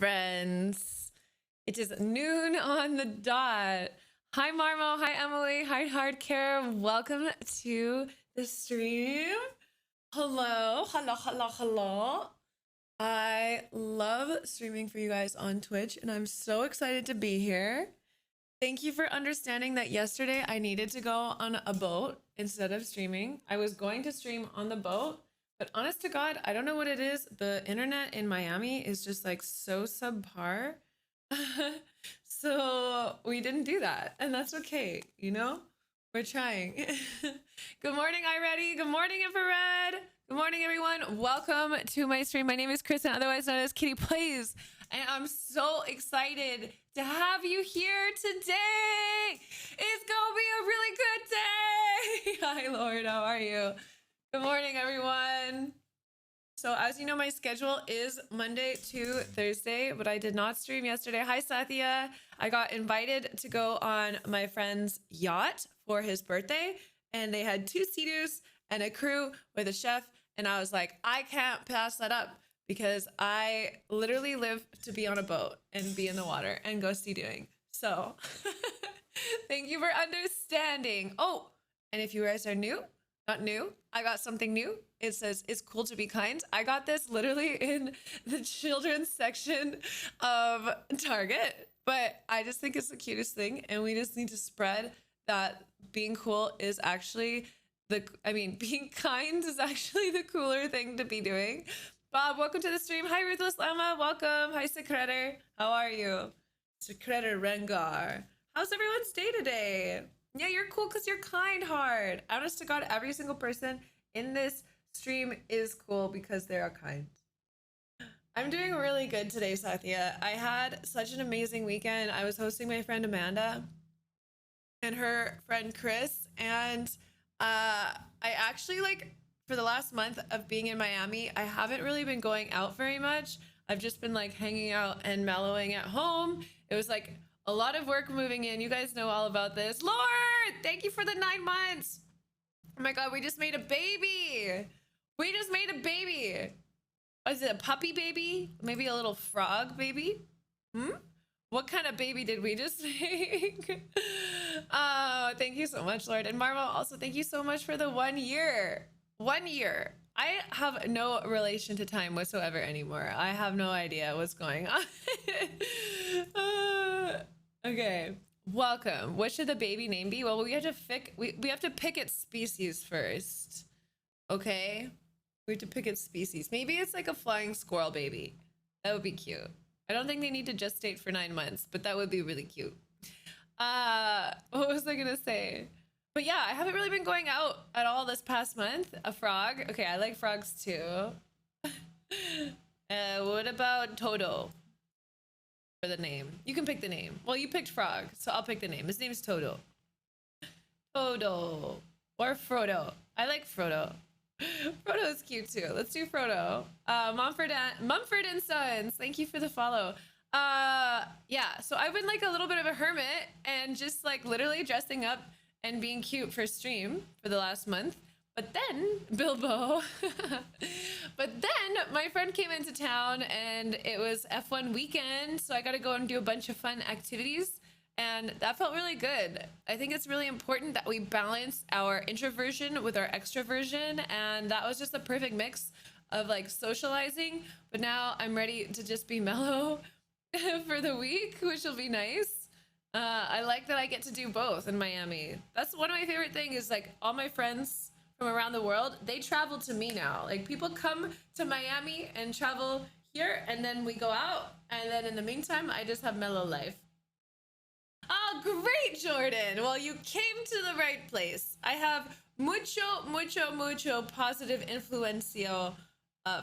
friends. It is noon on the dot. Hi, Marmo. Hi, Emily. Hi, Hardcare. Welcome to the stream. Hello. Hello, hello, hello. I love streaming for you guys on Twitch, and I'm so excited to be here. Thank you for understanding that yesterday I needed to go on a boat instead of streaming. I was going to stream on the boat, but honest to God, I don't know what it is. The internet in Miami is just like so subpar. So we didn't do that, and that's okay. You know, we're trying. Good morning, iReady. Good morning, Infrared. Good morning, everyone. Welcome to my stream. My name is Kristen, otherwise known as Kitty Plays, and I'm so excited to have you here today. It's gonna be a really good day. Hi, Lord. How are you? Good morning, everyone. So as you know, my schedule is Monday to Thursday, but I did not stream yesterday. Hi, Sathya. I got invited to go on my friend's yacht for his birthday, and they had 2 Sea-Doos and a crew with a chef, and I was like, I can't pass that up because I literally live to be on a boat and be in the water and go sea-doing. So thank you for understanding. Oh, and if you guys are new, not new, I got something new. It says, it's cool to be kind. I got this literally in the children's section of Target, but I just think it's the cutest thing. And we just need to spread that being cool is actually being kind is actually the cooler thing to be doing. Bob, welcome to the stream. Hi, Ruthless Llama. Welcome. Hi, Secretor. How are you? Secretor Rengar. How's everyone's day today? Yeah, you're cool because you're kind, Heart. Honest to God, every single person in this stream is cool because they are kind. I'm doing really good today, Sathya. I had such an amazing weekend. I was hosting my friend Amanda and her friend Chris, and I actually, like, for the last month of being in Miami, I haven't really been going out very much. I've just been like hanging out and mellowing at home. It was like a lot of work moving in. You guys know all about this. Lord, thank you for the 9 months. Oh my God, we just made a baby. We just made a baby. Is it a puppy baby? Maybe a little frog baby? What kind of baby did we just make? Oh, thank you so much, Lord. And Marvel, also thank you so much for the 1 year. 1 year. I have no relation to time whatsoever anymore. I have no idea what's going on. Okay, welcome. What should the baby name be? Well, we have to pick its species first. Okay, we have to pick its species. Maybe it's like a flying squirrel baby. That would be cute. I don't think they need to gestate for 9 months, but that would be really cute. What was I gonna say? But yeah, I haven't really been going out at all this past month. A frog. Okay, I like frogs too. What about Toto for the name? You can pick the name. Well, you picked frog, so I'll pick the name. His name is Toto. Toto. Or Frodo. I like Frodo. Frodo is cute too. Let's do Frodo. Mumford and Sons. Thank you for the follow. Yeah, so I've been like a little bit of a hermit and just like literally dressing up and being cute for stream for the last month. But then Bilbo, but then my friend came into town and it was F1 weekend. So I got to go and do a bunch of fun activities. And that felt really good. I think it's really important that we balance our introversion with our extroversion. And that was just a perfect mix of like socializing. But now I'm ready to just be mellow for the week, which will be nice. I like that I get to do both in Miami. That's one of my favorite things is like all my friends from around the world, they travel to me now. Like people come to Miami and travel here and then we go out. And then in the meantime, I just have mellow life. Oh, great, Jordan. Well, you came to the right place. I have mucho positive influencio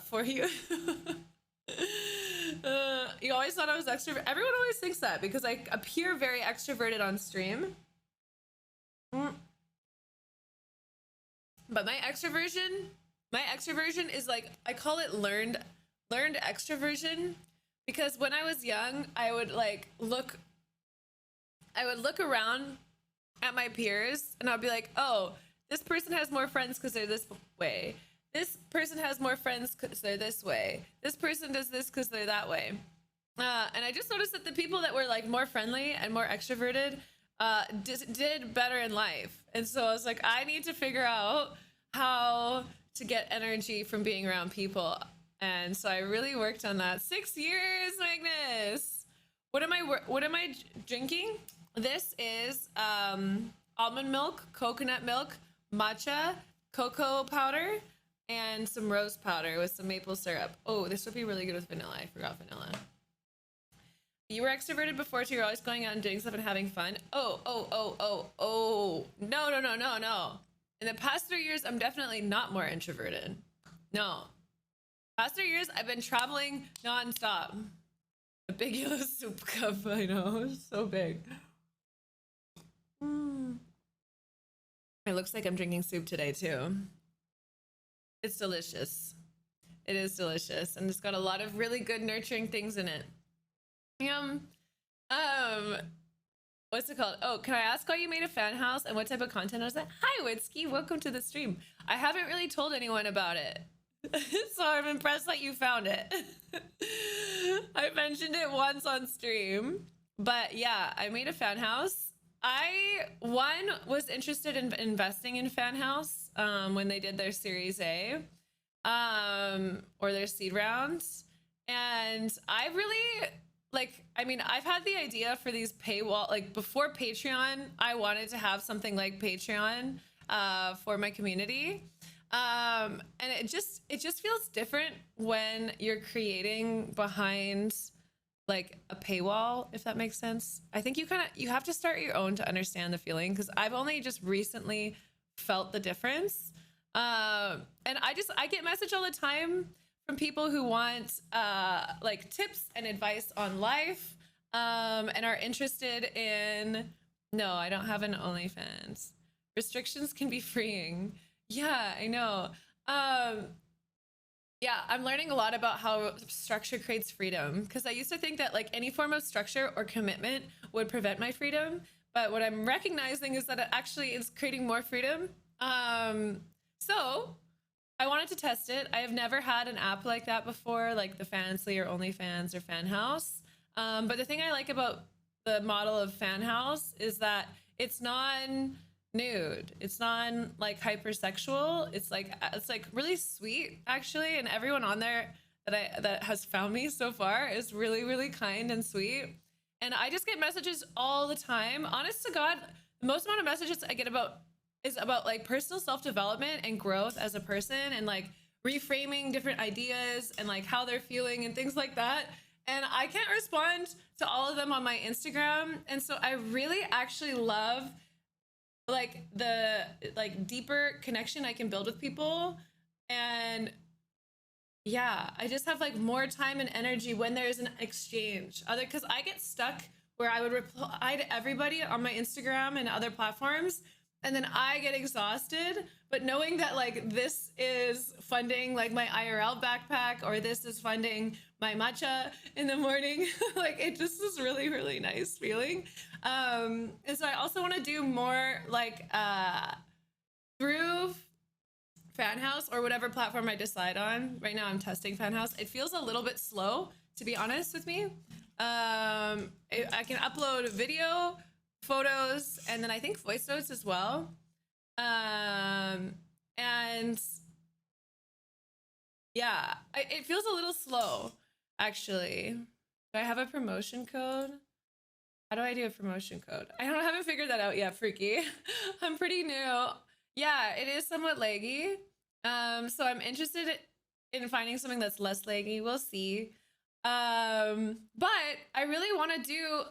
for you. You always thought I was extrovert. Everyone always thinks that because I appear very extroverted on stream. But my extroversion is like, I call it learned extroversion, because when I was young, I would look around at my peers and I'd be like, oh, this person has more friends because they're this way. This person has more friends because they're this way. This person does this because they're that way. And I just noticed that the people that were like more friendly and more extroverted did better in life. And so I was like, I need to figure out how to get energy from being around people. And so I really worked on that. 6 years, Magnus. What am I drinking? This is almond milk, coconut milk, matcha, cocoa powder, and some rose powder with some maple syrup. Oh, this would be really good with vanilla. I forgot vanilla. You were extroverted before, so you're always going out and doing stuff and having fun. Oh. No. In the past 3 years, I'm definitely not more introverted. No. Past 3 years, I've been traveling nonstop. A big yellow soup cup, I know, so big. It looks like I'm drinking soup today too. It's delicious. It is delicious, and it's got a lot of really good nurturing things in it. What's it called? Oh, can I ask why you made a fan house and what type of content was it? Hi, Witzky, welcome to the stream. I haven't really told anyone about it, so I'm impressed that you found it. I mentioned it once on stream, but yeah, I made a fan house. I was interested in investing in Fanhouse when they did their Series A or their seed rounds, and I really I've had the idea for these paywall, like before Patreon, I wanted to have something like Patreon for my community. And it just feels different when you're creating behind like a paywall, if that makes sense. I think you have to start your own to understand the feeling, because I've only just recently felt the difference. And I get message all the time from people who want like tips and advice on life, and are interested in, no, I don't have an OnlyFans. Restrictions can be freeing. Yeah, I know. Yeah, I'm learning a lot about how structure creates freedom, because I used to think that like any form of structure or commitment would prevent my freedom, but what I'm recognizing is that it actually is creating more freedom. So I wanted to test it. I have never had an app like that before, like the Fansly or OnlyFans or Fanhouse. But the thing I like about the model of Fanhouse is that it's non-nude. It's non like hypersexual. It's like really sweet actually, and everyone on there that has found me so far is really, really kind and sweet. And I just get messages all the time. Honest to God, the most amount of messages I get is about like personal self-development and growth as a person, and like reframing different ideas and like how they're feeling and things like that. And I can't respond to all of them on my Instagram. And so I really actually love like the like deeper connection I can build with people. And yeah, I just have like more time and energy when there's an exchange. Because I get stuck where I would reply to everybody on my Instagram and other platforms, and then I get exhausted. But knowing that like this is funding like my IRL backpack, or this is funding my matcha in the morning, like it just is really, really nice feeling. And so I also want to do more like through Fanhouse or whatever platform I decide on. Right now I'm testing Fanhouse. It feels a little bit slow, to be honest with me. I can upload video, photos, and then I think voice notes as well. And yeah, it feels a little slow actually. Do I have a promotion code? How do I do a promotion code? I haven't figured that out yet, Freaky. I'm pretty new. Yeah, it is somewhat laggy. So I'm interested in finding something that's less laggy. We'll see. But I really want to do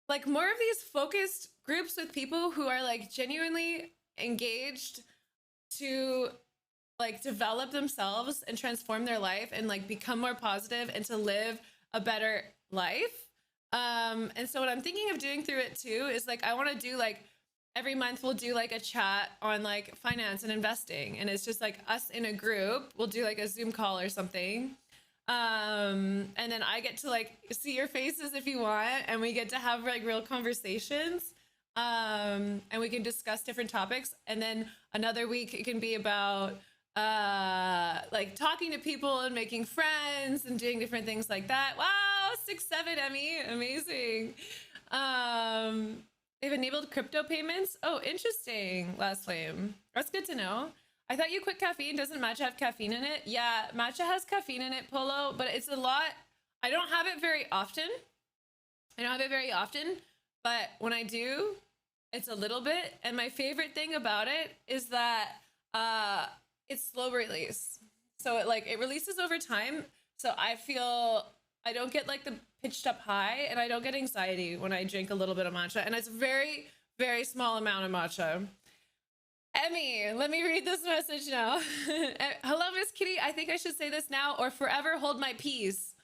like more of these focused groups with people who are like genuinely engaged to like develop themselves and transform their life and like become more positive and to live a better life. And so what I'm thinking of doing through it too is like I want to do like every month we'll do like a chat on like finance and investing, and it's just like us in a group. We'll do like a Zoom call or something, and then I get to like see your faces if you want, and we get to have like real conversations, and we can discuss different topics. And then another week it can be about like talking to people and making friends and doing different things like that. Wow, 6-7 Emmy, amazing. They've enabled crypto payments. Oh, interesting. Last flame. That's good to know. I thought you quit caffeine. Doesn't matcha have caffeine in it? Yeah, matcha has caffeine in it, Polo, but it's a lot. I don't have it very often. But when I do, it's a little bit. And my favorite thing about it is that it's slow release. So it releases over time. So I feel I don't get like the pitched up high, and I don't get anxiety when I drink a little bit of matcha. And it's very, very small amount of matcha. Emmy, let me read this message now. Hello, Miss Kitty. I think I should say this now or forever hold my peace.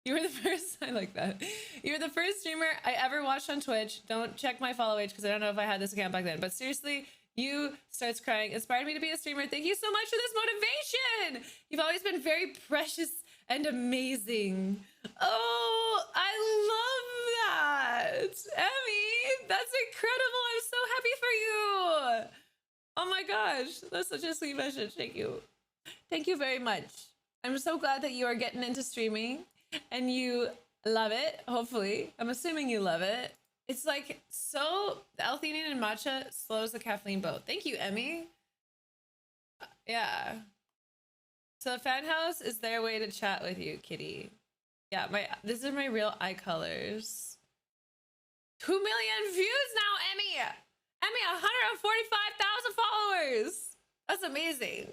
You were the first, I like that. You were the first streamer I ever watched on Twitch. Don't check my follow age because I don't know if I had this account back then. But seriously, you starts crying. Inspired me to be a streamer. Thank you so much for this motivation. You've always been very precious and amazing. Oh, I love that. Emmy, that's incredible. I'm so happy for you. Oh my gosh, that's such a sweet message. Thank you. Thank you very much. I'm so glad that you are getting into streaming and you love it, hopefully. I'm assuming you love it. It's like so, the L-theanine and matcha slows the caffeine both. Thank you, Emmy. Yeah. So Fanhouse is their way to chat with you, Kitty. Yeah, these are my real eye colors. 2 million views now, Emmy! Emmy, 145,000 followers. That's amazing.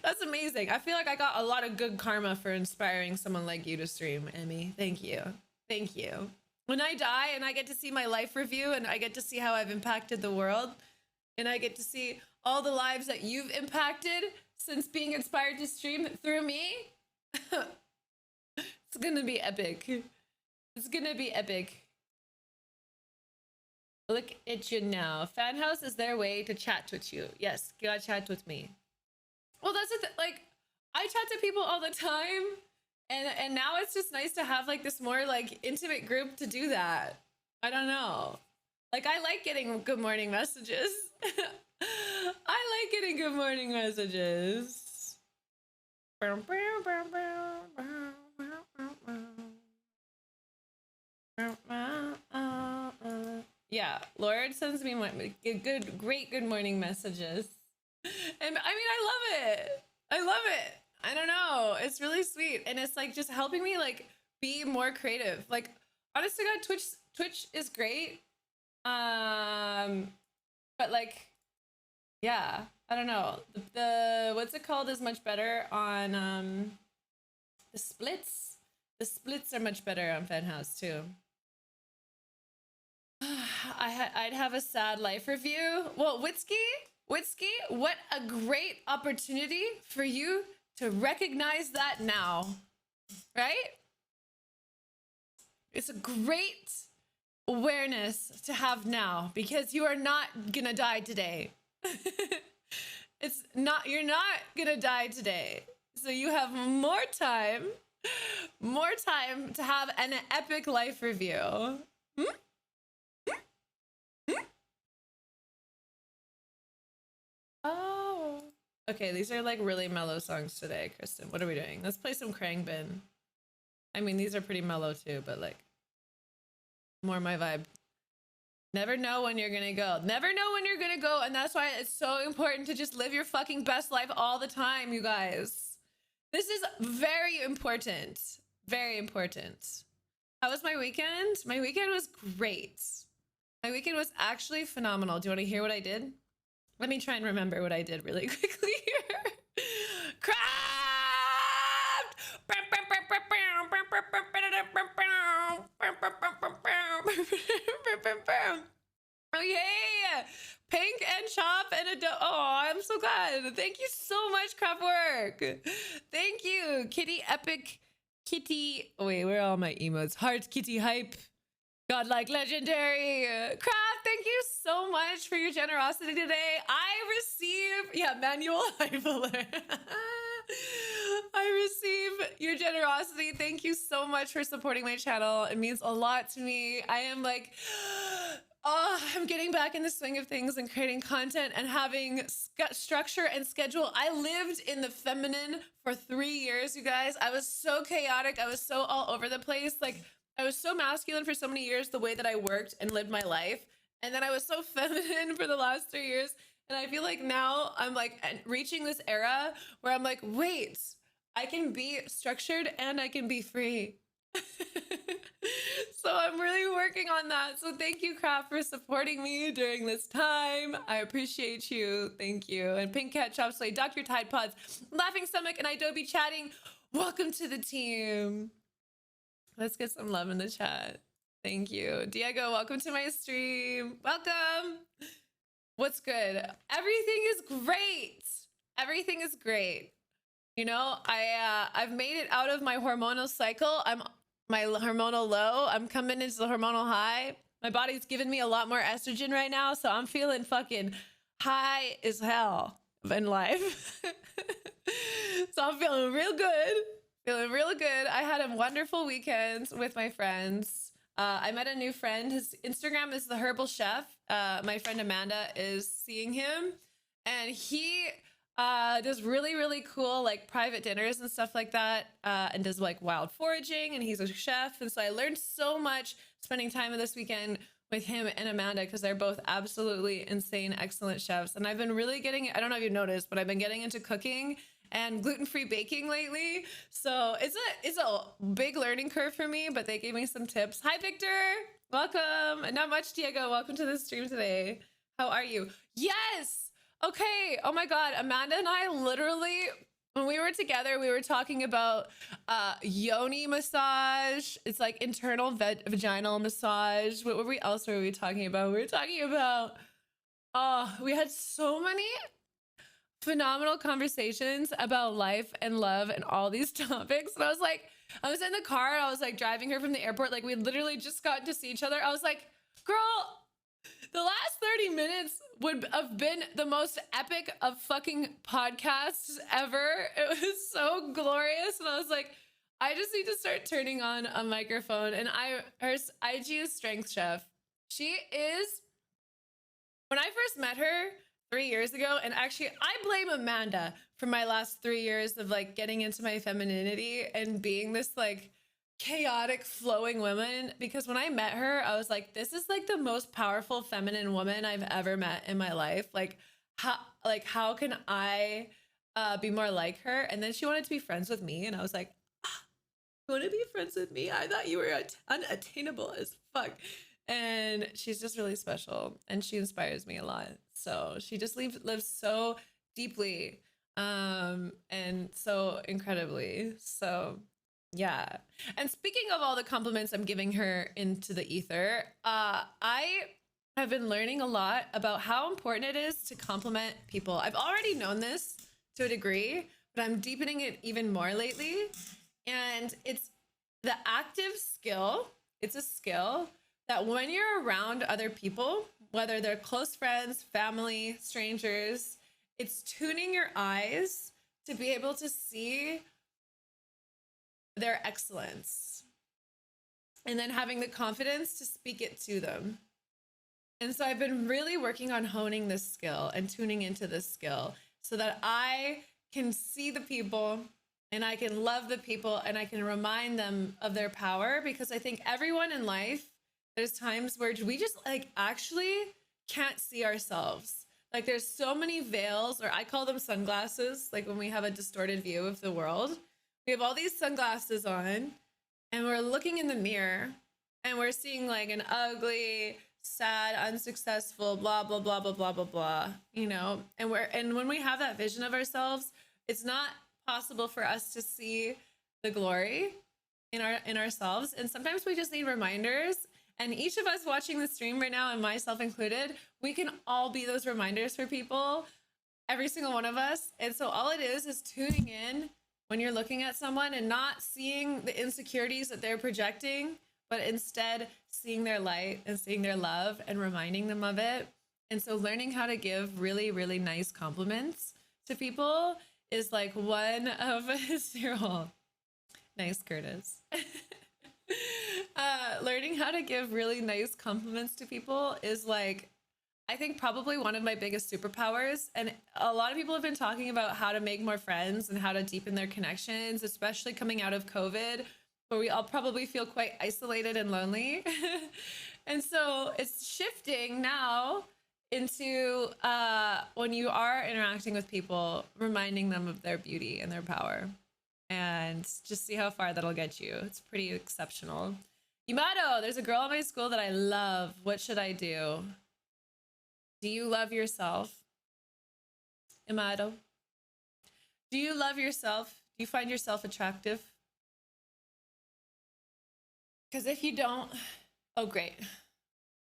That's amazing. I feel like I got a lot of good karma for inspiring someone like you to stream, Emmy. Thank you. Thank you. When I die and I get to see my life review and I get to see how I've impacted the world and I get to see all the lives that you've impacted since being inspired to stream through me, it's gonna be epic. It's gonna be epic. Look at you now. Fanhouse is their way to chat with you. Yes, you gotta chat with me. Well, that's like, I chat to people all the time, and now it's just nice to have like this more like intimate group to do that. I don't know. Like, I like getting good morning messages. I like getting good morning messages. Yeah, Lord sends me great good morning messages. And I mean, I love it. I love it. I don't know. It's really sweet. And it's like just helping me like be more creative. Like, honest to God, Twitch is great. But like, yeah, I don't know. The what's it called is much better on the splits. The splits are much better on Fanhouse too. I'd have a sad life review. Well, Witsky, what a great opportunity for you to recognize that now, right? It's a great awareness to have now because you are not gonna die today. You're not gonna die today. So you have more time to have an epic life review. Oh. Okay, these are like really mellow songs today, Kristen. What are we doing? Let's play some Krangbin. I mean, these are pretty mellow too, but like more my vibe. Never know when you're gonna go. Never know when you're gonna go, and that's why it's so important to just live your fucking best life all the time, you guys. This is very important. Very important. How was my weekend? My weekend was great. My weekend was actually phenomenal. Do you want to hear what I did? Let me try and remember what I did really quickly here. Craft! Oh yeah! Pink and chop and a oh, I'm so glad. Thank you so much, Craftwork. Thank you, Kitty Epic, Kitty. Oh wait, where are all my emotes? Heart, Kitty Hype, Godlike Legendary. Craft, thank you so much for your generosity today. I receive, yeah, Manual Hype Alert. I receive your generosity. Thank you so much for supporting my channel. It means a lot to me. I am like Oh, I'm getting back in the swing of things and creating content and having structure and schedule. I lived in the feminine for 3 years, you guys. I was so chaotic. I was so all over the place. Like, I was so masculine for so many years, the way that I worked and lived my life. And then I was so feminine for the last 3 years. And I feel like now I'm like reaching this era where I'm like, wait, I can be structured and I can be free. So I'm really working on that. So thank you, Craft, for supporting me during this time. I appreciate you. Thank you. And Pink Cat, Chop Slay, Dr. Tide Pods, Laughing Stomach, and Adobe Chatting. Welcome to the team. Let's get some love in the chat. Thank you. Diego, welcome to my stream. Welcome. What's good? Everything is great. Everything is great. You know, I've made it out of my hormonal cycle. I'm my hormonal low. I'm coming into the hormonal high. My body's giving me a lot more estrogen right now, so I'm feeling fucking high as hell in life. So I'm feeling real good. Feeling real good. I had a wonderful weekend with my friends. I met a new friend. His Instagram is The Herbal Chef. My friend Amanda is seeing him, and he does really, really cool like private dinners and stuff like that, and does like wild foraging, and he's a chef. And so I learned so much spending time this weekend with him and Amanda, because they're both absolutely insane, excellent chefs. And I've been really getting, I don't know if you've noticed, but I've been getting into cooking and gluten-free baking lately. So it's a big learning curve for me, but they gave me some tips. Hi, Victor. Welcome. Not much, Diego. Welcome to the stream today. How are you? Yes. Okay. Oh my God. Amanda and I literally, when we were together, we were talking about yoni massage. It's like internal vaginal massage. What else were we talking about? We were talking about, we had so many phenomenal conversations about life and love and all these topics. And I was like, I was in the car and I was like driving her from the airport. Like we literally just got to see each other. I was like, girl, the last 30 minutes would have been the most epic of fucking podcasts ever. It was so glorious. And I was like, I just need to start turning on a microphone. And her IG is Strength Chef. She is, when I first met her 3 years ago, and actually I blame Amanda for my last 3 years of like getting into my femininity and being this like chaotic flowing woman, because when I met her, I was like, this is like the most powerful feminine woman I've ever met in my life. Like how can I be more like her? And then she wanted to be friends with me, and I was like, you want to be friends with me? I thought you were unattainable as fuck. And she's just really special, and she inspires me a lot. So she just lives so deeply and so incredibly. So yeah. And speaking of all the compliments I'm giving her into the ether, I have been learning a lot about how important it is to compliment people. I've already known this to a degree, but I'm deepening it even more lately. And it's the active skill. It's a skill that when you're around other people, whether they're close friends, family, strangers, it's tuning your eyes to be able to see their excellence and then having the confidence to speak it to them. And so I've been really working on honing this skill and tuning into this skill so that I can see the people and I can love the people and I can remind them of their power, because I think everyone in life, there's times where we just like actually can't see ourselves. Like there's so many veils, or I call them sunglasses. Like when we have a distorted view of the world, we have all these sunglasses on and we're looking in the mirror and we're seeing like an ugly, sad, unsuccessful, blah, blah, blah, blah, blah, blah, blah, you know? And when we have that vision of ourselves, it's not possible for us to see the glory in ourselves. And sometimes we just need reminders. And each of us watching the stream right now, and myself included, we can all be those reminders for people, every single one of us. And so all it is tuning in when you're looking at someone and not seeing the insecurities that they're projecting, but instead seeing their light and seeing their love and reminding them of it. And so learning how to give really, really nice compliments to people is like one of his, nice, Curtis. Learning how to give really nice compliments to people is like, I think probably one of my biggest superpowers. And a lot of people have been talking about how to make more friends and how to deepen their connections, especially coming out of COVID, where we all probably feel quite isolated and lonely. And so it's shifting now into when you are interacting with people, reminding them of their beauty and their power, and just see how far that'll get you. It's pretty exceptional. Yamato, there's a girl in my school that I love. What should I do? Do you love yourself? Yamato, do you love yourself? Do you find yourself attractive? Because if you don't, oh, great.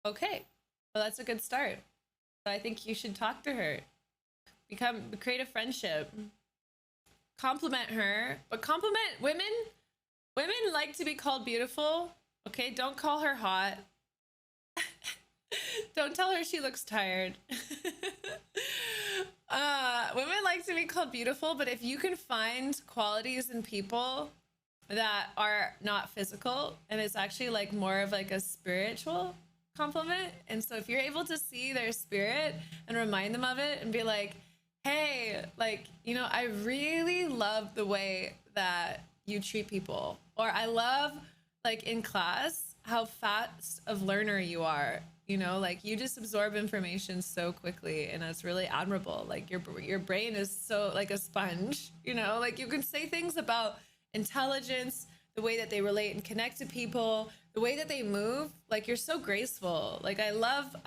Okay, well, that's a good start. So I think you should talk to her. Create a friendship. Compliment her, but compliment women. Women like to be called beautiful. Okay, don't call her hot. Don't tell her she looks tired. Women like to be called beautiful, but if you can find qualities in people that are not physical, and it's actually like more of like a spiritual compliment. And so if you're able to see their spirit and remind them of it and be like, hey, like, you know, I really love the way that you treat people. Or I love, like, in class, how fast of learner you are. You know, like, you just absorb information so quickly, and it's really admirable. Like, your brain is so like a sponge, you know, like you can say things about intelligence, the way that they relate and connect to people, the way that they move. Like, you're so graceful. Like, I love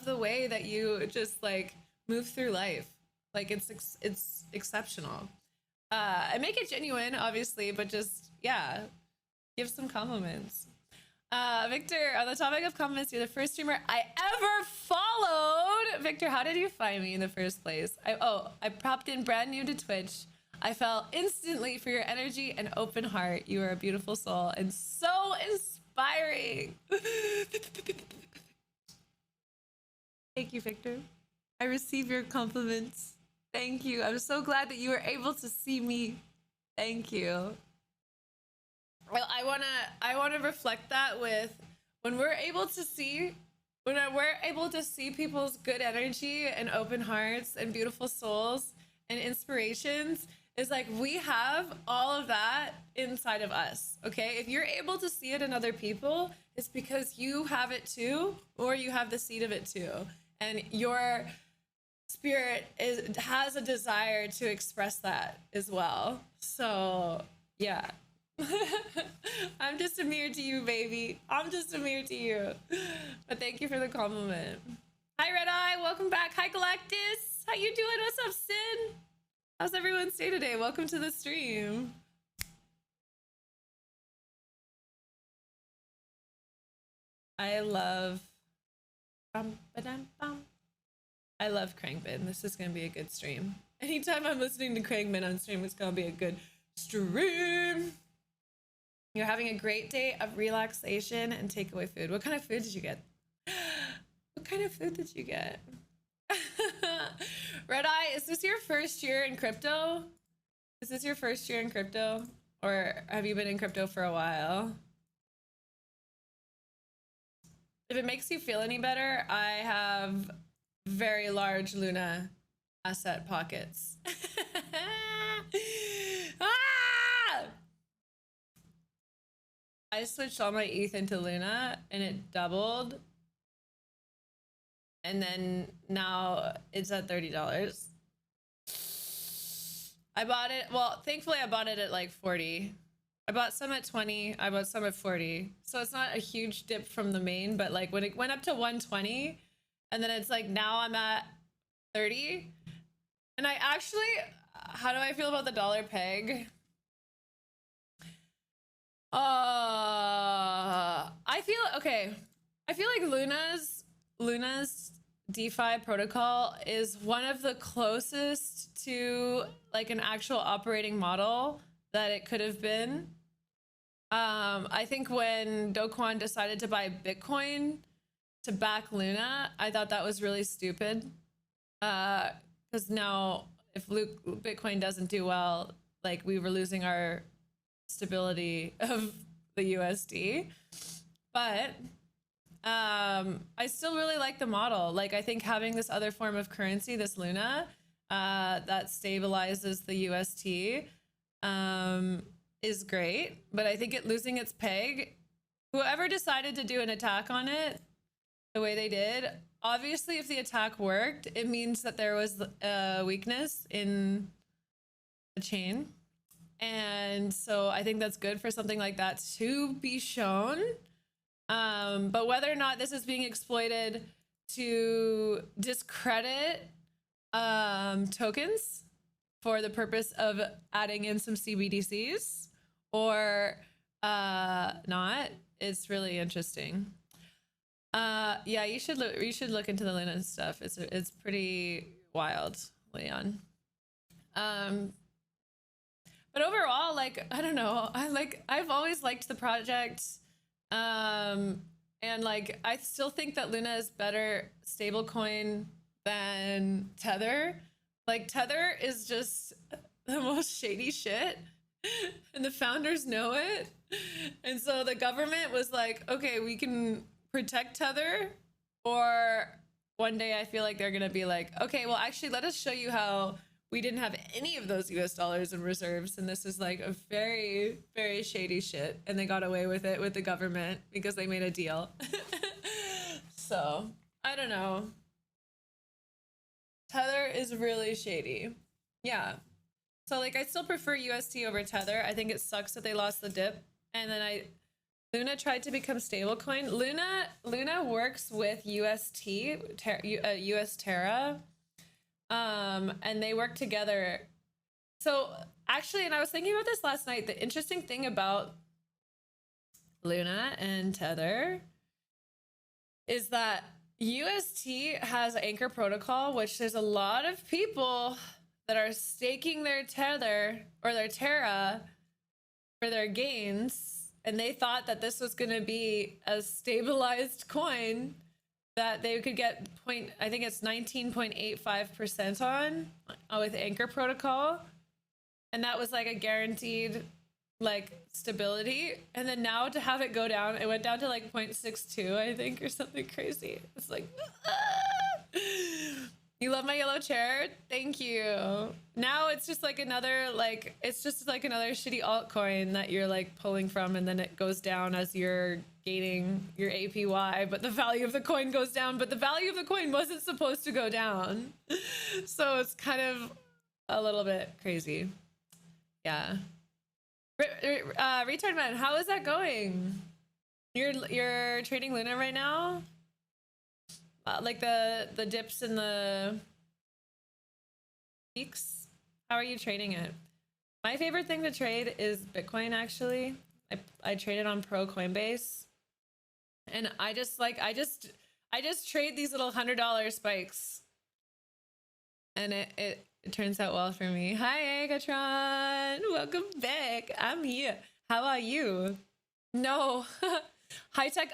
the way that you just like move through life. Like, it's exceptional. And make it genuine, obviously, but just, yeah, give some compliments. Victor, on the topic of compliments, you're the first streamer I ever followed. Victor, how did you find me in the first place? I popped in brand new to Twitch. I fell instantly for your energy and open heart. You are a beautiful soul and so inspiring. Thank you, Victor. I receive your compliments. Thank you. I'm so glad that you were able to see me. Thank you. Well, I wanna reflect that with when we're able to see people's good energy and open hearts and beautiful souls and inspirations. Is like we have all of that inside of us. Okay, if you're able to see it in other people, it's because you have it too, or you have the seed of it too, and your spirit has a desire to express that as well. So yeah. I'm just a mirror to you, baby. I'm just a mirror to you. But thank you for the compliment. Hi, Red Eye. Welcome back. Hi, Galactus. How you doing? What's up, Sin? How's everyone's day today? Welcome to the stream. I love Crankbin. This is gonna be a good stream. Anytime I'm listening to Crankbin on stream, it's gonna be a good stream. You're having a great day of relaxation and takeaway food. What kind of food did you get? What kind of food did you get? Red Eye, is this your first year in crypto? Is this your first year in crypto? Or have you been in crypto for a while? If it makes you feel any better, I have very large Luna asset pockets. Ah! I switched all my ETH into Luna and it doubled. And then now it's at $30. I bought it, well, thankfully I bought it at like 40. I bought some at 20, I bought some at 40. So it's not a huge dip from the main, but like when it went up to 120, and then it's like now I'm at 30. And I actually, how do I feel about the dollar peg? I feel, okay. I feel like Luna's DeFi protocol is one of the closest to like an actual operating model that it could have been. I think when Do Kwon decided to buy Bitcoin to back Luna, I thought that was really stupid. Because now if Bitcoin doesn't do well, like we were losing our stability of the USD. But I still really like the model. Like, I think having this other form of currency, this Luna, that stabilizes the UST, is great. But I think it losing its peg, whoever decided to do an attack on it the way they did, obviously if the attack worked, it means that there was a weakness in the chain. And so I think that's good for something like that to be shown. But whether or not this is being exploited to discredit tokens for the purpose of adding in some CBDCs or not, it's really interesting. Yeah, you should look into the Luna stuff. It's pretty wild, Leon. But overall, like, I don't know, I've always liked the project. And like, I still think that Luna is better stablecoin than Tether. Like, Tether is just the most shady shit, and the founders know it. And so the government was like, okay, we can protect Tether, or one day I feel like they're gonna be like, okay, well, actually, let us show you how we didn't have any of those US dollars in reserves, and this is like a very, very shady shit, and they got away with it with the government because they made a deal. So I don't know, Tether is really shady. Yeah, so like, I still prefer UST over Tether. I think it sucks that they lost the dip, and then Luna tried to become stablecoin. Luna works with UST, US Terra, and they work together. So actually, and I was thinking about this last night, the interesting thing about Luna and Tether is that UST has Anchor Protocol, which there's a lot of people that are staking their Tether or their Terra for their gains, and they thought that this was going to be a stabilized coin that they could get I think it's 19.85% on with Anchor Protocol, and that was like a guaranteed like stability. And then now to have it go down, it went down to like 0.62, I think, or something crazy. It's like, you love my yellow chair, thank you. Now it's just like another, like, it's just like another shitty altcoin that you're like pulling from, and then it goes down as you're gaining your APY, but the value of the coin goes down, but the value of the coin wasn't supposed to go down. So it's kind of a little bit crazy. Yeah. Retard Man, how is that going? You're trading Luna right now? Like the dips and the peaks? How are you trading it? My favorite thing to trade is Bitcoin, actually. I trade it on Pro Coinbase. And I just trade these little $100 spikes. And it turns out well for me. Hi, Agatron. Welcome back. I'm here. How are you? No. High tech.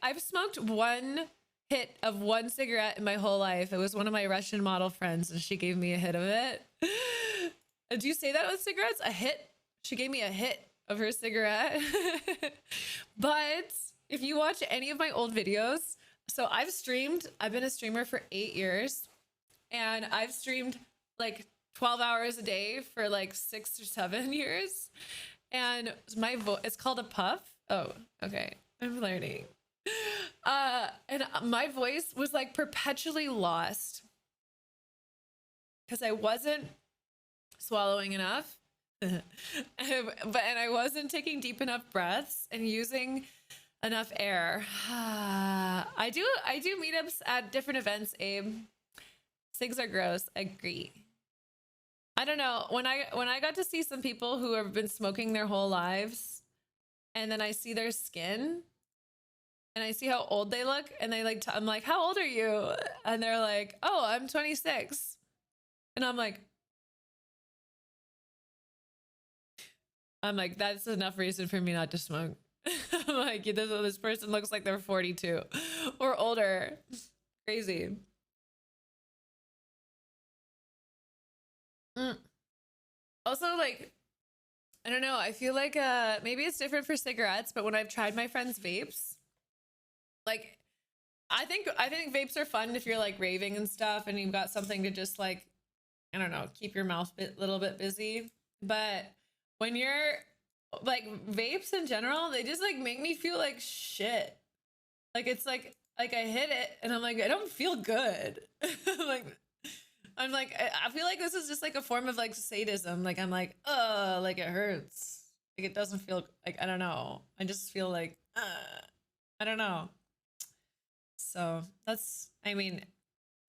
I've smoked one hit of one cigarette in my whole life. It was one of my Russian model friends, and she gave me a hit of it. Do you say that with cigarettes? A hit? She gave me a hit of her cigarette. But if you watch any of my old videos, so I've been a streamer for 8 years, and I've streamed like 12 hours a day for like 6 or 7 years. And it's called a puff. Oh, okay. I'm learning. And my voice was like perpetually lost because I wasn't swallowing enough, and I wasn't taking deep enough breaths and using enough air. I do meetups at different events, Abe. Cigs are gross. I agree. I don't know. When I got to see some people who have been smoking their whole lives, and then I see their skin, and I see how old they look, and I'm like, how old are you? And they're like, oh, I'm 26. And I'm like, that's enough reason for me not to smoke. I'm like, this person looks like they're 42 or older. Crazy. Also, like, I don't know, I feel like maybe it's different for cigarettes, but when I've tried my friends' vapes, Like, I think vapes are fun if you're like raving and stuff and you've got something to just like, I don't know, keep your mouth a little bit busy. But when you're like vapes in general, they just like make me feel like shit. Like it's like I hit it and I'm like, I don't feel good. I'm like, I feel like this is just like a form of like sadism. Like I'm like, like it hurts. Like it doesn't feel like, I don't know. I just feel like, I don't know. So that's, I mean,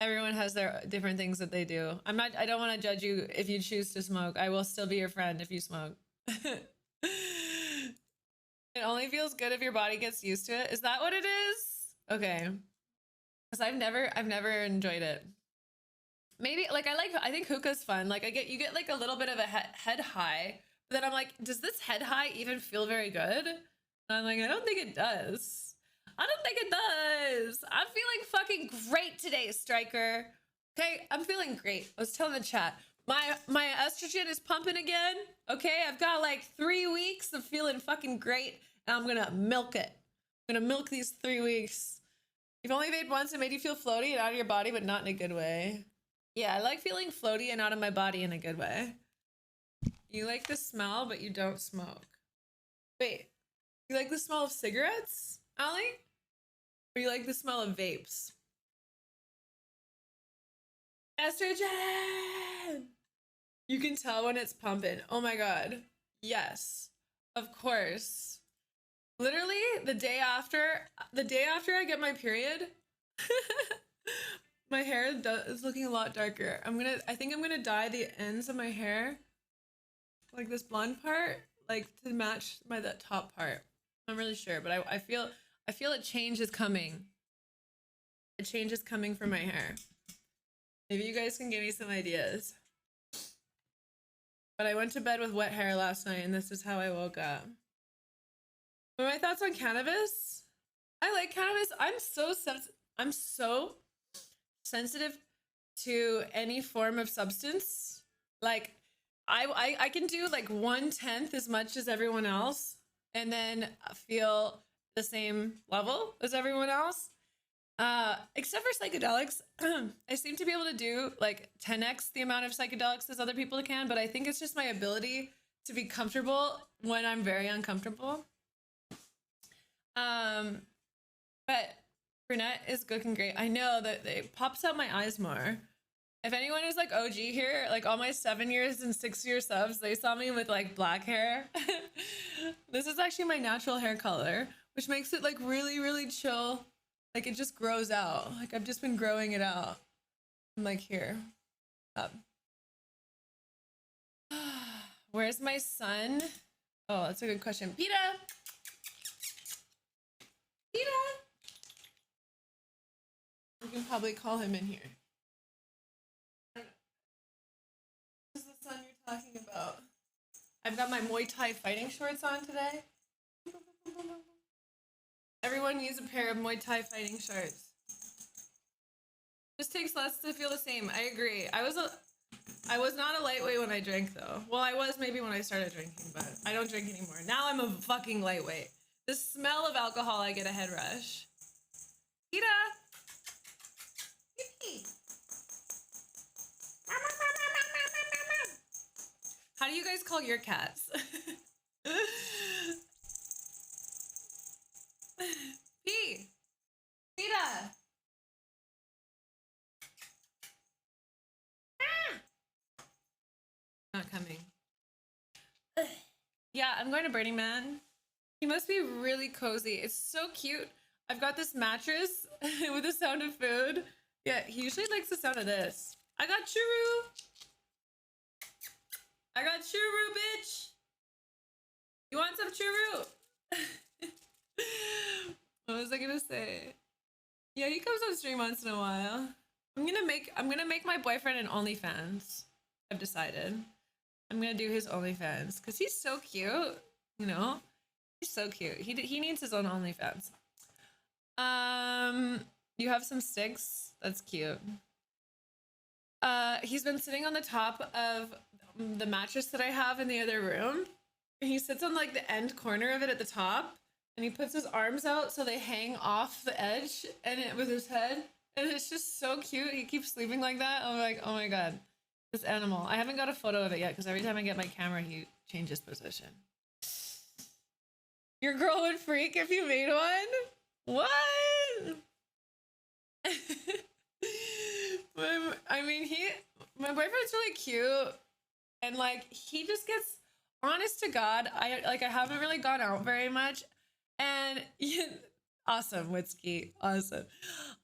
everyone has their different things that they do. I don't want to judge you if you choose to smoke. I will still be your friend if you smoke. It only feels good if your body gets used to it. Is that what it is? Okay. Because I've never enjoyed it. Maybe like I think hookah's fun. Like you get like a little bit of a head high, but then I'm like, does this head high even feel very good? And I'm like, I don't think it does. I don't think it does. I'm feeling fucking great today, Striker. Okay, I'm feeling great. I was telling the chat, my estrogen is pumping again. Okay, I've got like 3 weeks of feeling fucking great, and I'm gonna milk it. I'm gonna milk these 3 weeks. You've only made once, it made you feel floaty and out of your body, but not in a good way. Yeah, I like feeling floaty and out of my body in a good way. You like the smell, but you don't smoke. Wait, you like the smell of cigarettes, Allie? Or you like the smell of vapes? Estrogen! You can tell when it's pumping. Oh my God. Yes, of course. Literally the day after I get my period, my hair is looking a lot darker. I think I'm gonna dye the ends of my hair, like this blonde part, like to match that top part. I'm really sure, but I feel a change is coming. A change is coming for my hair. Maybe you guys can give me some ideas. But I went to bed with wet hair last night, and this is how I woke up. But my thoughts on cannabis? I like cannabis. I'm so sensitive to any form of substance. Like I can do like 1/10 as much as everyone else and then feel the same level as everyone else. Except for psychedelics. I seem to be able to do like 10x the amount of psychedelics as other people can, but I think it's just my ability to be comfortable when I'm very uncomfortable. But brunette is looking great. I know that it pops out my eyes more. If anyone is like OG here, like all my 7 years and 6 year subs, they saw me with like black hair. This is actually my natural hair color, which makes it like really, really chill. Like it just grows out. Like I've just been growing it out. I'm like here, up. Where's my son? Oh, that's a good question. Peta! Peta! You can probably call him in here. Who's the son you're talking about? I've got my Muay Thai fighting shorts on today. Everyone needs a pair of Muay Thai fighting shorts. Just takes less to feel the same. I agree. I was not a lightweight when I drank though. Well, I was maybe when I started drinking, but I don't drink anymore. Now I'm a fucking lightweight. The smell of alcohol, I get a head rush. Ida! How do you guys call your cats? P! Peta! Not coming. Yeah, I'm going to Burning Man. He must be really cozy. It's so cute. I've got this mattress with the sound of food. Yeah, he usually likes the sound of this. I got churro. I got churro, bitch. You want some churro? What was I gonna say? Yeah, he comes on stream once in a while. I'm gonna make my boyfriend an OnlyFans. I've decided. I'm gonna do his OnlyFans because he's so cute. You know, he's so cute. He needs his own OnlyFans. You have some sticks. That's cute. He's been sitting on the top of the mattress that I have in the other room. He sits on like the end corner of it at the top, and he puts his arms out so they hang off the edge and it with his head. And it's just so cute. He keeps sleeping like that. I'm like, oh my God, this animal. I haven't got a photo of it yet because every time I get my camera, he changes position. Your girl would freak if you made one? What? I mean, my boyfriend's really cute. And like, he just gets, honest to God, I haven't really gone out very much. And awesome, Witsky, awesome.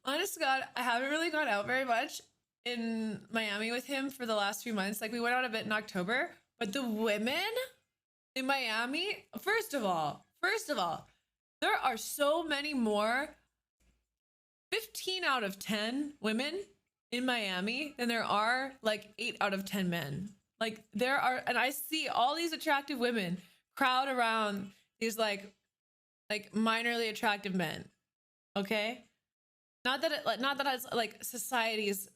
Honest to God, I haven't really gone out very much in Miami with him for the last few months. Like, we went out a bit in October, but the women in Miami, first of all, there are so many more 15 out of 10 women in Miami than there are like 8 out of 10 men. Like, there are, and I see all these attractive women crowd around these like minorly attractive men. Okay, not that it's like society's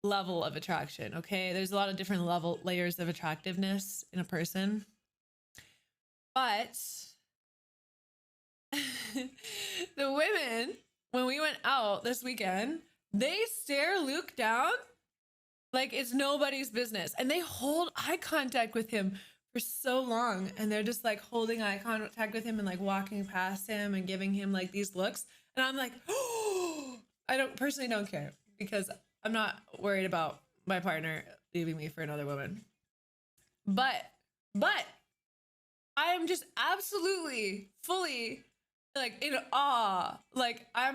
level of attraction. Okay, there's a lot of different layers of attractiveness in a person, but the women, when we went out this weekend, they stare Luke down like it's nobody's business, and they hold eye contact with him for so long, and they're just like holding eye contact with him and like walking past him and giving him like these looks. And I'm like, oh, I personally don't care, because I'm not worried about my partner leaving me for another woman. But I am just absolutely fully like in awe. Like, I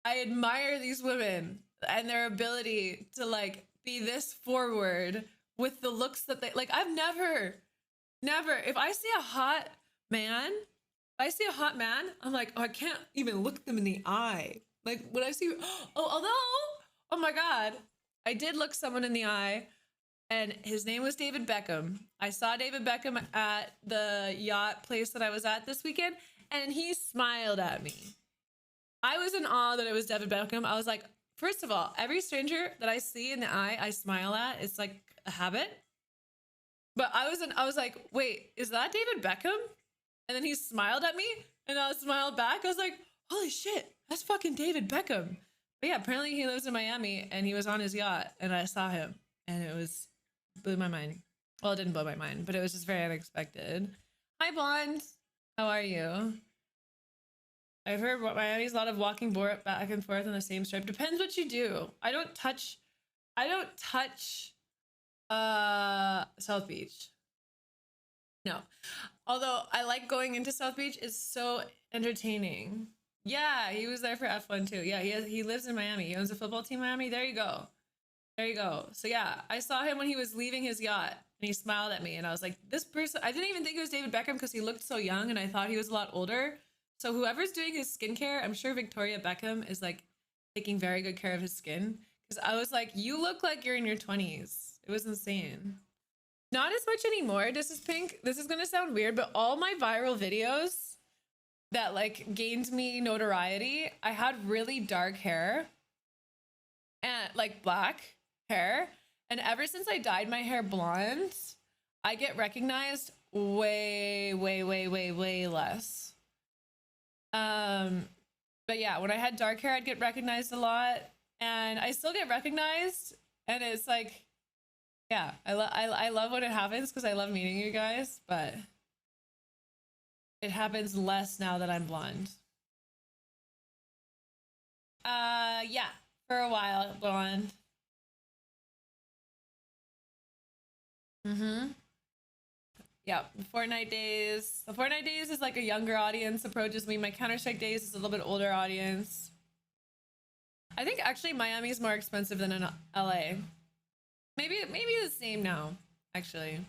admire these women and their ability to like be this forward with the looks that they like. I've never, if I see a hot man, I'm like, oh, I can't even look them in the eye. Like, when I see, oh my God, I did look someone in the eye, and his name was David Beckham. I saw David Beckham at the yacht place that I was at this weekend, and he smiled at me. I was in awe that it was David Beckham. I was like, first of all, every stranger that I see in the eye, I smile at. It's like a habit. But I was like, wait, is that David Beckham? And then he smiled at me, and I smiled back. I was like, holy shit, that's fucking David Beckham. But yeah, apparently he lives in Miami, and he was on his yacht, and I saw him, and it blew my mind. Well, it didn't blow my mind, but it was just very unexpected. Hi, Blonde. How are you? I've heard Miami's a lot of walking back and forth on the same strip. Depends what you do. I don't touch South Beach. No. Although I like going into South Beach. It's so entertaining. Yeah, he was there for F1 too. Yeah, he lives in Miami. He owns a football team in Miami. There you go. So yeah, I saw him when he was leaving his yacht, and he smiled at me, and I was like, this person, I didn't even think it was David Beckham because he looked so young, and I thought he was a lot older. So whoever's doing his skincare, I'm sure Victoria Beckham is like taking very good care of his skin, because I was like, you look like you're in your 20s. It was insane. Not as much anymore. This is pink. This is gonna sound weird, but all my viral videos that like gained me notoriety, I had really dark hair and like black hair. And ever since I dyed my hair blonde, I get recognized way less. But yeah, when I had dark hair, I'd get recognized a lot, and I still get recognized, and it's like, yeah, I love when it happens because I love meeting you guys, but it happens less now that I'm blonde. Yeah, for a while, blonde. Yeah, Fortnite days. The Fortnite days is like a younger audience approaches me. My Counter-Strike days is a little bit older audience. I think actually Miami is more expensive than in LA. Maybe the same now, actually.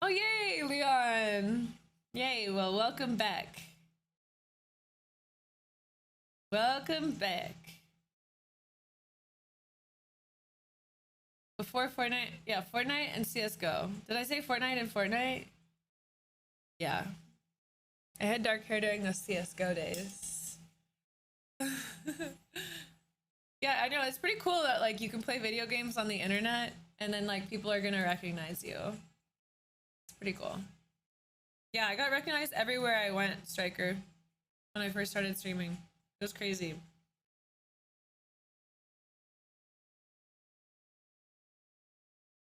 Oh, yay, Leon. Yay, well, welcome back. Welcome back. Before Fortnite, yeah, Fortnite and CSGO. Did I say Fortnite and Fortnite? Yeah. I had dark hair during the CSGO days. Yeah, I know, it's pretty cool that like you can play video games on the internet and then like people are gonna recognize you. It's pretty cool. Yeah, I got recognized everywhere I went, Striker, when I first started streaming. It was crazy.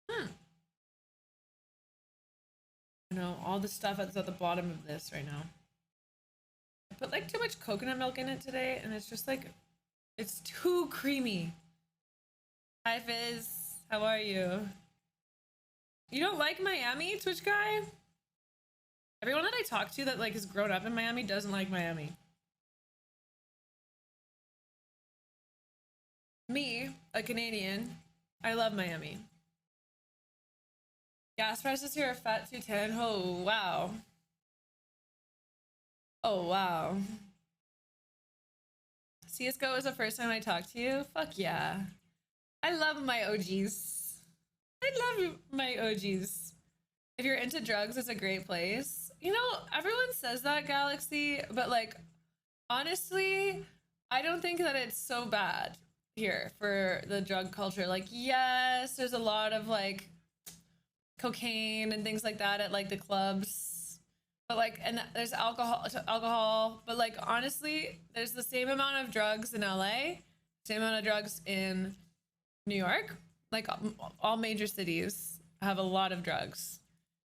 You know, all the stuff that's at the bottom of this right now. I put like too much coconut milk in it today, and it's just like, it's too creamy. Hi Fizz, how are you? You don't like Miami, Twitch guy? Everyone that I talk to that like has grown up in Miami doesn't like Miami. Me, a Canadian, I love Miami. Gas prices here are fat 210. Oh wow. Oh wow. CSGO was the first time I talked to you? Fuck yeah. I love my OGs. I love my OGs. If you're into drugs, it's a great place. You know, everyone says that, Galaxy, but like, honestly, I don't think that it's so bad here for the drug culture. Like, yes, there's a lot of like cocaine and things like that at like the clubs, but like, and there's alcohol, but like, honestly, there's the same amount of drugs in LA, same amount of drugs in New York. Like all major cities have a lot of drugs.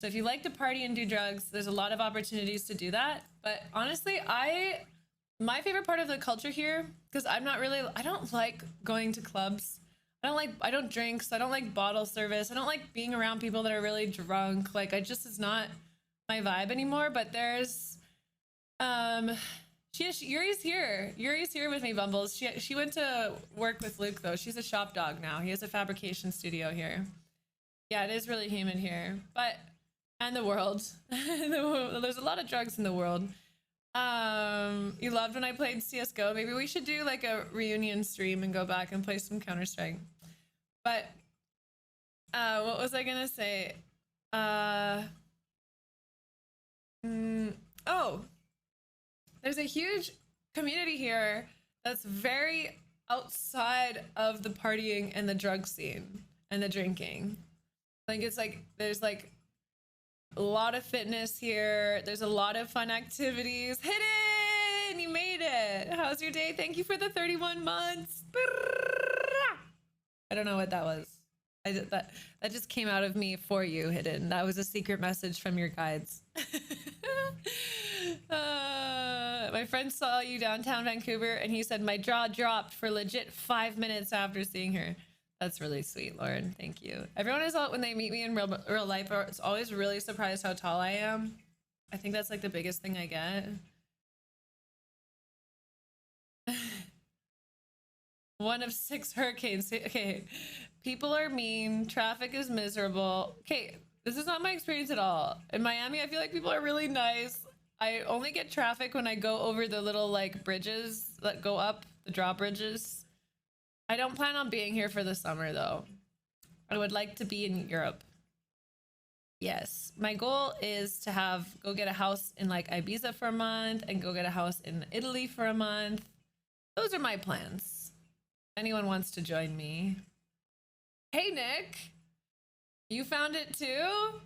So if you like to party and do drugs, there's a lot of opportunities to do that. But honestly, my favorite part of the culture here, because I don't like going to clubs. I don't drink, so I don't like bottle service. I don't like being around people that are really drunk. Like is not my vibe anymore. But there's, Yuri's here. Yuri's here with me, Bumbles. She went to work with Luke though. She's a shop dog now. He has a fabrication studio here. Yeah, it is really humid here, but and the world. There's a lot of drugs in the world. You loved when I played CSGO. Maybe we should do like a reunion stream and go back and play some Counter-Strike. But what was I gonna say? Oh, there's a huge community here that's very outside of the partying and the drug scene and the drinking. Like it's like there's like a lot of fitness here. There's a lot of fun activities. Hidden! You made it. How's your day? Thank you for the 31 months. I don't know what that was. That just came out of me for you, Hidden. That was a secret message from your guides. My friend saw you downtown Vancouver and he said my jaw dropped for legit 5 minutes after seeing her. That's really sweet, Lauren. Thank you. Everyone is when they meet me in real life, it's always really surprised how tall I am. I think that's like the biggest thing I get. One of 6 hurricanes. Okay, people are mean. Traffic is miserable. Okay, this is not my experience at all. In Miami, I feel like people are really nice. I only get traffic when I go over the little like bridges that go up, the drawbridges. I don't plan on being here for the summer though. I would like to be in Europe. Yes, my goal is to go get a house in like Ibiza for a month and go get a house in Italy for a month. Those are my plans. If anyone wants to join me. Hey Nick, you found it too?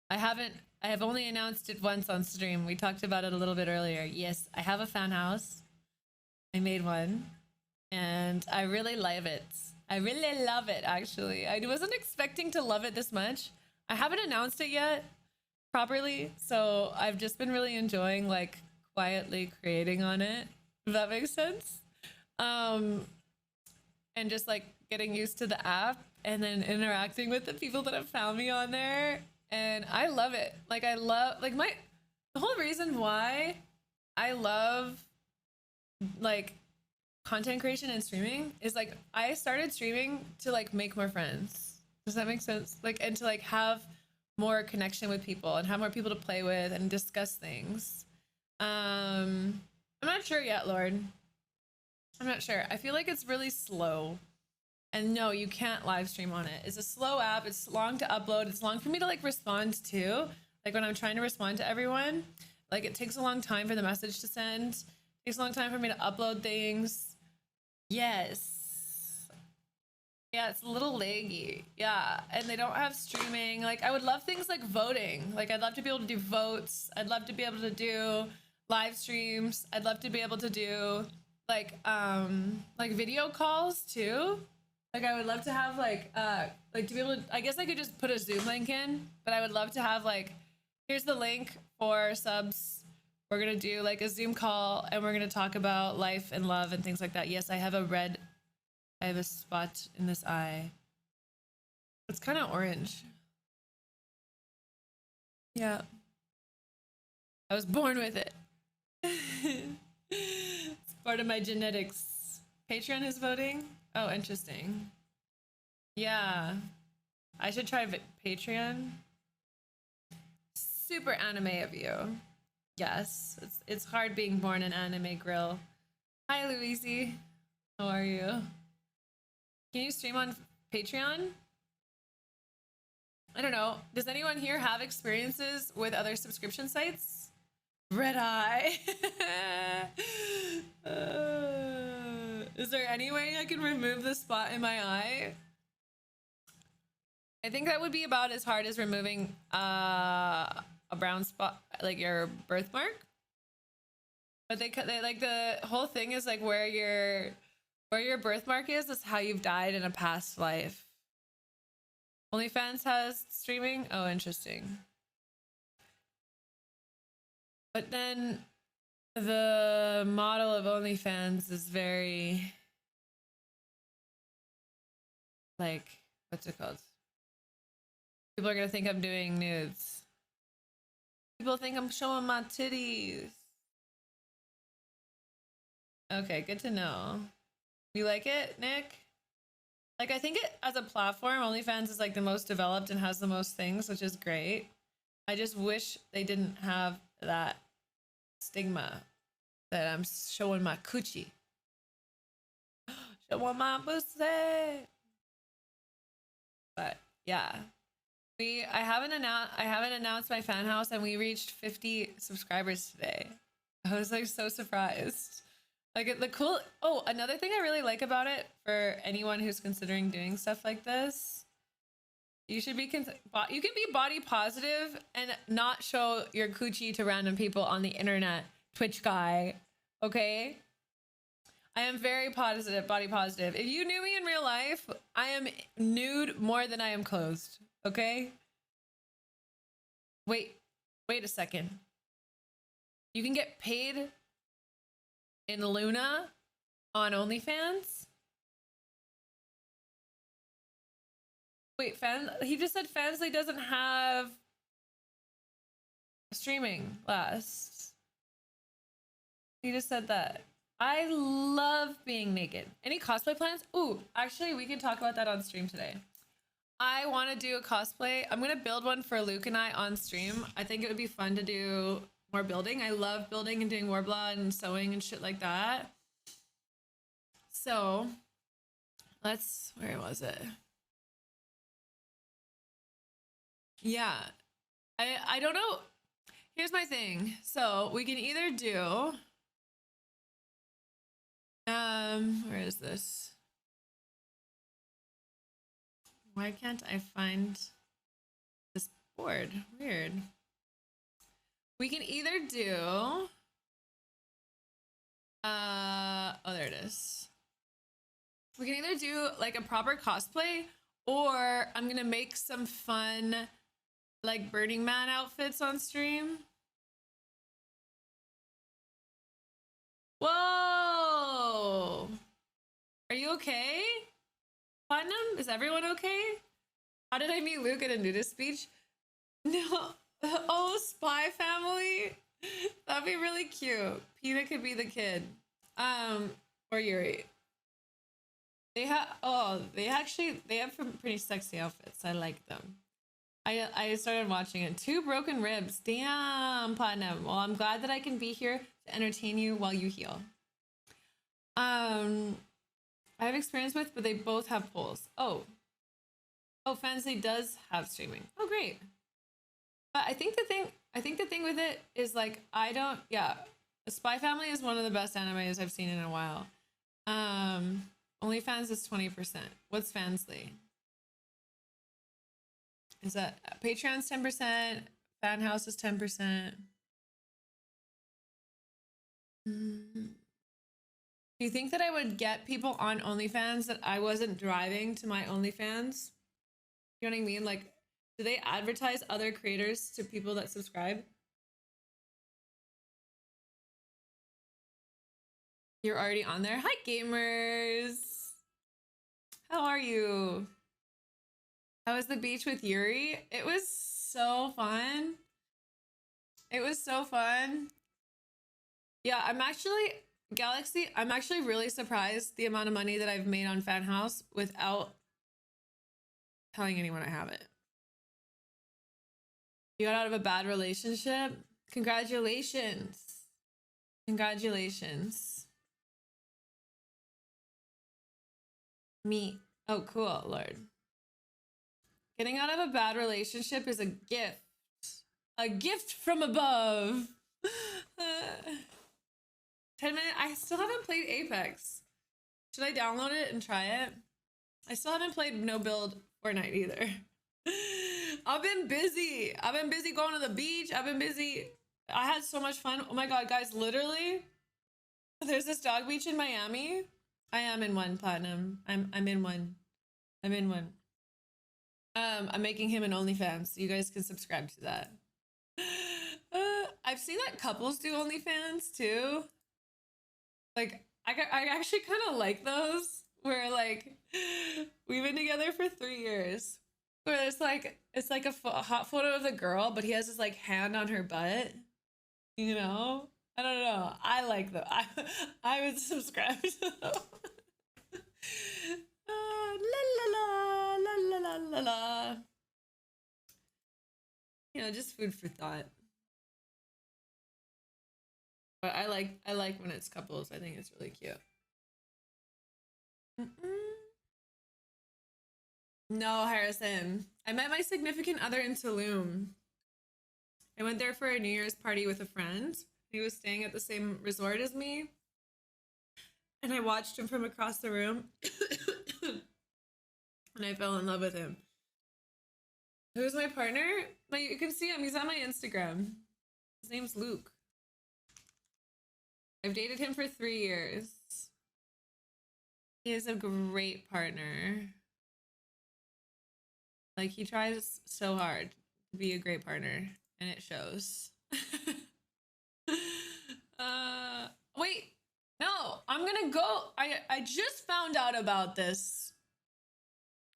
I have only announced it once on stream. We talked about it a little bit earlier. Yes, I have a fan house. I made one. And I really love it. I really love it, actually. I wasn't expecting to love it this much. I haven't announced it yet properly, so I've just been really enjoying like quietly creating on it, if that makes sense. And just like getting used to the app and then interacting with the people that have found me on there. And I love it. Like I love like the whole reason why I love like content creation and streaming is like I started streaming to like make more friends. Does that make sense? Like, and to like have more connection with people and have more people to play with and discuss things. I'm not sure yet, Lord. I'm not sure. I feel like it's really slow. And no, you can't live stream on it. It's a slow app. It's long to upload. It's long for me to like respond to. Like when I'm trying to respond to everyone, like it takes a long time for the message to send. It takes a long time for me to upload things. Yes. Yeah, it's a little laggy. Yeah, and they don't have streaming. Like, I would love things like voting. Like, I'd love to be able to do votes. I'd love to be able to do live streams. I'd love to be able to do like video calls too. Like, I would love to have like to be able to, I guess I could just put a Zoom link in, but I would love to have like, here's the link for subs. We're gonna do like a Zoom call and we're gonna talk about life and love and things like that. Yes, I have a spot in this eye. It's kind of orange. Yeah. I was born with it. It's part of my genetics. Patreon is voting? Oh, interesting. Yeah. I should try Patreon. Super anime of you. Yes. It's hard being born an anime grill. Hi, Louise. How are you? Can you stream on Patreon? I don't know. Does anyone here have experiences with other subscription sites? Red eye. Is there any way I can remove the spot in my eye? I think that would be about as hard as removing a brown spot, like your birthmark. But they like, the whole thing is like where your birthmark is how you've died in a past life. OnlyFans has streaming? Oh, interesting. But then the model of OnlyFans is very, like, what's it called? People are gonna think I'm doing nudes. People think I'm showing my titties. Okay, good to know. You like it, Nick? Like, I think it, as a platform, OnlyFans is like the most developed and has the most things, which is great. I just wish they didn't have that stigma that I'm showing my coochie. Showing my pussy. But yeah, I haven't announced my fan house, and we reached 50 subscribers today. I was like so surprised. Like, the cool, oh, another thing I really like about it, for anyone who's considering doing stuff like this, you should be, you can be body positive and not show your coochie to random people on the internet, Twitch guy, okay? I am very positive, body positive. If you knew me in real life, I am nude more than I am clothed, okay? Wait a second. You can get paid in Luna on OnlyFans? Wait, he just said Fansly doesn't have streaming last. He just said that. I love being naked. Any cosplay plans? Ooh, actually, we can talk about that on stream today. I want to do a cosplay. I'm going to build one for Luke and I on stream. I think it would be fun to do more building. I love building and doing Warbler and sewing and shit like that. So where was it? Yeah, I don't know. Here's my thing. So we can either do, where is this? Why can't I find this board? Weird. We can either do, oh, there it is. We can either do like a proper cosplay, or I'm gonna make some fun like Burning Man outfits on stream. Whoa! Are you okay? Platinum? Is everyone okay? How did I meet Luke at a nudist speech? No. Oh, Spy Family? That'd be really cute. Peta could be the kid. Or Yuri. They have some pretty sexy outfits. I like them. I started watching it. 2 broken ribs. Damn, Platinum. Well, I'm glad that I can be here to entertain you while you heal. I have experience with, but they both have polls. Oh, Fantasy does have streaming. Oh, great. But I think the thing with it is like, Spy Family is one of the best animes I've seen in a while. OnlyFans is 20%. What's Fansly? Is that Patreon's 10%? Fanhouse is 10%. Do you think that I would get people on OnlyFans that I wasn't driving to my OnlyFans? You know what I mean? Like, do they advertise other creators to people that subscribe? You're already on there? Hi, gamers. How are you? How was the beach with Yuri? It was so fun. It was so fun. Yeah, I'm actually, Galaxy, I'm actually really surprised the amount of money that I've made on Fanhouse without telling anyone I have it. You got out of a bad relationship? Congratulations. Congratulations. Me. Oh, cool, Lord. Getting out of a bad relationship is a gift. A gift from above. 10 minutes. I still haven't played Apex. Should I download it and try it? I still haven't played No Build Fortnite either. I've been busy. I've been busy going to the beach. I've been busy. I had so much fun. Oh my God, guys, literally, there's this dog beach in Miami. I am in one, Platinum. I'm in one. I'm in one. I'm making him an OnlyFans, so you guys can subscribe to that. I've seen that couples do OnlyFans too. Like, I actually kind of like those where like we've been together for 3 years. Where it's like a hot photo of the girl, but he has his like hand on her butt. You know, I don't know. I like them. I would subscribe to them. La la la la la la la. You know, just food for thought. But I like when it's couples. I think it's really cute. No, Harrison. I met my significant other in Tulum. I went there for a New Year's party with a friend. He was staying at the same resort as me. And I watched him from across the room. And I fell in love with him. Who's my partner? You can see him. He's on my Instagram. His name's Luke. I've dated him for 3 years. He is a great partner. Like, he tries so hard to be a great partner, and it shows. Wait, no, I'm gonna go. I just found out about this.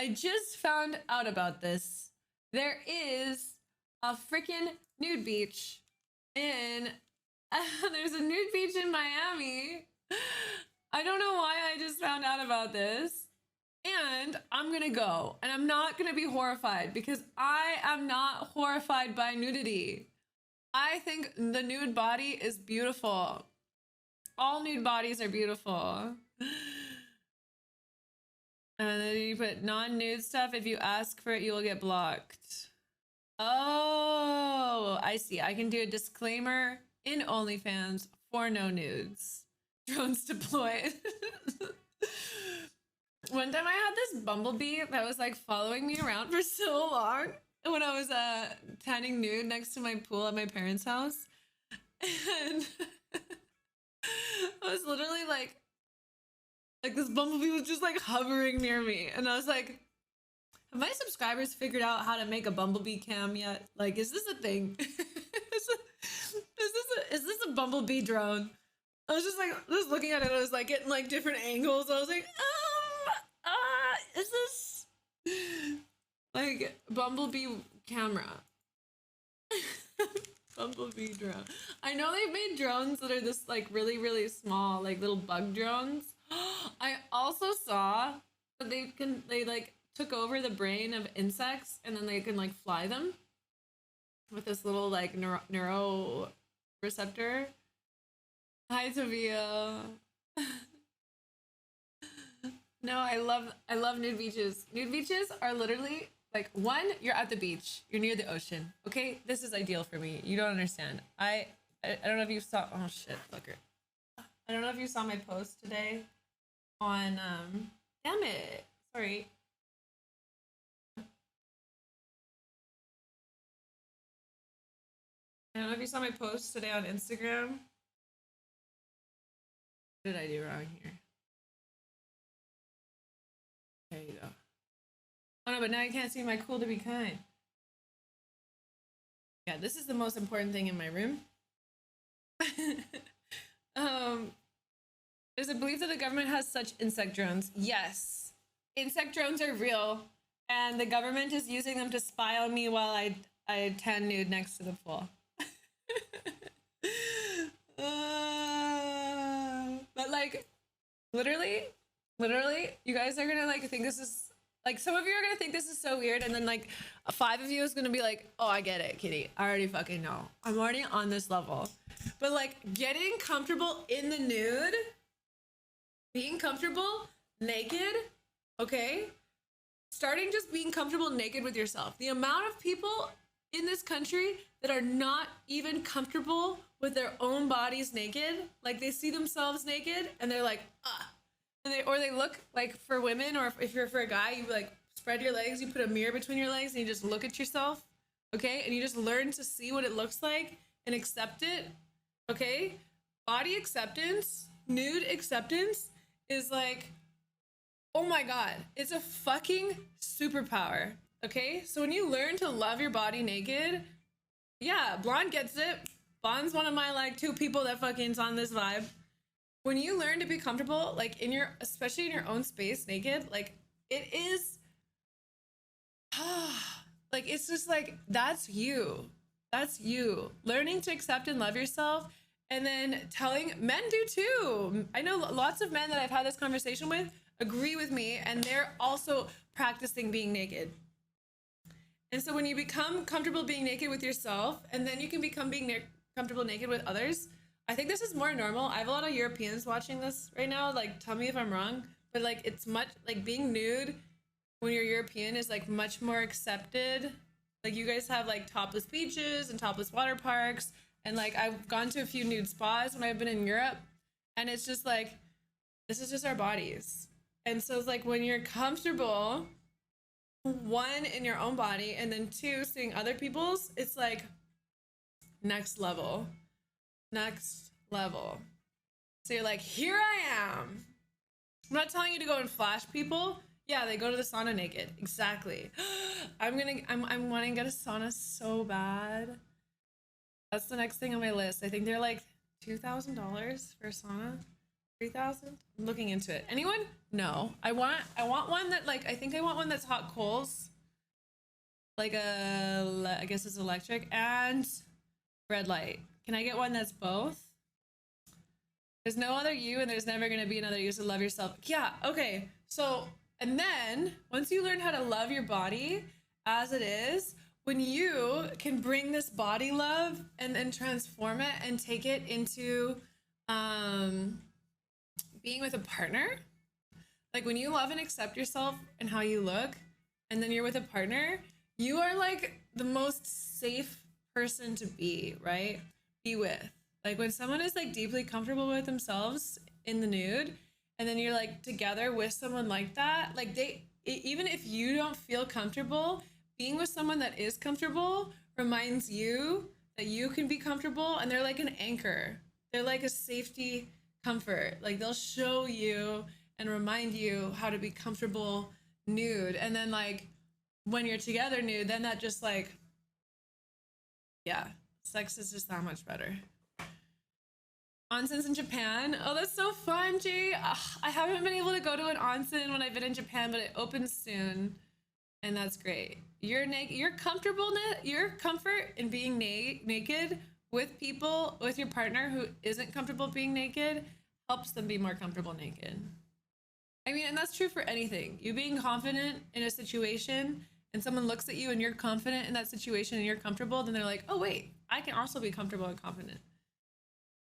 I just found out about this. There is a freaking nude beach in, there's a nude beach in Miami. I don't know why I just found out about this. And I'm gonna go, and I'm not gonna be horrified because I am not horrified by nudity. I think the nude body is beautiful. All nude bodies are beautiful. And then you put non-nude stuff. If you ask for it, you will get blocked. Oh, I see. I can do a disclaimer in OnlyFans for no nudes. Drones deployed. One time I had this bumblebee that was like following me around for so long when I was tanning nude next to my pool at my parents' house. And I was literally like this bumblebee was just like hovering near me. And I was like, have my subscribers figured out how to make a bumblebee cam yet? Like, is this a thing? Is this a bumblebee drone? I was just looking at it. I was like getting like different angles. I was like, is this like bumblebee camera? Bumblebee drone. I know they've made drones that are this like really, really small, like little bug drones. I also saw that they like took over the brain of insects and then they can like fly them with this little like neuro receptor. Hi, Tavia. No, I love nude beaches. Nude beaches are literally like, one, you're at the beach, you're near the ocean. Okay, this is ideal for me. You don't understand. I don't know if you saw. Oh shit, fucker. I don't know if you saw my post today on Damn it. Sorry. I don't know if you saw my post today on Instagram. What did I do wrong here? There you go. Oh no, but now you can't see my cool to be kind. Yeah, this is the most important thing in my room. There's a belief that the government has such insect drones. Yes, insect drones are real, and the government is using them to spy on me while I tan nude next to the pool. But like, literally, you guys are gonna like think this is like, some of you are gonna think this is so weird, and then like 5 of you is gonna be like, oh, I get it, Kitty. I already fucking know. I'm already on this level. But like, getting comfortable in the nude, being comfortable naked, okay? Starting just being comfortable naked with yourself. The amount of people in this country that are not even comfortable with their own bodies naked, like they see themselves naked and they're like, ah. And they look like, for women, or if you're for a guy, you like spread your legs, you put a mirror between your legs and you just look at yourself, okay? And you just learn to see what it looks like and accept it, okay? Body acceptance, nude acceptance is like, oh my God, it's a fucking superpower, okay? So when you learn to love your body naked, yeah, Blonde gets it. Blonde's one of my like 2 people that fucking's on this vibe. When you learn to be comfortable, like in your, especially in your own space naked, like it is, like it's just like, that's you. That's you. Learning to accept and love yourself, and then telling, men do too. I know lots of men that I've had this conversation with agree with me, and they're also practicing being naked. And so when you become comfortable being naked with yourself, and then you can become being comfortable naked with others, I think this is more normal. I have a lot of Europeans watching this right now. Like, tell me if I'm wrong, but like, it's much like being nude when you're European is like much more accepted. Like, you guys have like topless beaches and topless water parks. And like, I've gone to a few nude spas when I've been in Europe, and it's just like, this is just our bodies. And so it's like, when you're comfortable, 1, in your own body, and then 2, seeing other people's, it's like next level. Next level. So you're like, here I am. I'm not telling you to go and flash people. Yeah, they go to the sauna naked. Exactly. I'm wanting to get a sauna so bad. That's the next thing on my list. I think they're like $2,000 for a sauna. 3,000. I'm looking into it. Anyone? No. I want one that like, I think I want one that's hot coals. Like I guess it's electric, and red light. Can I get one that's both? There's no other you, and there's never going to be another you, so love yourself. Yeah, okay. So, and then once you learn how to love your body as it is, when you can bring this body love and then transform it and take it into being with a partner, like when you love and accept yourself and how you look, and then you're with a partner, you are like the most safe person to be, right? Be with. Like when someone is like deeply comfortable with themselves in the nude, and then you're like together with someone like that, like even if you don't feel comfortable, being with someone that is comfortable reminds you that you can be comfortable, and they're like an anchor. They're like a safety comfort. Like they'll show you and remind you how to be comfortable nude. And then like when you're together nude, then that just like, yeah, sex is just that much better. Onsens in Japan. Oh, that's so fun, G. I haven't been able to go to an onsen when I've been in Japan, but it opens soon, and that's great. Your comfortableness, your comfort in being naked with people, with your partner who isn't comfortable being naked, helps them be more comfortable naked. I mean, and that's true for anything. You being confident in a situation, and someone looks at you and you're confident in that situation and you're comfortable, then they're like, oh wait, I can also be comfortable and confident.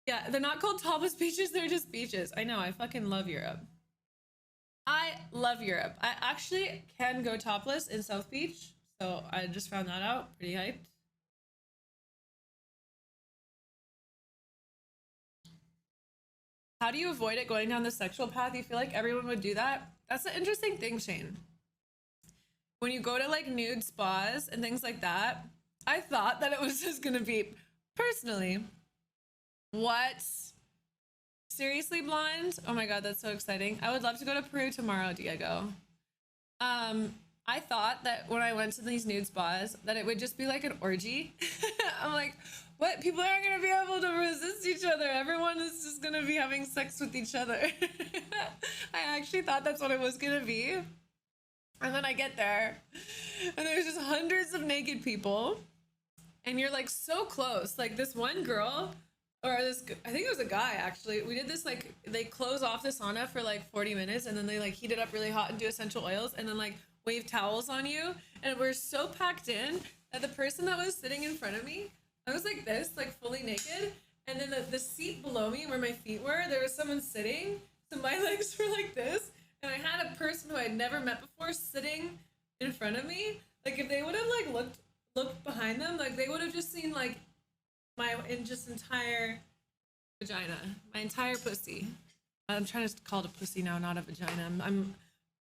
Yeah, they're not called topless beaches, they're just beaches. I know, I fucking love Europe. I love Europe. I actually can go topless in South Beach, so I just found that out. Pretty hyped. How do you avoid it going down the sexual path? You feel like everyone would do that? That's the interesting thing, Shane. When you go to like nude spas and things like that, I thought that it was just gonna be, personally, what? Seriously, blonde? Oh my god, that's so exciting. I would love to go to Peru tomorrow, Diego. I thought that when I went to these nude spas that it would just be like an orgy. I'm like, what? People aren't gonna be able to resist each other. Everyone is just gonna be having sex with each other. I actually thought that's what it was gonna be. And then I get there and there's just hundreds of naked people and you're like so close. Like this one girl, or this, I think it was a guy actually. We did this, like they close off the sauna for like 40 minutes and then they like heat it up really hot and do essential oils and then like wave towels on you. And we're so packed in that the person that was sitting in front of me, I was like this, like fully naked. And then the seat below me where my feet were, there was someone sitting. So my legs were like this. And I had a person who I'd never met before sitting in front of me. Like if they would have like looked behind them, like they would have just seen like my entire vagina, my entire pussy. I'm trying to call it a pussy now, not a vagina. I'm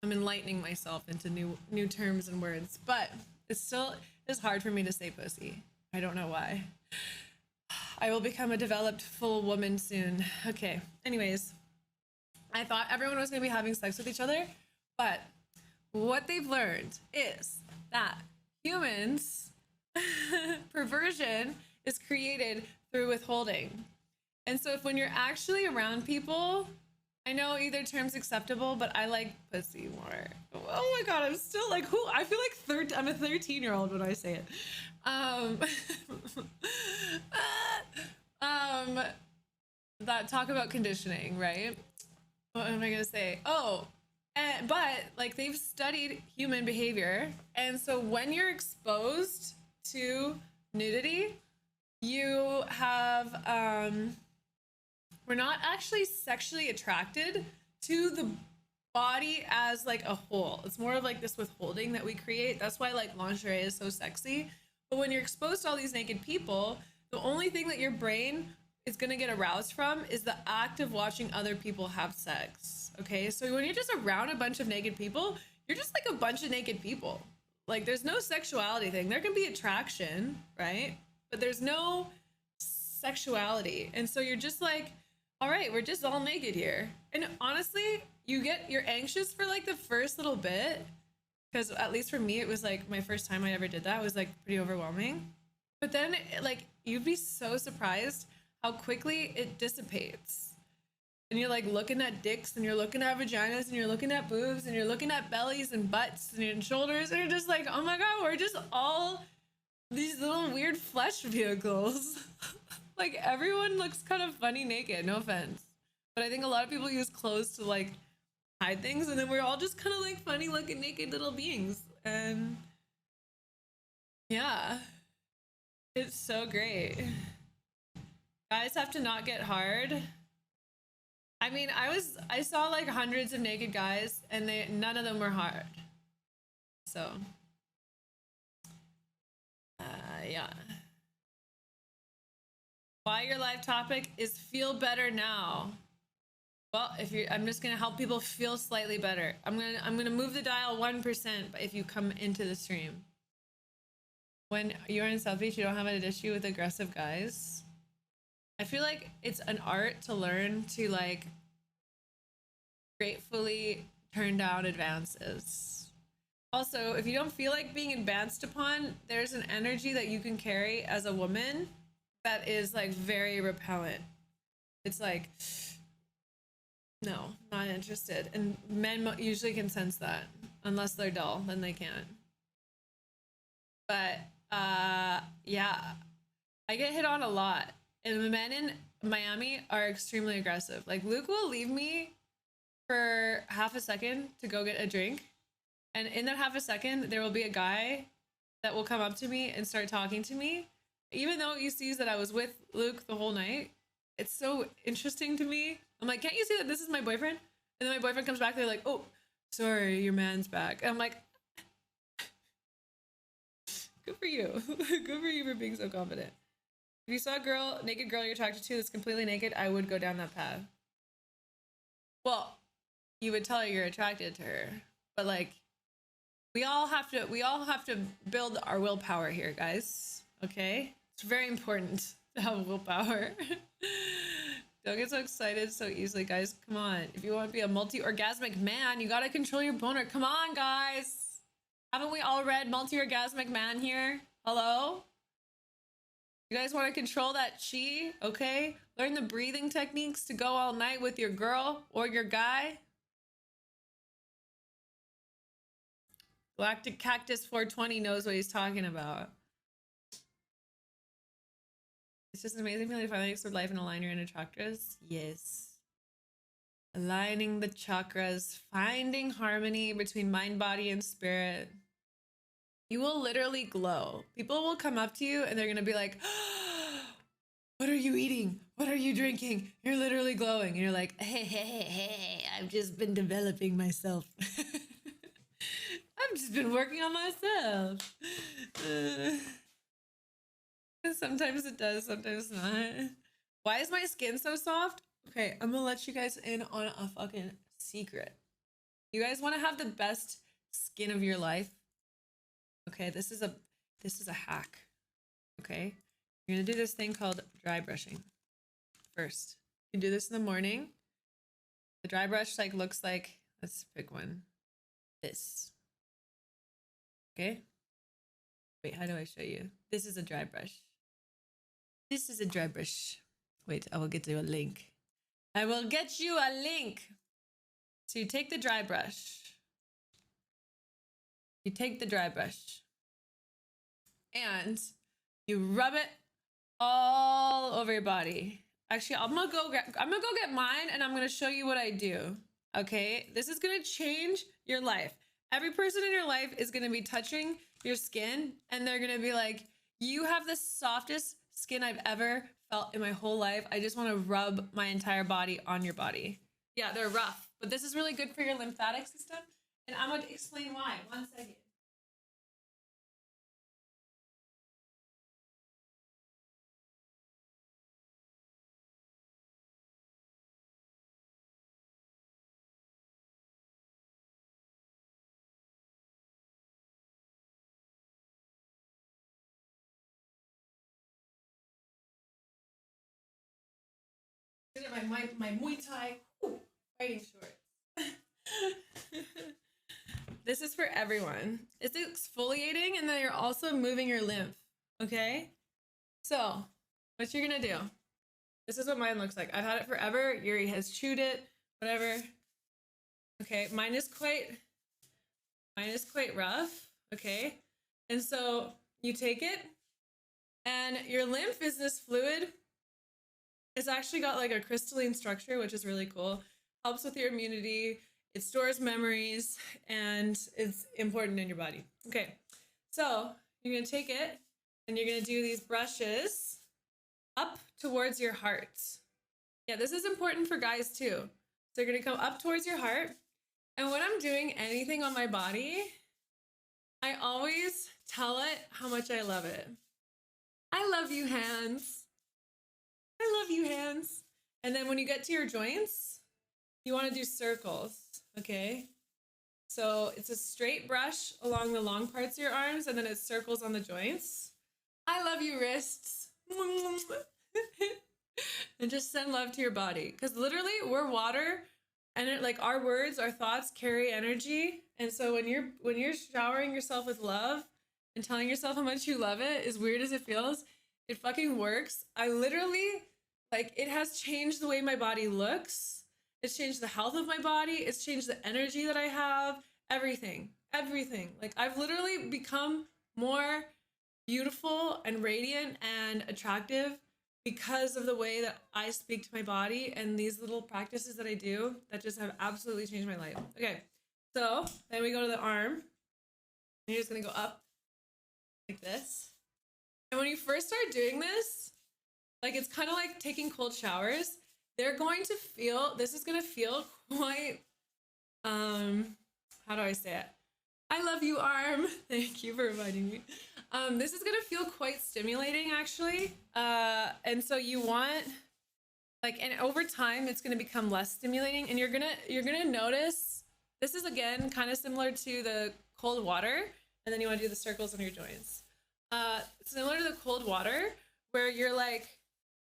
enlightening myself into new terms and words, but it's still is hard for me to say pussy. I don't know why. I will become a developed full woman soon. Okay. Anyways, I thought everyone was going to be having sex with each other, but what they've learned is that humans perversion is created through withholding. And so if when you're actually around people, I know either term's acceptable, but I like pussy more. Oh my god, I'm still like, who? I feel like I'm a 13-year-old when I say it. That talk about conditioning, right? What am I gonna say? Oh, but like they've studied human behavior, and so when you're exposed to nudity, you have we're not actually sexually attracted to the body as like a whole. It's more of like this withholding that we create. That's why like lingerie is so sexy. But when you're exposed to all these naked people, the only thing that your brain is going to get aroused from is the act of watching other people have sex. Okay, so when you're just around a bunch of naked people, you're just like a bunch of naked people. Like there's no sexuality thing. There can be attraction, right? But there's no sexuality. And so you're just like, all right, we're just all naked here. And honestly, you're anxious for like the first little bit, because at least for me, it was like my first time I ever did that. It was like pretty overwhelming. But then like you'd be so surprised how quickly it dissipates. And you're like looking at dicks and you're looking at vaginas and you're looking at boobs and you're looking at bellies and butts and shoulders, and you're just like, oh my god, we're just all these little weird flesh vehicles. Like everyone looks kind of funny naked, no offense, but I think a lot of people use clothes to like hide things, and then we're all just kind of like funny looking naked little beings. And yeah, it's so great. Guys have to not get hard. I mean, I saw like hundreds of naked guys and none of them were hard. So yeah. Why your live topic is feel better now. Well, I'm just gonna help people feel slightly better. I'm gonna move the dial 1% if you come into the stream. When you're in South Beach, you don't have an issue with aggressive guys. I feel like it's an art to learn to like gratefully turn down advances. Also, if you don't feel like being advanced upon, there's an energy that you can carry as a woman that is like very repellent. It's like, no, not interested. And men usually can sense that, unless they're dull, then they can't. But yeah, I get hit on a lot. And the men in Miami are extremely aggressive. Like Luke will leave me for half a second to go get a drink. And in that half a second, there will be a guy that will come up to me and start talking to me. Even though he sees that I was with Luke the whole night. It's so interesting to me. I'm like, can't you see that this is my boyfriend? And then my boyfriend comes back, they're like, oh, sorry, your man's back. And I'm like, good for you. Good for you for being so confident. If you saw a naked girl you're attracted to that's completely naked, I would go down that path. Well, you would tell her you're attracted to her. But like, we all have to build our willpower here, guys. Okay? It's very important to have willpower. Don't get so excited so easily, guys. Come on. If you want to be a multi-orgasmic man, you gotta control your boner. Come on, guys. Haven't we all read multi-orgasmic man here? Hello? You guys want to control that chi? Okay? Learn the breathing techniques to go all night with your girl or your guy. Galactic Cactus 420 knows what he's talking about. It's just an amazing feeling to finally explore life and align your inner chakras. Yes. Aligning the chakras, finding harmony between mind, body, and spirit. You will literally glow. People will come up to you and they're going to be like, oh, what are you eating? What are you drinking? You're literally glowing. And you're like, hey, I've just been developing myself. I've just been working on myself. Sometimes it does, sometimes not. Why is my skin so soft? Okay, I'm gonna let you guys in on a fucking secret. You guys want to have the best skin of your life? Okay, this is a hack. Okay, you're gonna do this thing called dry brushing. First, you do this in the morning. The dry brush like looks like, let's pick one. This. Okay. Wait, how do I show you? This is a dry brush. This is a dry brush. Wait, I will get you a link. I will get you a link. So you take the dry brush. You take the dry brush. And you rub it all over your body. Actually, I'm gonna go get mine and I'm gonna show you what I do. Okay? This is gonna change your life. Every person in your life is going to be touching your skin and they're going to be like, you have the softest skin I've ever felt in my whole life. I just want to rub my entire body on your body. Yeah, they're rough, but this is really good for your lymphatic system. And I'm going to explain why. 1 second. My Muay Thai fighting shorts. This is for everyone. It's exfoliating and then you're also moving your lymph. Okay? So, what you're gonna do. This is what mine looks like. I've had it forever. Yuri has chewed it, whatever. Okay, mine is quite rough. Okay? And so you take it and your lymph is this fluid. It's actually got like a crystalline structure, which is really cool. Helps with your immunity. It stores memories and it's important in your body. Okay, so you're gonna take it and you're gonna do these brushes up towards your heart. Yeah, this is important for guys too. So you're gonna come up towards your heart. And when I'm doing anything on my body, I always tell it how much I love it. I love you, hands. I love you, hands. And then when you get to your joints, you want to do circles, okay? So it's a straight brush along the long parts of your arms, and then it circles on the joints. I love you, wrists. And just send love to your body. Because literally, we're water, and like our words, our thoughts carry energy. And so when you're showering yourself with love and telling yourself how much you love it, as weird as it feels, it fucking works. I literally, like, it has changed the way my body looks. It's changed the health of my body. It's changed the energy that I have. Everything. Like, I've literally become more beautiful and radiant and attractive because of the way that I speak to my body and these little practices that I do that just have absolutely changed my life. Okay, so then we go to the arm. And you're just gonna go up like this. And when you first start doing this, like, it's kind of like taking cold showers. They're going to feel, this is going to feel quite, how do I say it? I love you, arm. Thank you for reminding me. This is going to feel quite stimulating, actually. And so you want Like, and over time it's going to become less stimulating, and you're gonna notice this is again kind of similar to the cold water, and then you want to do the circles on your joints. Similar to the cold water, where you're like,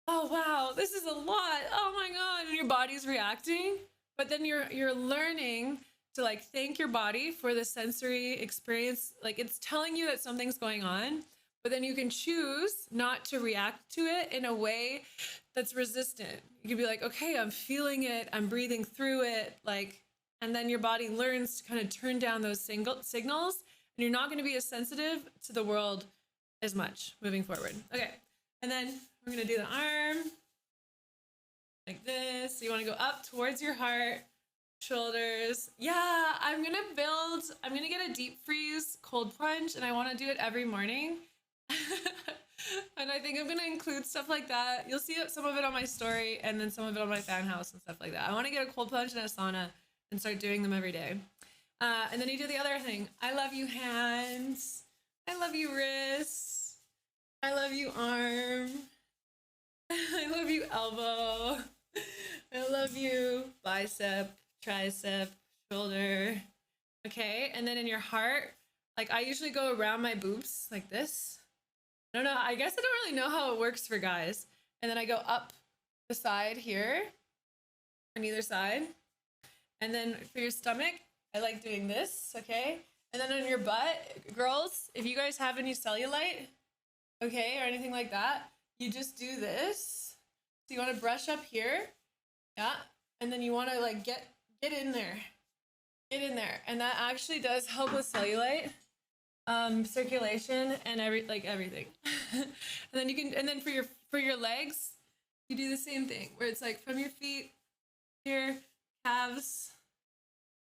oh wow, this is a lot, oh my god, and your body's reacting, but then you're learning to like thank your body for the sensory experience. Like, it's telling you that something's going on, but then you can choose not to react to it in a way that's resistant. You can be like, okay, I'm feeling it, I'm breathing through it, like, and then your body learns to kind of turn down those signals, and you're not going to be as sensitive to the world as much moving forward. Okay, and then we're going to do the arm like this. So you want to go up towards your heart, shoulders. Yeah, I'm going to get a deep freeze cold plunge, and I want to do it every morning. And I think I'm going to include stuff like that. You'll see some of it on my story, and then some of it on my Fanhouse and stuff like that. I want to get a cold plunge and a sauna and start doing them every day. And then you do the other thing. I love you hands. I love you wrists. I love you arm. I love you elbow. I love you bicep, tricep, shoulder. Okay, and then in your heart, like I usually go around my boobs like this. I don't know, I guess I don't really know how it works for guys. And then I go up the side here on either side. And then for your stomach, I like doing this, okay? And then on your butt, girls, if you guys have any cellulite, okay, or anything like that, you just do this. So you want to brush up here, yeah, and then you want to like get in there, and that actually does help with cellulite, circulation, and everything. And then you can, and then for your legs, you do the same thing, where it's like from your feet here, calves,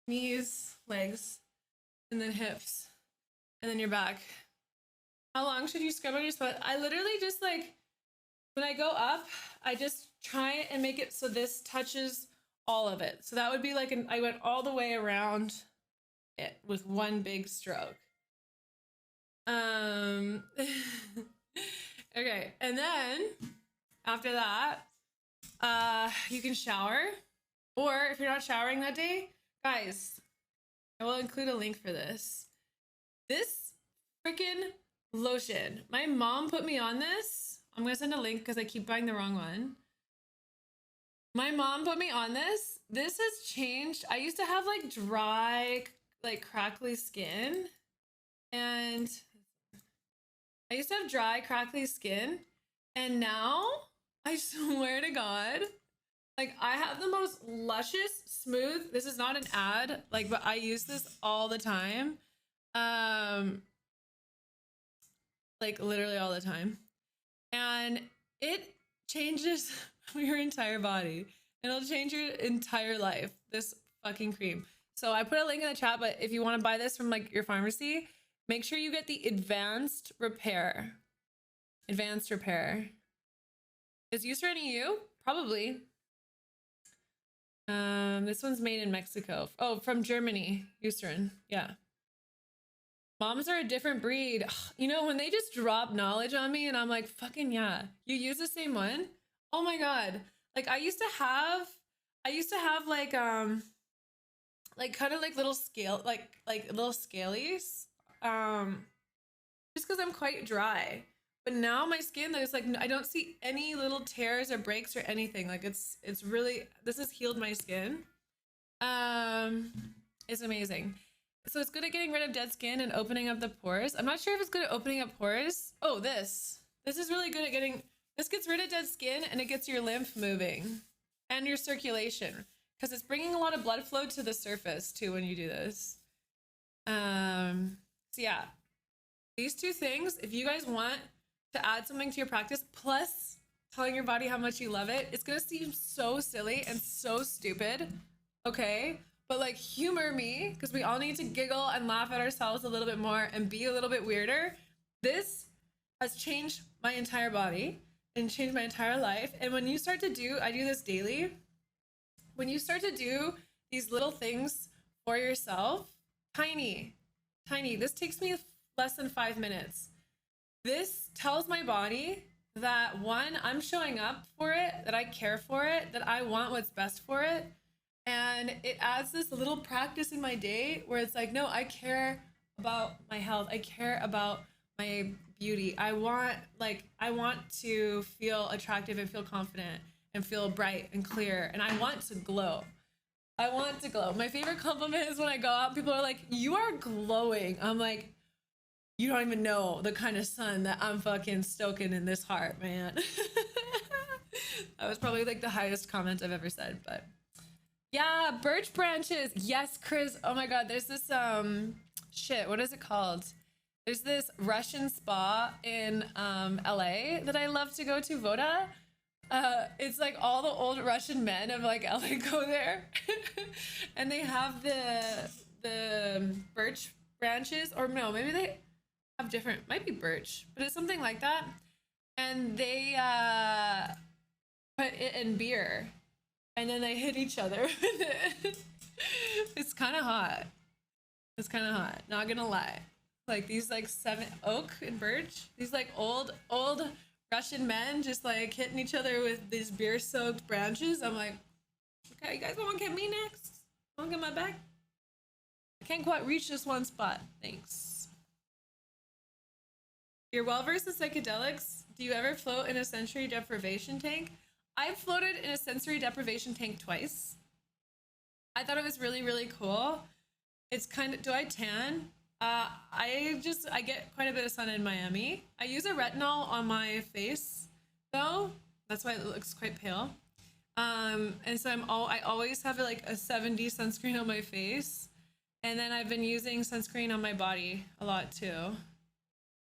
knees, legs, and then hips, and then your back. How long should you scrub on your spot? I literally just like, when I go up, I just try and make it so this touches all of it. So that would be like I went all the way around it with one big stroke. Okay, and then after that, you can shower, or if you're not showering that day, guys, I will include a link for this. This freaking lotion. My mom put me on this. I'm gonna send a link because I keep buying the wrong one. My mom put me on this. This has changed. I used to have like dry, like crackly skin. And I used to have dry, crackly skin. And now, I swear to God, like I have the most luscious, smooth, this is not an ad, like, but I use this all the time. Like literally all the time. And it changes your entire body. It'll change your entire life, this fucking cream. So I put a link in the chat, but if you want to buy this from like your pharmacy, make sure you get the advanced repair. Advanced repair. Is user in EU? Probably. This one's made in Mexico. Oh, from Germany, Eucerin. Yeah. Moms are a different breed. You know, when they just drop knowledge on me and I'm like, fucking yeah, you use the same one? Oh my God. Like I used to have like kind of like little scale, like little scalies. Just because I'm quite dry. But now my skin, there's like, I don't see any little tears or breaks or anything. Like it's really, this has healed my skin. It's amazing. So it's good at getting rid of dead skin and opening up the pores. I'm not sure if it's good at opening up pores. Oh, this is really good at getting, this gets rid of dead skin and it gets your lymph moving and your circulation, because it's bringing a lot of blood flow to the surface too when you do this. So yeah, these two things, if you guys want to add something to your practice, plus telling your body how much you love it, it's gonna seem so silly and so stupid, okay? But like, humor me, because we all need to giggle and laugh at ourselves a little bit more and be a little bit weirder. This has changed my entire body and changed my entire life. And when you start to do, I do this daily, when you start to do these little things for yourself, tiny, this takes me less than 5 minutes. This tells my body that one, I'm showing up for it, that I care for it, that I want what's best for it. And it adds this little practice in my day where it's like, no, I care about my health. I care about my beauty. I want to feel attractive and feel confident and feel bright and clear. And I want to glow. I want to glow. My favorite compliment is when I go out, people are like, you are glowing. I'm like, you don't even know the kind of sun that I'm fucking stoking in this heart, man. That was probably like the highest comment I've ever said, but yeah, birch branches. Yes, Chris. Oh my God. There's this, shit. What is it called? There's this Russian spa in LA that I love to go to, Voda. It's like all the old Russian men of like LA go there. And they have the birch branches, or no, maybe they have different, might be birch, but it's something like that. And they put it in beer and then they hit each other with it. It's kind of hot. It's kind of hot, not gonna lie. Like these like oak and birch, these like old Russian men just like hitting each other with these beer soaked branches. I'm like, okay, you guys want to get me next? Want to get my back? I can't quite reach this one spot. Thanks. You're well versed in psychedelics. Do you ever float in a sensory deprivation tank? I've floated in a sensory deprivation tank twice. I thought it was really, really cool. It's kind of, do I tan? I get quite a bit of sun in Miami. I use a retinol on my face though. That's why it looks quite pale. And so I always have like a 7D sunscreen on my face. And then I've been using sunscreen on my body a lot too.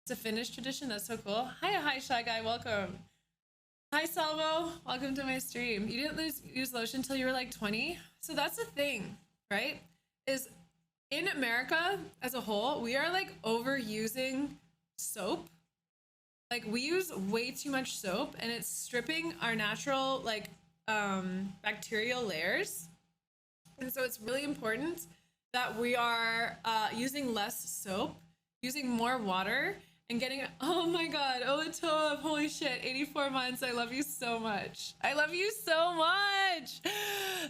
It's a Finnish tradition. That's so cool. Hi, Shy Guy. Welcome. Hi, Salvo. Welcome to my stream. You didn't use lotion until you were like 20. So that's the thing, right? Is in America as a whole, we are like overusing soap. Like we use way too much soap and it's stripping our natural like bacterial layers. And so it's really important that we are using less soap, using more water, and getting, oh my God, Olatov, holy shit, 84 months. I love you so much. I love you so much.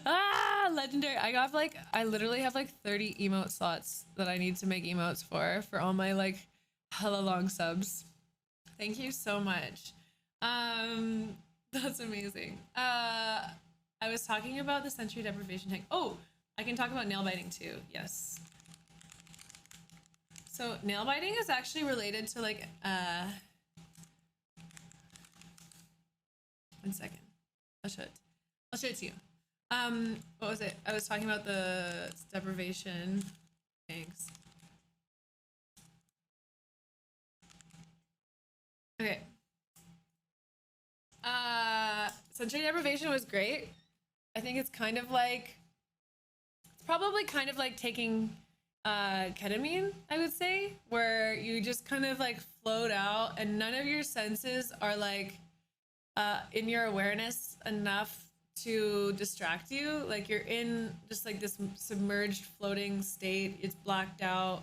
Ah, legendary. I literally have like 30 emote slots that I need to make emotes for all my like hella long subs. Thank you so much. That's amazing. I was talking about the sensory deprivation tank. Oh, I can talk about nail biting too. Yes. So nail biting is actually related to like, one second. I'll show it to you. What was it? I was talking about the deprivation tanks. Okay. Sensory deprivation was great. I think it's probably kind of like taking ketamine, I would say, where you just kind of like float out and none of your senses are like in your awareness enough to distract you. Like you're in just like this submerged floating state, it's blacked out,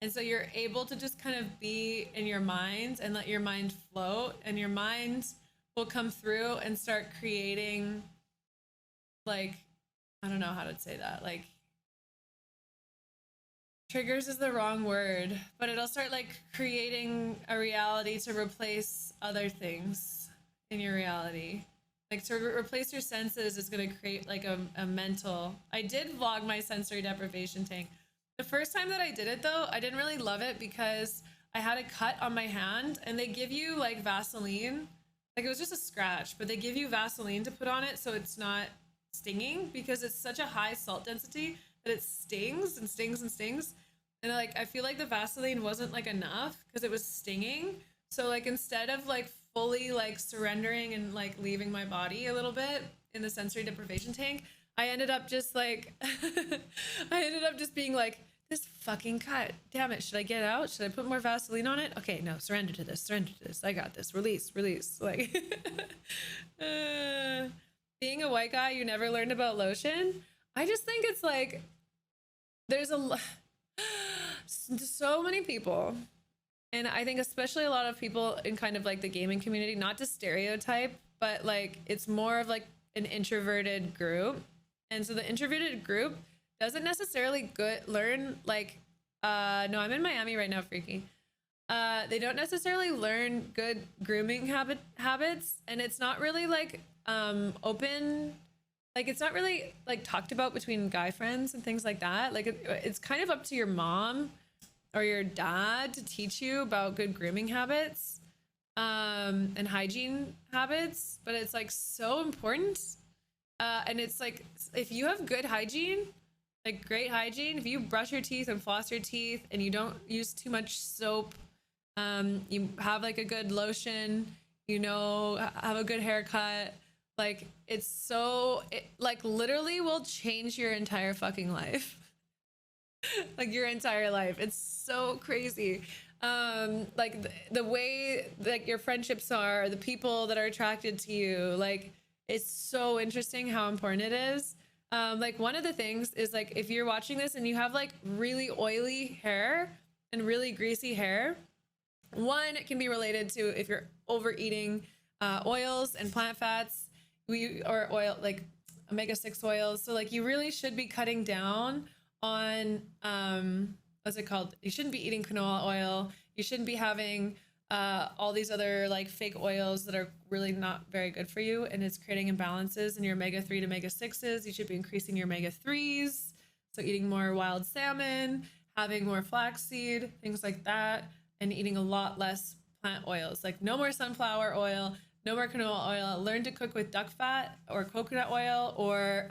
and so you're able to just kind of be in your mind and let your mind float, and your mind will come through and start creating, like, I don't know how to say that, like, triggers is the wrong word, but it'll start like creating a reality to replace other things in your reality. Like to replace your senses is going to create like a mental. I did vlog my sensory deprivation tank. The first time that I did it though, I didn't really love it because I had a cut on my hand and they give you like Vaseline. Like it was just a scratch, but they give you Vaseline to put on it so it's not stinging, because it's such a high salt density that it stings and stings and stings. And like I feel like the Vaseline wasn't like enough because it was stinging. So like instead of like fully like surrendering and like leaving my body a little bit in the sensory deprivation tank, I ended up just like I ended up just being like, this fucking cut, damn it, should I get out? Should I put more Vaseline on it? Okay, no, surrender to this, I got this, release. Like being a white guy, you never learned about lotion. I just think it's like there's so many people And I think especially a lot of people in kind of like the gaming community, not to stereotype, but like it's more of like an introverted group. And so the introverted group doesn't necessarily learn like no, I'm in Miami right now, freaky. They don't necessarily learn good grooming habits, and it's not really like open, like it's not really like talked about between guy friends and things like that. Like it's kind of up to your mom or your dad to teach you about good grooming habits and hygiene habits, but it's like so important. And it's like if you have good hygiene, like great hygiene, if you brush your teeth and floss your teeth and you don't use too much soap, you have like a good lotion, you know, have a good haircut, like it's so it like literally will change your entire fucking life. Like your entire life. It's so crazy. Like the way like your friendships are, the people that are attracted to you, like it's so interesting how important it is. Like one of the things is like if you're watching this and you have like really oily hair and really greasy hair, one, it can be related to if you're overeating oils and plant fats, or oil like omega-6 oils. So like you really should be cutting down on what's it called? You shouldn't be eating canola oil. You shouldn't be having all these other like fake oils that are really not very good for you, and it's creating imbalances in your omega-3 to omega-6s. You should be increasing your omega-3s, so eating more wild salmon, having more flaxseed, things like that, and eating a lot less plant oils. Like no more sunflower oil, no more canola oil. Learn to cook with duck fat or coconut oil or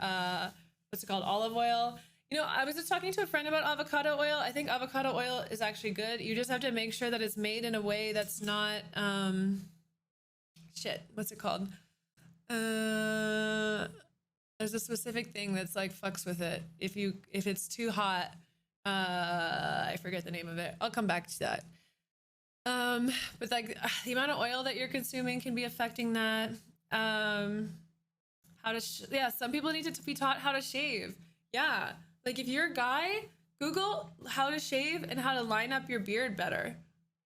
what's it called, olive oil. You know, I was just talking to a friend about avocado oil. I think avocado oil is actually good. You just have to make sure that it's made in a way that's not shit, what's it called? There's a specific thing that's like fucks with it. If it's too hot, I forget the name of it. I'll come back to that. But like the amount of oil that you're consuming can be affecting that. Some people need to be taught how to shave. Yeah. Like if you're a guy, Google how to shave and how to line up your beard better.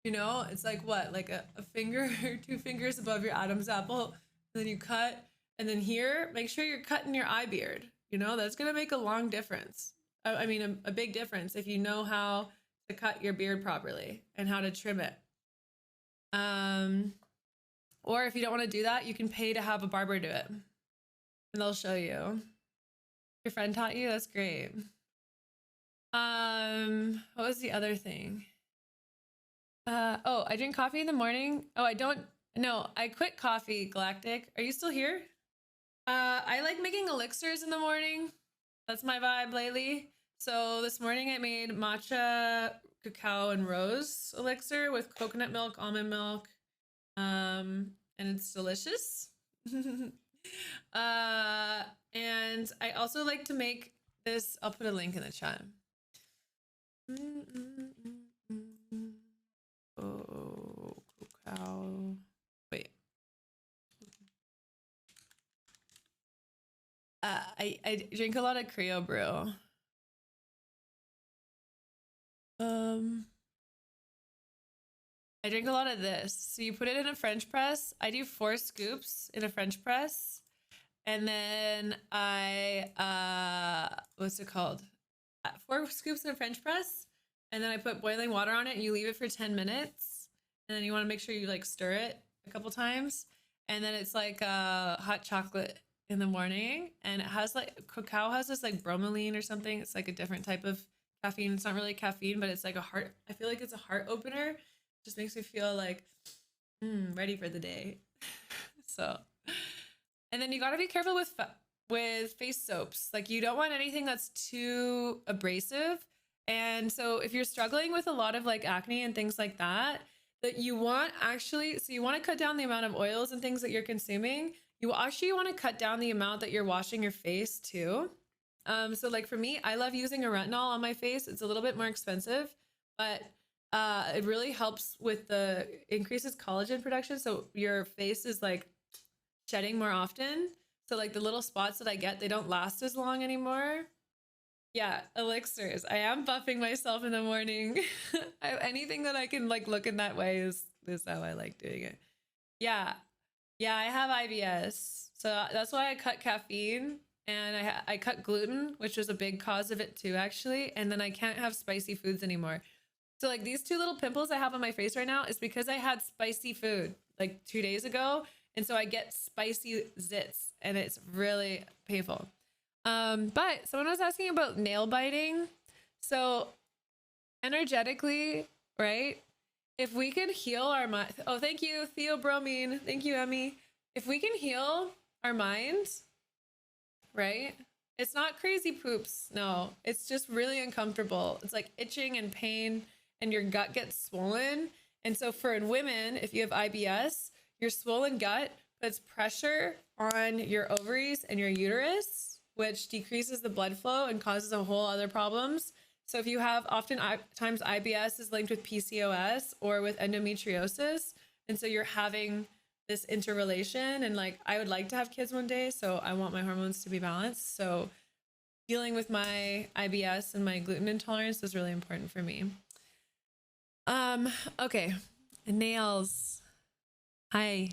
You know, it's like what, like a finger or 2 fingers above your Adam's apple, and then you cut, and then here, make sure you're cutting your eye beard. You know, that's gonna make a long difference. I mean, a big difference if you know how to cut your beard properly and how to trim it. Or if you don't want to do that, you can pay to have a barber do it, and they'll show you. Your friend taught you? That's great. What was the other thing? Oh, I drink coffee in the morning. Oh, I don't. No, I quit coffee, Galactic. Are you still here? I like making elixirs in the morning. That's my vibe lately. So this morning I made matcha, cacao, and rose elixir with coconut milk, almond milk, and it's delicious. And I also like to make this. I'll put a link in the chat. Oh, cacao. Wait. I drink a lot of Creo brew. I drink a lot of this. So you put it in a French press. I do 4 scoops in a French press. And then I, what's it called? 4 scoops in a French press. And then I put boiling water on it and you leave it for 10 minutes. And then you want to make sure you like stir it a couple times. And then it's like hot chocolate in the morning. And it has like, cacao has this like bromelain or something. It's like a different type of caffeine. It's not really caffeine, but it's like a heart. I feel like it's a heart opener. It just makes me feel like ready for the day. So, and then you got to be careful with face soaps. Like you don't want anything that's too abrasive. And so if you're struggling with a lot of like acne and things like that, you want actually, so you want to cut down the amount of oils and things that you're consuming. You actually want to cut down the amount that you're washing your face too. So like for me, I love using a retinol on my face. It's a little bit more expensive, but it really helps with increases collagen production. So your face is like shedding more often. So like the little spots that I get, they don't last as long anymore. Yeah, elixirs. I am buffing myself in the morning. Anything that I can like look in that way is how I like doing it. Yeah. Yeah, I have IBS. So that's why I cut caffeine and I cut gluten, which was a big cause of it too, actually. And then I can't have spicy foods anymore. So like these two little pimples I have on my face right now is because I had spicy food like 2 days ago. And so I get spicy zits and it's really painful. But someone was asking about nail biting. So energetically, right? If we could heal our mind, oh, thank you, Theobromine. Thank you, Emmy. If we can heal our minds, right? It's not crazy poops. No, it's just really uncomfortable. It's like itching and pain, and your gut gets swollen. And so, for women, if you have IBS, your swollen gut puts pressure on your ovaries and your uterus, which decreases the blood flow and causes a whole other problems. So if you have oftentimes IBS is linked with PCOS or with endometriosis. And so you're having this interrelation and like, I would like to have kids one day. So I want my hormones to be balanced. So dealing with my IBS and my gluten intolerance is really important for me. Okay. Nails. Hi.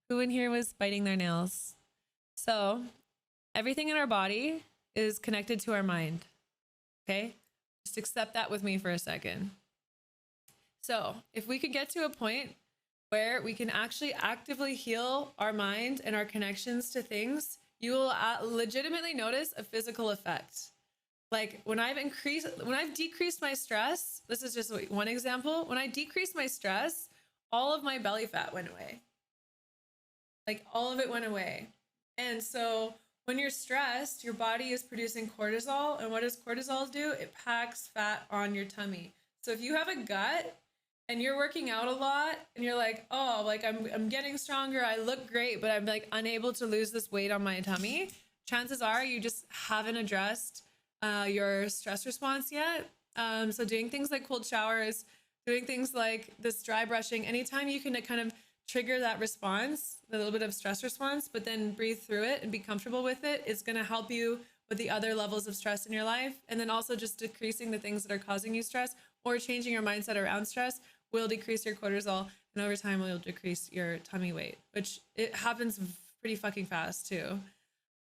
Who in here was biting their nails? So everything in our body is connected to our mind. Okay. Just accept that with me for a second. So if we could get to a point where we can actually actively heal our mind and our connections to things, you will legitimately notice a physical effect. Like when I've decreased my stress, this is just one example. When I decreased my stress, all of my belly fat went away. Like all of it went away. And so when you're stressed, your body is producing cortisol. And what does cortisol do? It packs fat on your tummy. So if you have a gut and you're working out a lot and you're like, oh, like I'm getting stronger, I look great, but I'm like unable to lose this weight on my tummy, chances are you just haven't addressed your stress response yet. So doing things like cold showers, doing things like this dry brushing, anytime you can kind of trigger that response, a little bit of stress response, but then breathe through it and be comfortable with it, is going to help you with the other levels of stress in your life. And then also just decreasing the things that are causing you stress or changing your mindset around stress will decrease your cortisol, and over time will decrease your tummy weight, which it happens pretty fucking fast too.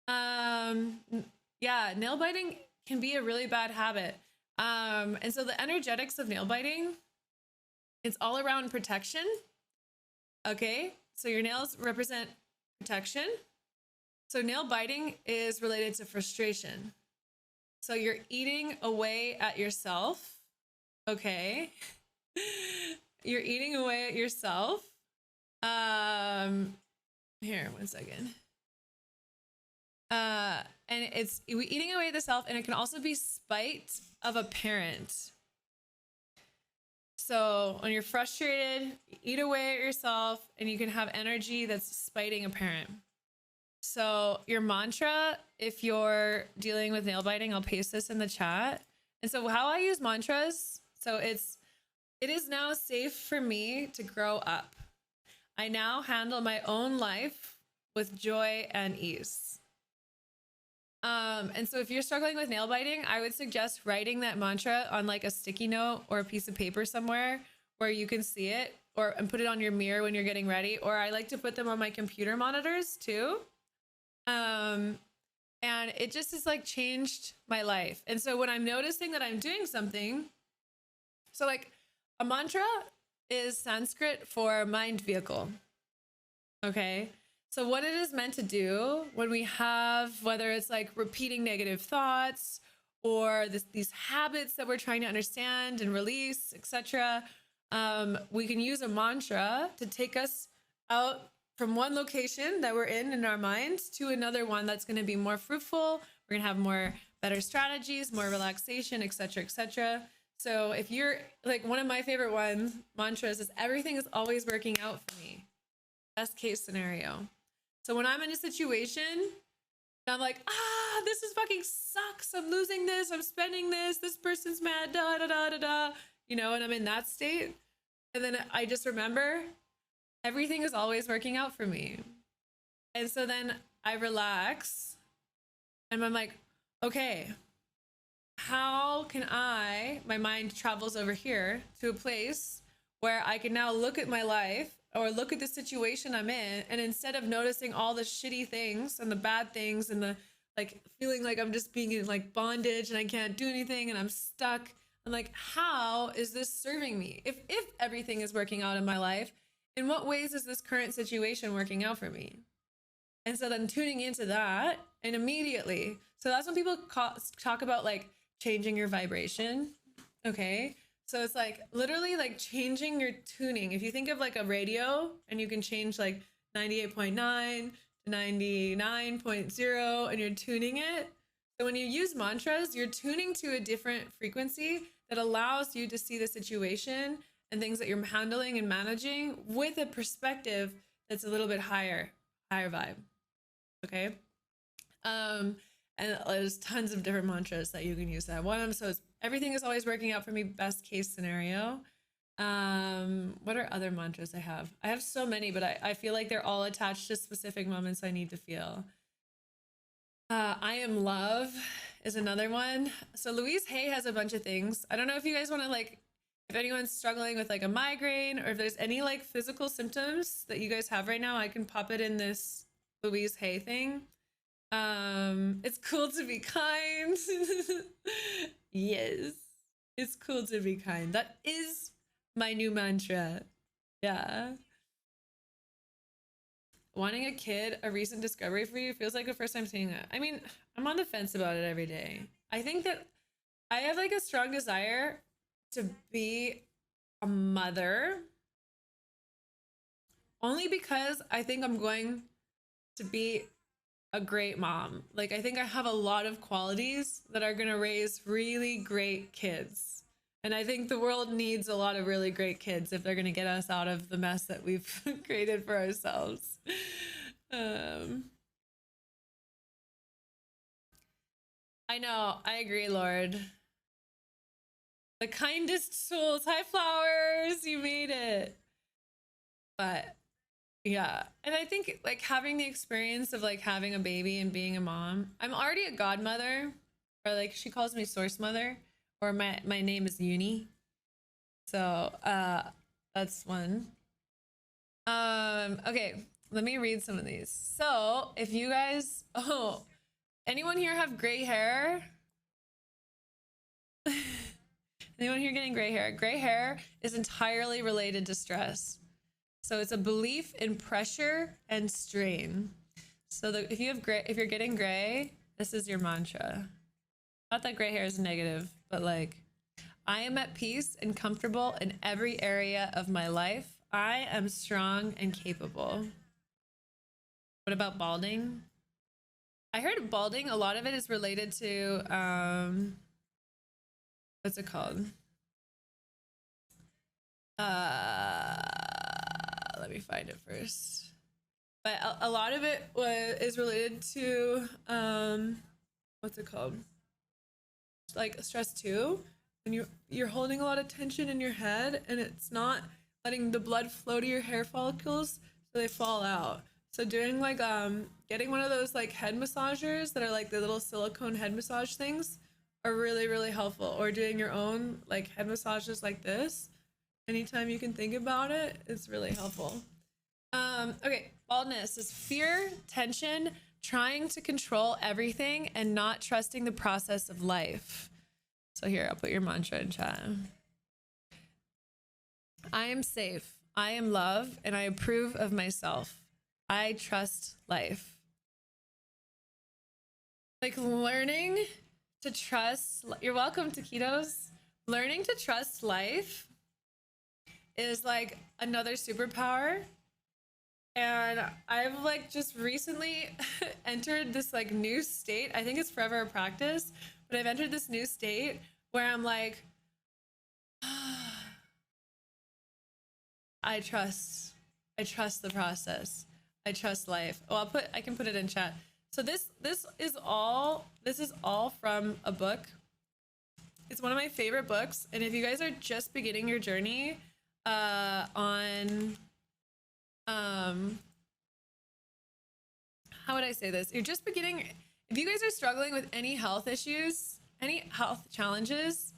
Yeah, nail biting can be a really bad habit. And so the energetics of nail biting, it's all around protection. Okay, so your nails represent protection. So nail biting is related to frustration. So you're eating away at yourself. Okay. You're eating away at yourself. Here, one second. And it's eating away at the self, and it can also be spite of a parent. So when you're frustrated, you eat away at yourself, and you can have energy that's spiting a parent. So your mantra, if you're dealing with nail biting, I'll paste this in the chat. And so how I use mantras, so it is now safe for me to grow up. I now handle my own life with joy and ease. And so if you're struggling with nail biting, I would suggest writing that mantra on like a sticky note or a piece of paper somewhere where you can see it, and put it on your mirror when you're getting ready. Or I like to put them on my computer monitors too. And it just has like changed my life. And so when I'm noticing that I'm doing something, so like a mantra is Sanskrit for mind vehicle. Okay. So what it is meant to do when we have, whether it's like repeating negative thoughts or these habits that we're trying to understand and release, etc., we can use a mantra to take us out from one location that we're in our minds to another one that's going to be more fruitful. We're going to have more better strategies, more relaxation, etc., etc. So if you're like, one of my favorite mantras is everything is always working out for me. Best case scenario. So when I'm in a situation, I'm like, this is fucking sucks. I'm losing this. I'm spending this. This person's mad, da, da, da, da, da. You know, and I'm in that state. And then I just remember everything is always working out for me. And so then I relax and I'm like, okay, how can my mind travels over here to a place where I can now look at my life or look at the situation I'm in, and instead of noticing all the shitty things and the bad things and the like feeling like I'm just being in like bondage and I can't do anything and I'm stuck, I'm like, how is this serving me? If everything is working out in my life, in what ways is this current situation working out for me? And so then tuning into that, and immediately, so that's when people talk about like changing your vibration. Okay. So it's like literally like changing your tuning. If you think of like a radio and you can change like 98.9 to 99.0 and you're tuning it. So when you use mantras, you're tuning to a different frequency that allows you to see the situation and things that you're handling and managing with a perspective that's a little bit higher vibe. Okay. And there's tons of different mantras that you can use that. One of them, so it's everything is always working out for me, best case scenario. What are other mantras I have? I have so many, but I feel like they're all attached to specific moments I need to feel. I am love is another one. So Louise Hay has a bunch of things. I don't know if you guys want to like, if anyone's struggling with like a migraine or if there's any like physical symptoms that you guys have right now, I can pop it in this Louise Hay thing. It's cool to be kind. Yes, it's cool to be kind. That is my new mantra. Yeah. Wanting a kid, a recent discovery for you, feels like the first time seeing that. I mean, I'm on the fence about it every day. I think that I have like a strong desire to be a mother, only because I think I'm going to be a great mom. Like, I think I have a lot of qualities that are going to raise really great kids. And I think the world needs a lot of really great kids if they're going to get us out of the mess that we've created for ourselves. I know. I agree, Lord. The kindest souls. Hi, flowers. You made it. But yeah. And I think like having the experience of like having a baby and being a mom, I'm already a godmother, or like she calls me source mother, or my name is Uni. So that's one. Okay, let me read some of these. So if you guys, anyone here have gray hair? Anyone here getting gray hair? Gray hair is entirely related to stress. So it's a belief in pressure and strain. So if you have gray, if you're getting gray, this is your mantra. Not that gray hair is negative, but like, I am at peace and comfortable in every area of my life. I am strong and capable. What about balding? I heard balding, a lot of it is related to, what's it called? Let me find it first. But a lot of it is related to, what's it called? Like stress too. And you're holding a lot of tension in your head and it's not letting the blood flow to your hair follicles, so they fall out. So doing like, getting one of those like head massagers that are like the little silicone head massage things are really, really helpful. Or doing your own like head massages like this. Anytime you can think about it, it's really helpful. Okay, baldness is fear, tension, trying to control everything and not trusting the process of life. So here, I'll put your mantra in chat. I am safe. I am love, and I approve of myself. I trust life. Like learning to trust. You're welcome, taquitos. Learning to trust life is like another superpower. And I've like just recently entered this like new state. I think it's forever a practice, but I've entered this new state where I'm like, I trust the process. I trust life. Oh, I can put it in chat. So this is all from a book. It's one of my favorite books. And if you guys are just beginning your journey on how would I say this? You're just beginning. If you guys are struggling with any health issues, any health challenges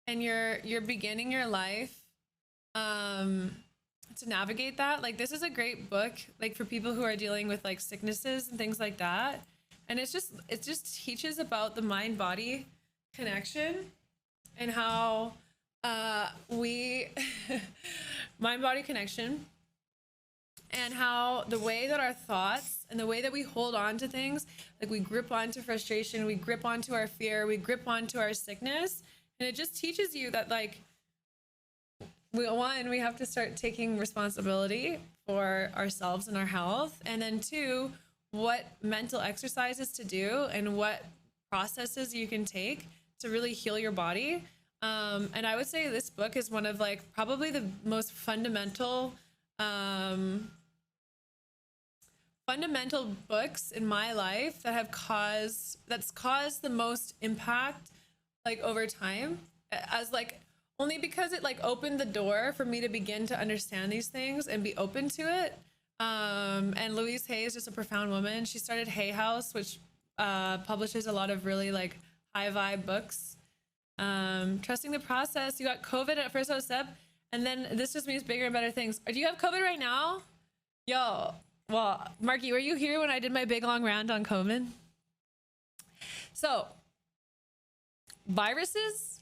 and you're beginning your life to navigate that, like this is a great book like for people who are dealing with like sicknesses and things like that. And it just teaches about the mind body connection and how we mind body connection and how the way that our thoughts and the way that we hold on to things, like we grip onto frustration, we grip onto our fear, we grip onto our sickness, and it just teaches you that like we have to start taking responsibility for ourselves and our health, and then two, what mental exercises to do and what processes you can take to really heal your body. And I would say this book is one of like probably the most fundamental books in my life that's caused the most impact like over time, as like only because it like opened the door for me to begin to understand these things and be open to it. And Louise Hay is just a profound woman. She started Hay House, which publishes a lot of really like high vibe books. Trusting the process. You got COVID at first, I was sick, and then this just means bigger and better things. Do you have COVID right now? Yo, well, Marky, were you here when I did my big long rant on COVID? So, viruses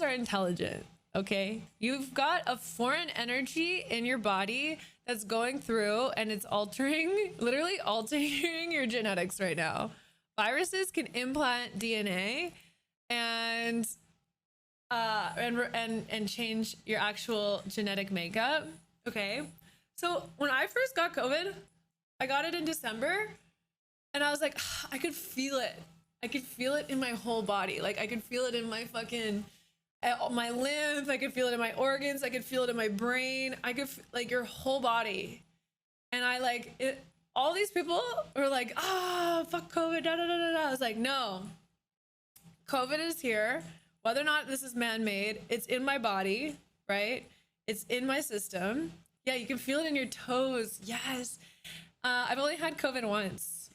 are intelligent, okay? You've got a foreign energy in your body that's going through and it's literally altering your genetics right now. Viruses can implant DNA and change your actual genetic makeup, okay? So when I first got COVID, I got it in December, and I was like, I could feel it. I could feel it in my whole body. Like I could feel it in my my lymph. I could feel it in my organs. I could feel it in my brain. I could like your whole body. And I like it. All these people were like, fuck COVID, da da da da da. I was like, no, COVID is here. Whether or not this is man-made, it's in my body, right? It's in my system. Yeah, you can feel it in your toes. Yes. I've only had COVID once.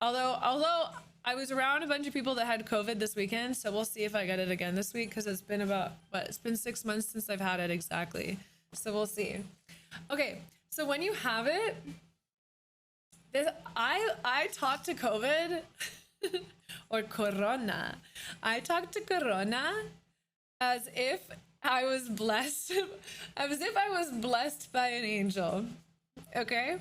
Although I was around a bunch of people that had COVID this weekend, so we'll see if I get it again this week, because it's been it's been 6 months since I've had it exactly. So we'll see. Okay, so when you have it, I talk to COVID or Corona. I talk to Corona as if I was blessed, as if I was blessed by an angel. Okay.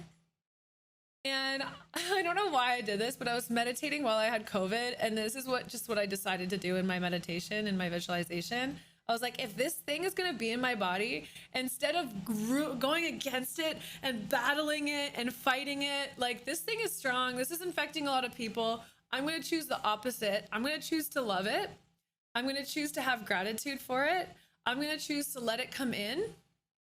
And I don't know why I did this, but I was meditating while I had COVID. And this is what I decided to do in my meditation and my visualization. I was like, if this thing is going to be in my body, instead of going against it and battling it and fighting it, like this thing is strong. This is infecting a lot of people. I'm going to choose the opposite. I'm going to choose to love it. I'm going to choose to have gratitude for it. I'm going to choose to let it come in.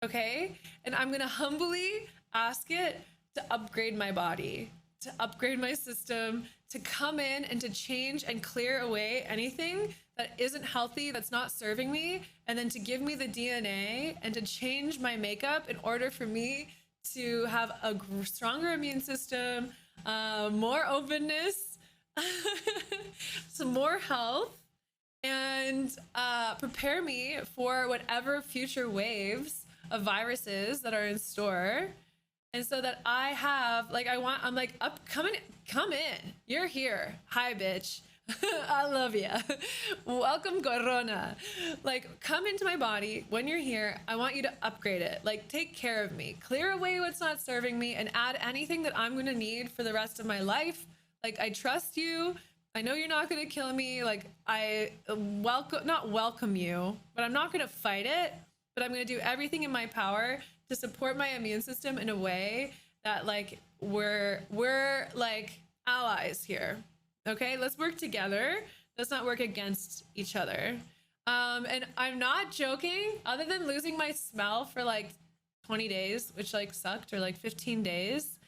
Okay. And I'm going to humbly ask it to upgrade my body, to upgrade my system, to come in and to change and clear away anything that isn't healthy, that's not serving me, and then to give me the DNA and to change my makeup in order for me to have a stronger immune system, more openness, some more health, and prepare me for whatever future waves of viruses that are in store. And so that I have, like, I'm like, come in. You're here. Hi, bitch. I love you. Welcome, Corona. Like, come into my body. When you're here, I want you to upgrade it. Like, take care of me. Clear away what's not serving me and add anything that I'm going to need for the rest of my life. Like, I trust you. I know you're not going to kill me. Like, I not welcome you, but I'm not going to fight it. But I'm going to do everything in my power to support my immune system in a way that like we're like allies here. Okay, let's work together. Let's not work against each other. And I'm not joking, other than losing my smell for like 20 days, which like sucked, or like 15 days,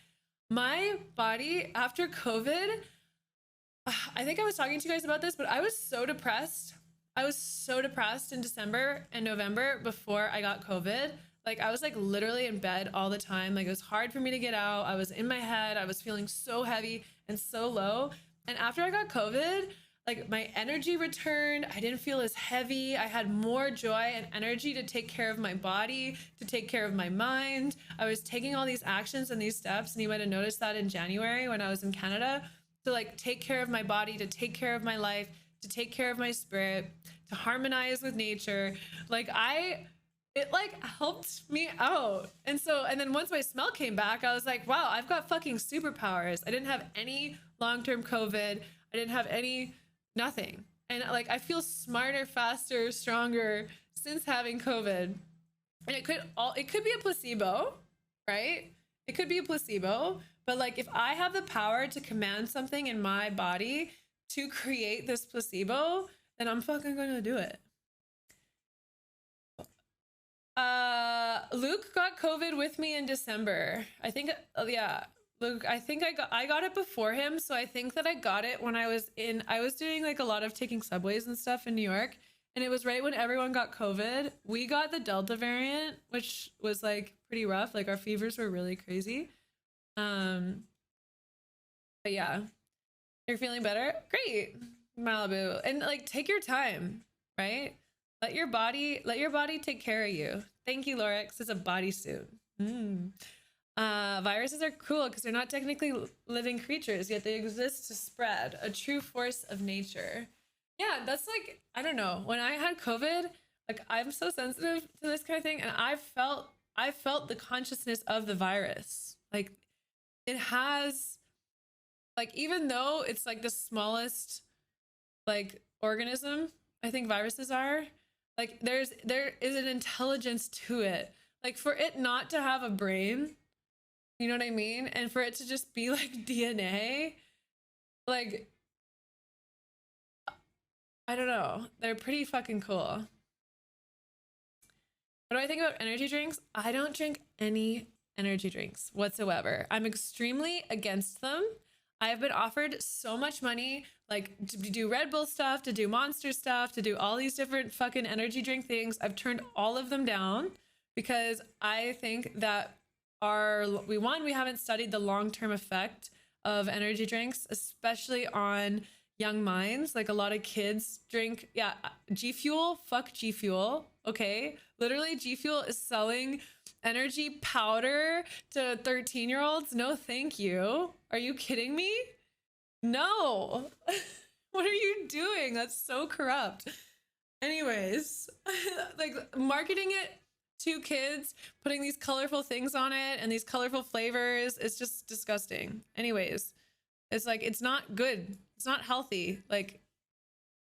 my body after COVID, I think I was talking to you guys about this, but I was so depressed. I was so depressed in December and November before I got COVID. Like I was like literally in bed all the time. Like it was hard for me to get out. I was in my head. I was feeling so heavy and so low. And after I got COVID, like my energy returned. I didn't feel as heavy. I had more joy and energy to take care of my body, to take care of my mind. I was taking all these actions and these steps, and you might have noticed that in January when I was in Canada, to like take care of my body, to take care of my life, to take care of my spirit, to harmonize with nature. Like it like helped me out. And then once my smell came back, I was like, wow, I've got fucking superpowers. I didn't have any long-term COVID. I didn't have nothing. And like, I feel smarter, faster, stronger since having COVID. And it could be a placebo, right? It could be a placebo, but like, if I have the power to command something in my body to create this placebo, then I'm fucking gonna do it. Luke got COVID with me in December. I think, yeah, Luke, I think I got it before him. So I think that I got it when I was doing like a lot of taking subways and stuff in New York. And it was right when everyone got COVID. We got the Delta variant, which was like pretty rough. Like our fevers were really crazy. But yeah, you're feeling better? Great, Malibu. And like, take your time, right? Let your body take care of you. Thank you, Lorex. It's a bodysuit. Viruses are cool because they're not technically living creatures, yet they exist to spread. A true force of nature. Yeah, that's like, I don't know. When I had COVID, like I'm so sensitive to this kind of thing, and I felt the consciousness of the virus. Like it has, like, even though it's like the smallest like organism, I think viruses are, like there is an intelligence to it. Like for it not to have a brain, you know what I mean? And for it to just be like DNA, like, I don't know. They're pretty fucking cool. What do I think about energy drinks? I don't drink any energy drinks whatsoever. I'm extremely against them. I have been offered so much money, like to do Red Bull stuff, to do Monster stuff, to do all these different fucking energy drink things. I've turned all of them down because I think that we haven't studied the long-term effect of energy drinks, especially on young minds. Like a lot of kids drink, yeah, G Fuel, fuck G Fuel. Okay. Literally G Fuel is selling energy powder to 13-year-olds. No, thank you. Are you kidding me? No. What are you doing? That's so corrupt. Anyways, like marketing it to kids, putting these colorful things on it and these colorful flavors, it's just disgusting. Anyways, it's like, it's not good. It's not healthy. Like,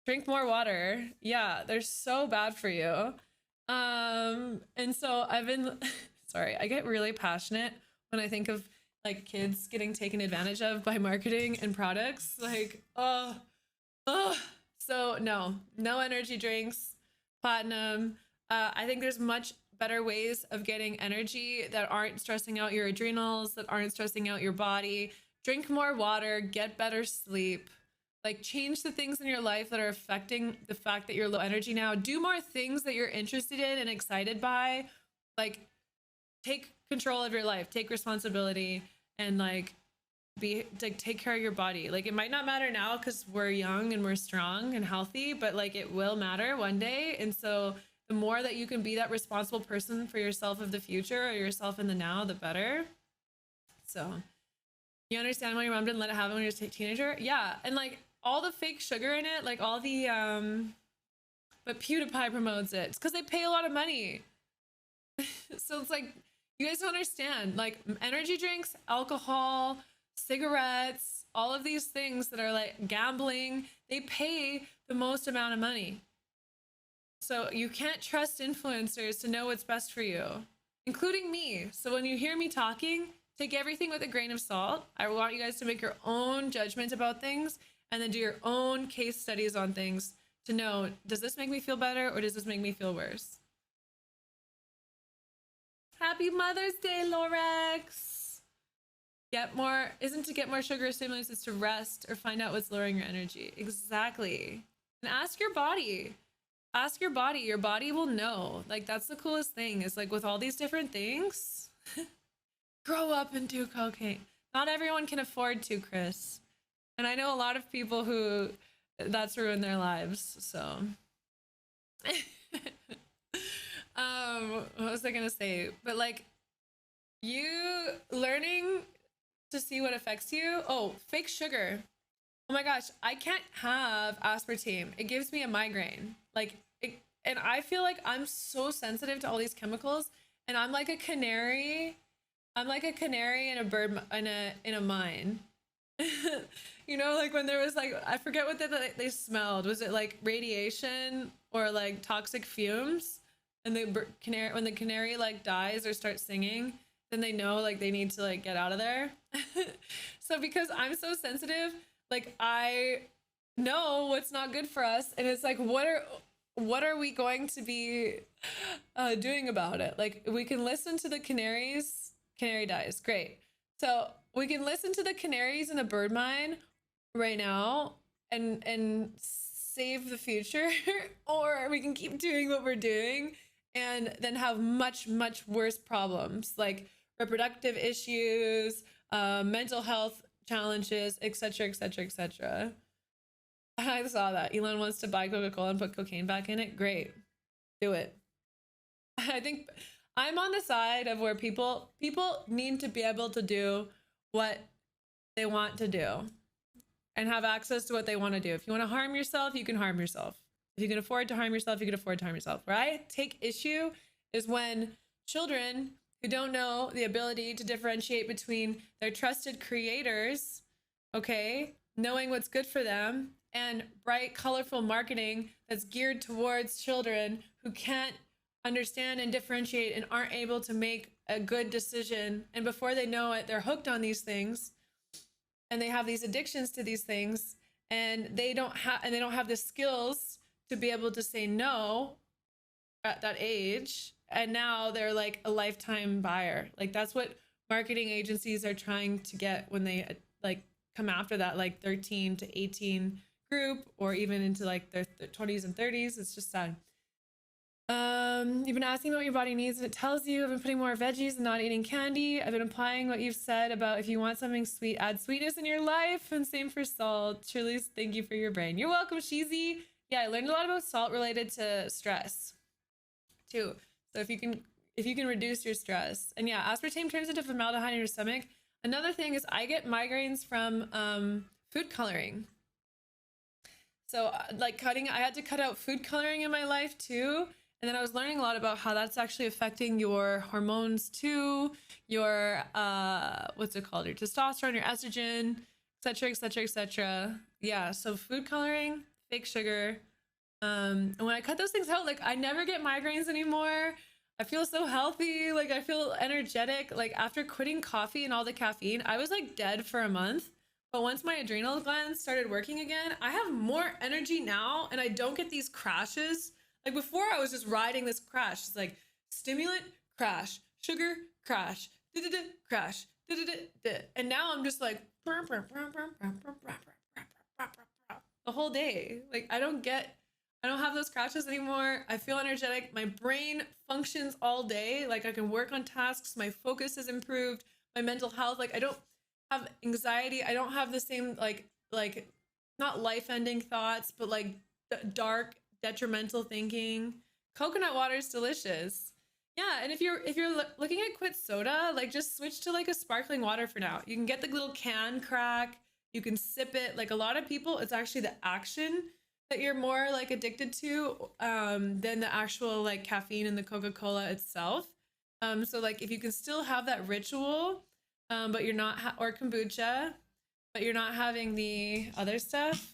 drink more water. Yeah, they're so bad for you. And so I've been, sorry, I get really passionate when I think of like kids getting taken advantage of by marketing and products. Like, so no energy drinks, platinum. I think there's much better ways of getting energy that aren't stressing out your adrenals, that aren't stressing out your body. Drink more water, get better sleep. Like change the things in your life that are affecting the fact that you're low energy now. Do more things that you're interested in and excited by. Like take control of your life, take responsibility, and like take care of your body. Like it might not matter now because we're young and we're strong and healthy, but like it will matter one day. And so the more that you can be that responsible person for yourself of the future or yourself in the now, the better. So you understand why your mom didn't let it happen when you were a teenager? Yeah. And like all the fake sugar in it, like all the, but PewDiePie promotes it. It's because they pay a lot of money. So it's like, you guys don't understand, like energy drinks, alcohol, cigarettes, all of these things that are like gambling, they pay the most amount of money. So you can't trust influencers to know what's best for you, including me. So when you hear me talking, take everything with a grain of salt. I want you guys to make your own judgment about things and then do your own case studies on things to know, does this make me feel better or does this make me feel worse? Happy Mother's Day, Lorex. Isn't to get more sugar stimulants, it's to rest or find out what's lowering your energy. Exactly. And ask your body. Ask your body. Your body will know. Like that's the coolest thing is like with all these different things, grow up and do cocaine. Not everyone can afford to, Chris. And I know a lot of people who that's ruined their lives. So what was I gonna say? But like, you learning to see what affects you. Oh, fake sugar. Oh my gosh, I can't have aspartame. It gives me a migraine. Like it, and I feel like I'm so sensitive to all these chemicals, and I'm like a canary. I'm like a canary in a bird in a mine. You know, like when there was like, I forget what they smelled. Was it like radiation or like toxic fumes? And the canary, when the canary like dies or starts singing, then they know like they need to like get out of there. So because I'm so sensitive, like I know what's not good for us, and it's like, what are we going to be doing about it? Like we can listen to the canaries. Canary dies, great. So we can listen to the canaries in the bird mine right now and save the future, or we can keep doing what we're doing and then have much worse problems like reproductive issues, mental health challenges, etc., etc., etc. I saw that Elon wants to buy Coca-Cola and put cocaine back in it. Great, do it. I think I'm on the side of where people need to be able to do what they want to do and have access to what they want to do. If you want to harm yourself, you can harm yourself. If you can afford to harm yourself, you can afford to harm yourself. Where I take issue is when children who don't know the ability to differentiate between their trusted creators, okay, knowing what's good for them, and bright, colorful marketing that's geared towards children who can't understand and differentiate and aren't able to make a good decision. And before they know it, they're hooked on these things and they have these addictions to these things, and they don't have the skills to be able to say no at that age. And now they're like a lifetime buyer. Like that's what marketing agencies are trying to get when they like come after that like 13 to 18 group, or even into like their 20s and 30s. It's just sad. You've been asking what your body needs and it tells you. I've been putting more veggies and not eating candy. I've been applying what you've said about if you want something sweet, add sweetness in your life, and same for salt. Truly, thank you for your brain. You're welcome, Sheezy. Yeah, I learned a lot about salt related to stress too. So if you can reduce your stress, and yeah, aspartame turns into formaldehyde in your stomach. Another thing is I get migraines from food coloring. So like I had to cut out food coloring in my life too. And then I was learning a lot about how that's actually affecting your hormones too, your what's it called, your testosterone, your estrogen, etc., etc., etc. Yeah, so food coloring, fake sugar. And when I cut those things out, like I never get migraines anymore. I feel so healthy, like I feel energetic. Like after quitting coffee and all the caffeine, I was like dead for a month. But once my adrenal glands started working again, I have more energy now, and I don't get these crashes. Like before, I was just riding this crash. It's like stimulant, crash, sugar, crash, crash, and now I'm just like the whole day. Like I don't have those crashes anymore. I feel energetic. My brain functions all day. Like I can work on tasks. My focus has improved. My mental health. Like I don't have anxiety. I don't have the same like not life-ending thoughts, but like dark, detrimental thinking. Coconut water is delicious. Yeah, and if you're looking at quit soda, like just switch to like a sparkling water for now. You can get the little can crack. You can sip it. Like a lot of people, it's actually the action that you're more like addicted to than the actual like caffeine in the Coca-Cola itself. So like if you can still have that ritual, but you're not or kombucha, but you're not having the other stuff.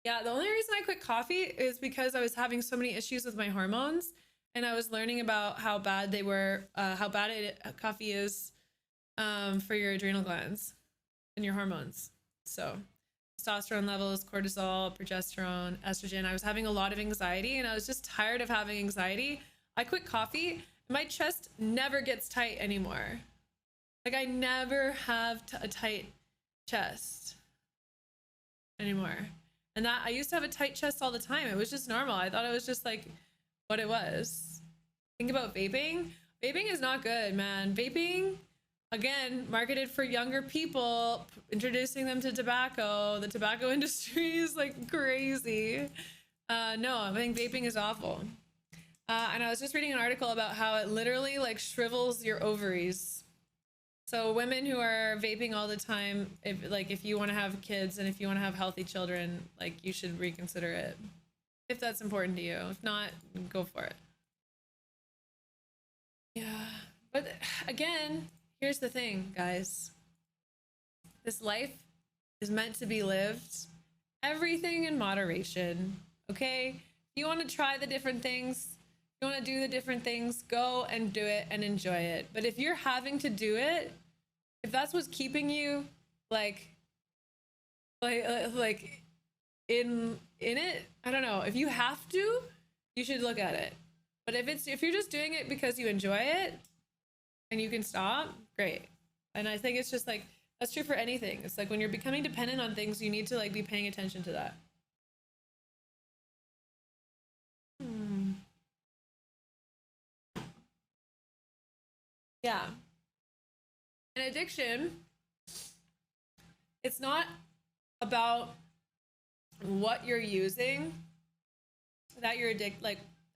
Yeah, the only reason I quit coffee is because I was having so many issues with my hormones, and I was learning about how bad they were, coffee is for your adrenal glands and your hormones. So testosterone levels, cortisol, progesterone, estrogen. I was having a lot of anxiety, and I was just tired of having anxiety. I quit coffee. My chest never gets tight anymore. Like I never have a tight chest anymore. And that I used to have a tight chest all the time. It was just normal. I thought it was just like what it was. Think about vaping. Vaping is not good, man. Vaping again, marketed for younger people, introducing them to tobacco. The tobacco industry is like crazy. No, I think vaping is awful. And I was just reading an article about how it literally like shrivels your ovaries. So women who are vaping all the time, if you want to have kids and if you want to have healthy children, like you should reconsider it. If that's important to you. If not, go for it. Yeah. But again, here's the thing, guys. This life is meant to be lived. Everything in moderation. Okay? If you want to try the different things, you want to do the different things, go and do it and enjoy it. But if you're having to do it, if that's what's keeping you like in it, I don't know. If you have to, you should look at it. But if you're just doing it because you enjoy it and you can stop, great. And I think it's just like that's true for anything. It's like when you're becoming dependent on things, you need to like be paying attention to that. Yeah. An addiction, it's not about what you're using that you're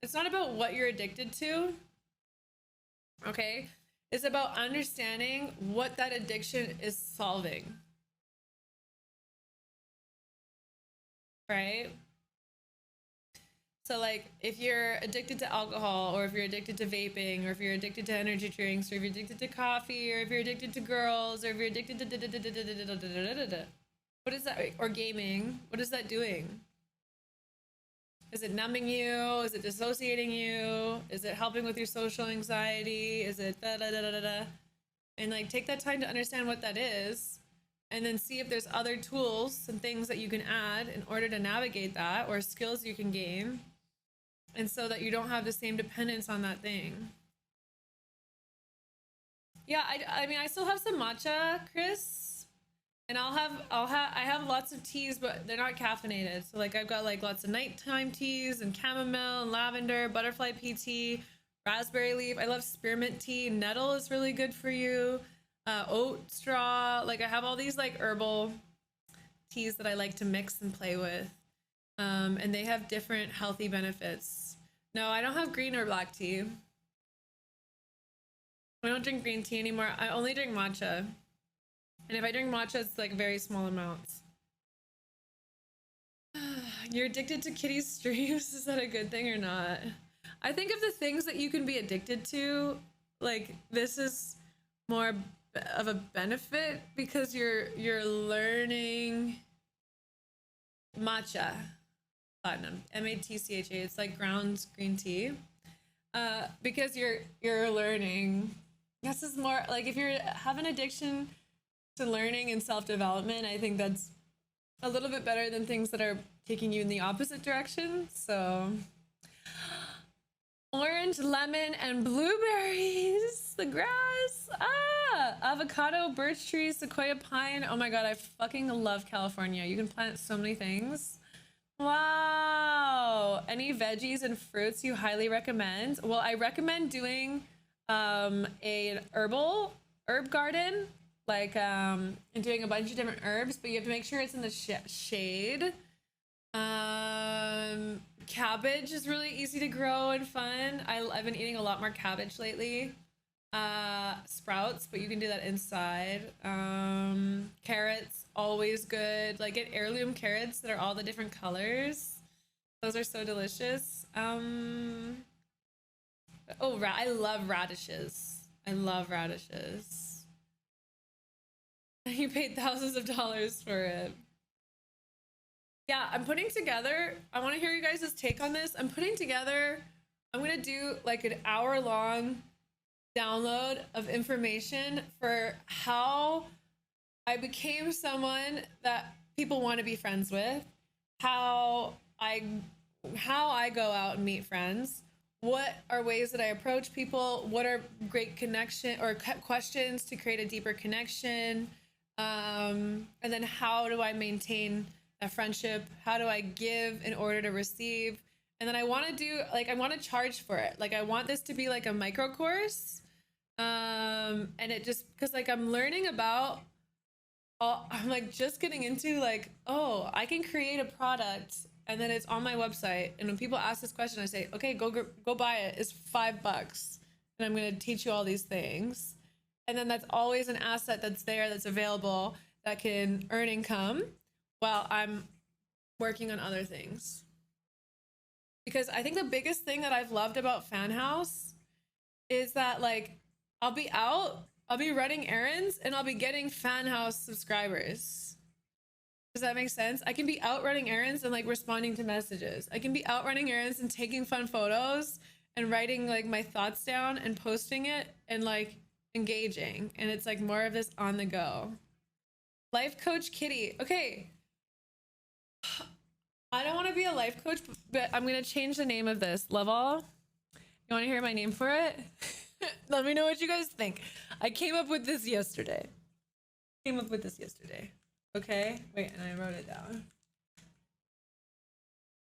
it's not about what you're addicted to. Okay? It's about understanding what that addiction is solving. Right? So like if you're addicted to alcohol, or if you're addicted to vaping, or if you're addicted to energy drinks, or if you're addicted to coffee, or if you're addicted to girls, or if you're addicted to what is that? Or gaming, what is that doing? Is it numbing you? Is it dissociating you? Is it helping with your social anxiety? Is it and like take that time to understand what that is, and then see if there's other tools and things that you can add in order to navigate that, or skills you can gain, and so that you don't have the same dependence on that thing. Yeah, I mean, I still have some matcha, Chris. And I have lots of teas, but they're not caffeinated. So like I've got like lots of nighttime teas and chamomile and lavender, butterfly pea tea, raspberry leaf. I love spearmint tea. Nettle is really good for you. Oat straw. Like I have all these like herbal teas that I like to mix and play with. And they have different healthy benefits. No, I don't have green or black tea. I don't drink green tea anymore. I only drink matcha. And if I drink matcha, it's like very small amounts. You're addicted to Kitty's streams. Is that a good thing or not? I think of the things that you can be addicted to, like this is more of a benefit because you're learning matcha, platinum, MATCHA. It's like ground green tea. Because you're learning. This is more like if you have an addiction to learning and self-development, I think that's a little bit better than things that are taking you in the opposite direction. So orange, lemon, and blueberries, the grass, avocado, birch tree, sequoia pine. Oh my god, I fucking love California. You can plant so many things. Wow. Any veggies and fruits you highly recommend? Well, I recommend doing an herb garden, like and doing a bunch of different herbs, but you have to make sure it's in the shade. Cabbage is really easy to grow and fun. I've been eating a lot more cabbage lately. Sprouts, but you can do that inside. Carrots, always good. Like get heirloom carrots that are all the different colors. Those are so delicious. I love radishes. I love radishes. You paid thousands of dollars for it. Yeah, I'm putting together, I want to hear you guys' take on this. I'm gonna do like an hour-long download of information for how I became someone that people want to be friends with, how I go out and meet friends, what are ways that I approach people, what are great connection or questions to create a deeper connection, and then how do I maintain a friendship, how do I give in order to receive, and then I want to do like I want to charge for it. Like I want this to be like a micro course And it just, because like I'm learning about I'm like just getting into like, oh, I can create a product and then it's on my website. And when people ask this question, I say, okay, go buy it. It's $5. And I'm going to teach you all these things. And then that's always an asset that's there, that's available, that can earn income while I'm working on other things. Because I think the biggest thing that I've loved about Fanhouse is that like I'll be running errands and I'll be getting Fanhouse subscribers. Does that make sense? I can be out running errands and like responding to messages. I can be out running errands and taking fun photos and writing like my thoughts down and posting it and like engaging. And it's like more of this on the go. Life coach Kitty. Okay. I don't want to be a life coach, but I'm going to change the name of this. Love all. You want to hear my name for it? Let me know what you guys think. I came up with this yesterday. Okay? Wait, and I wrote it down.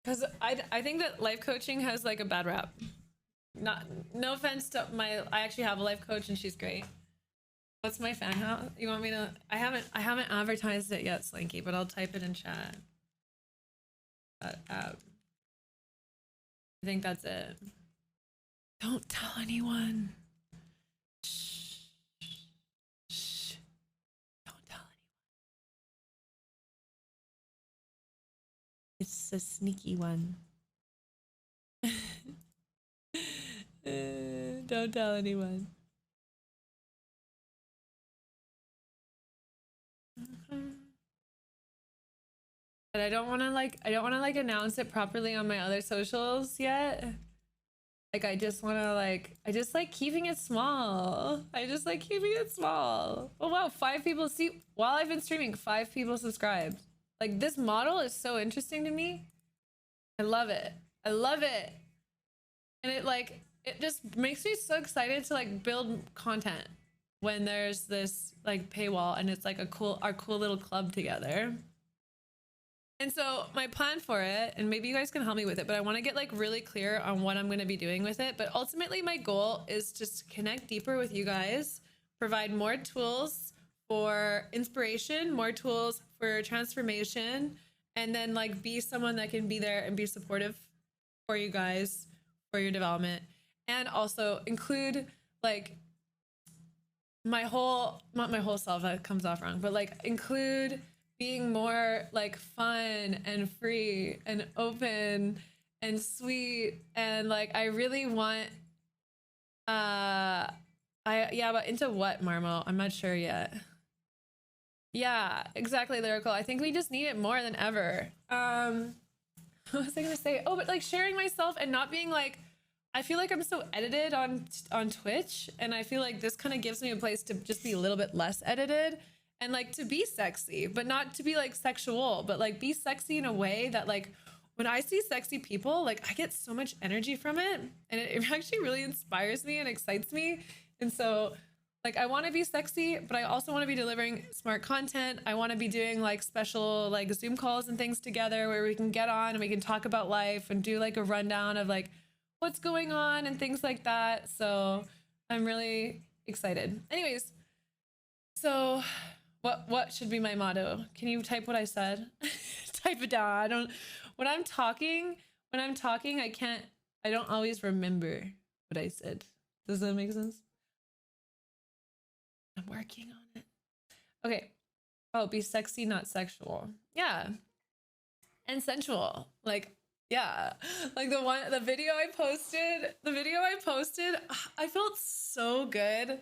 Because I think that life coaching has like a bad rap. No offense to I actually have a life coach and she's great. What's my fan house? You want me to? I haven't advertised it yet, Slinky, but I'll type it in chat. I think that's it. Don't tell anyone. Shh. Don't tell anyone. It's a sneaky one. Don't tell anyone. But I don't want to like announce it properly on my other socials yet. Like I just like keeping it small. Oh wow, 5 people see while I've been streaming, 5 people subscribed. Like this model is so interesting to me. I love it. And it just makes me so excited to like build content when there's this like paywall and it's like our cool little club together. And so my plan for it, and maybe you guys can help me with it, but I want to get like really clear on what I'm going to be doing with it. But ultimately my goal is just to connect deeper with you guys, provide more tools for inspiration, more tools for transformation, and then like be someone that can be there and be supportive for you guys, for your development, and also include like not my whole self, that comes off wrong, but like include being more like fun and free and open and sweet. And like I really want but into what, Marmo? I'm not sure yet. Yeah, exactly, Lyrical. I think we just need it more than ever. What was I gonna say? Oh, but like sharing myself and not being like, I feel like I'm so edited on Twitch, and I feel like this kind of gives me a place to just be a little bit less edited and like to be sexy, but not to be like sexual, but like be sexy in a way that like when I see sexy people, like I get so much energy from it, and it actually really inspires me and excites me. And so like I want to be sexy, but I also want to be delivering smart content. I want to be doing like special like Zoom calls and things together where we can get on and we can talk about life and do like a rundown of like what's going on and things like that. So I'm really excited. Anyways, so what should be my motto? Can you type what I said? Type it down. When I'm talking, I don't always remember what I said. Does that make sense? I'm working on it. Okay. Oh, be sexy, not sexual. Yeah. And sensual. Like, yeah. Like the video I posted, I felt so good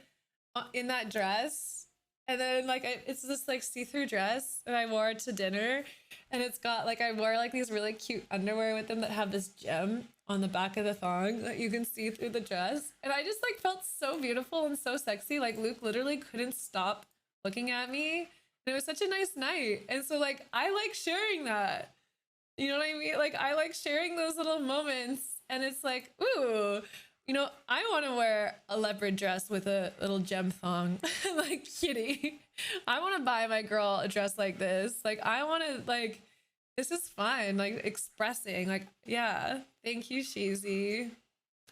in that dress. And then like it's this like see-through dress and I wore it to dinner, and it's got like I wore like these really cute underwear with them that have this gem on the back of the thong that you can see through the dress. And I just like felt so beautiful and so sexy. Like Luke literally couldn't stop looking at me. And it was such a nice night. And so like I like sharing that. You know what I mean? Like I like sharing those little moments, and it's like, ooh, you know, I want to wear a leopard dress with a little gem thong like Kitty. I want to buy my girl a dress like this. Like I want to like, this is fun. Like expressing like, yeah, thank you, Shazy.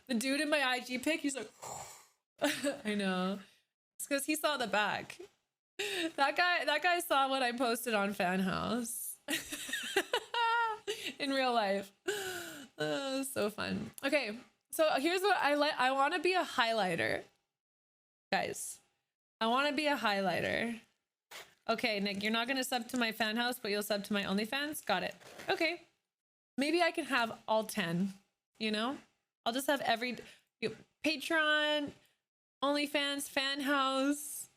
The dude in my IG pic, he's like, I know. It's because he saw the back. That guy saw what I posted on Fanhouse in real life. So fun. Okay, so here's what I like. I want to be a highlighter, guys. I want to be a highlighter. Okay, Nick, you're not gonna sub to my Fanhouse, but you'll sub to my OnlyFans. Got it. Okay, maybe I can have all 10. You know, I'll just have every Patreon, OnlyFans, Fanhouse.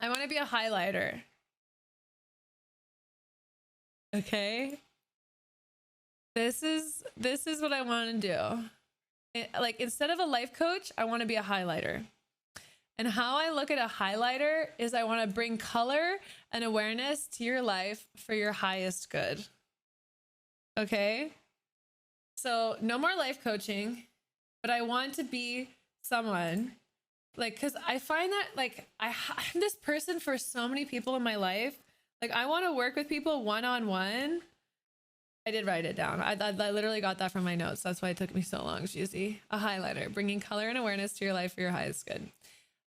I want to be a highlighter. Okay. This is what I want to do. Like, instead of a life coach, I want to be a highlighter. And how I look at a highlighter is I want to bring color and awareness to your life for your highest good. Okay? So no more life coaching, but I want to be someone, like, because I find that, like, I'm this person for so many people in my life. Like, I want to work with people one-on-one. I did write it down. I literally got that from my notes. That's why it took me so long, Juicy. A highlighter, bringing color and awareness to your life for your highest good.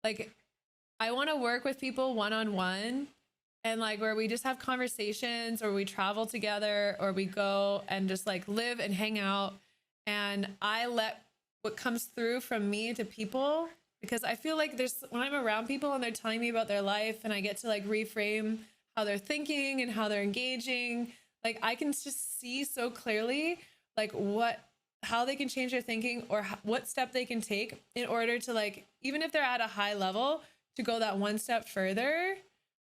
Like, I want to work with people one-on-one, and like where we just have conversations, or we travel together, or we go and just like live and hang out. And I let what comes through from me to people, because I feel like when I'm around people and they're telling me about their life, and I get to like reframe how they're thinking and how they're engaging, like I can just see so clearly like how they can change their thinking, or what step they can take in order to, like, even if they're at a high level, to go that one step further.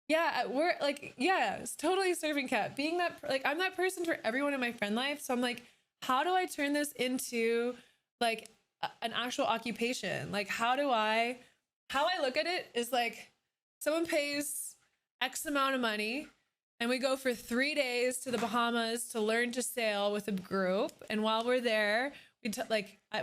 Yeah, we're like, yeah, it's totally serving cat. Being that, like, I'm that person for everyone in my friend life. So I'm like, how do I turn this into like an actual occupation? Like, how I look at it is like, someone pays X amount of money, and we go for 3 days to the Bahamas to learn to sail with a group. And while we're there,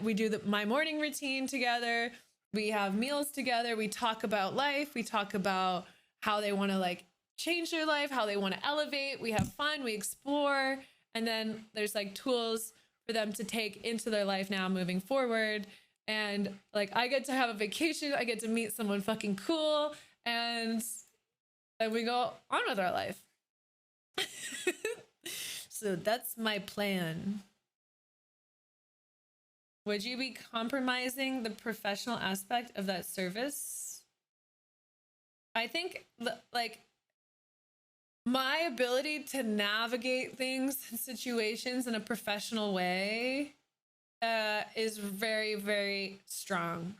we do my morning routine together. We have meals together. We talk about life. We talk about how they want to like change their life, how they want to elevate. We have fun. We explore. And then there's like tools for them to take into their life now moving forward. And like, I get to have a vacation. I get to meet someone fucking cool. And then we go on with our life. So that's my plan. Would you be compromising the professional aspect of that service? I think like my ability to navigate things and situations in a professional way is very, very strong.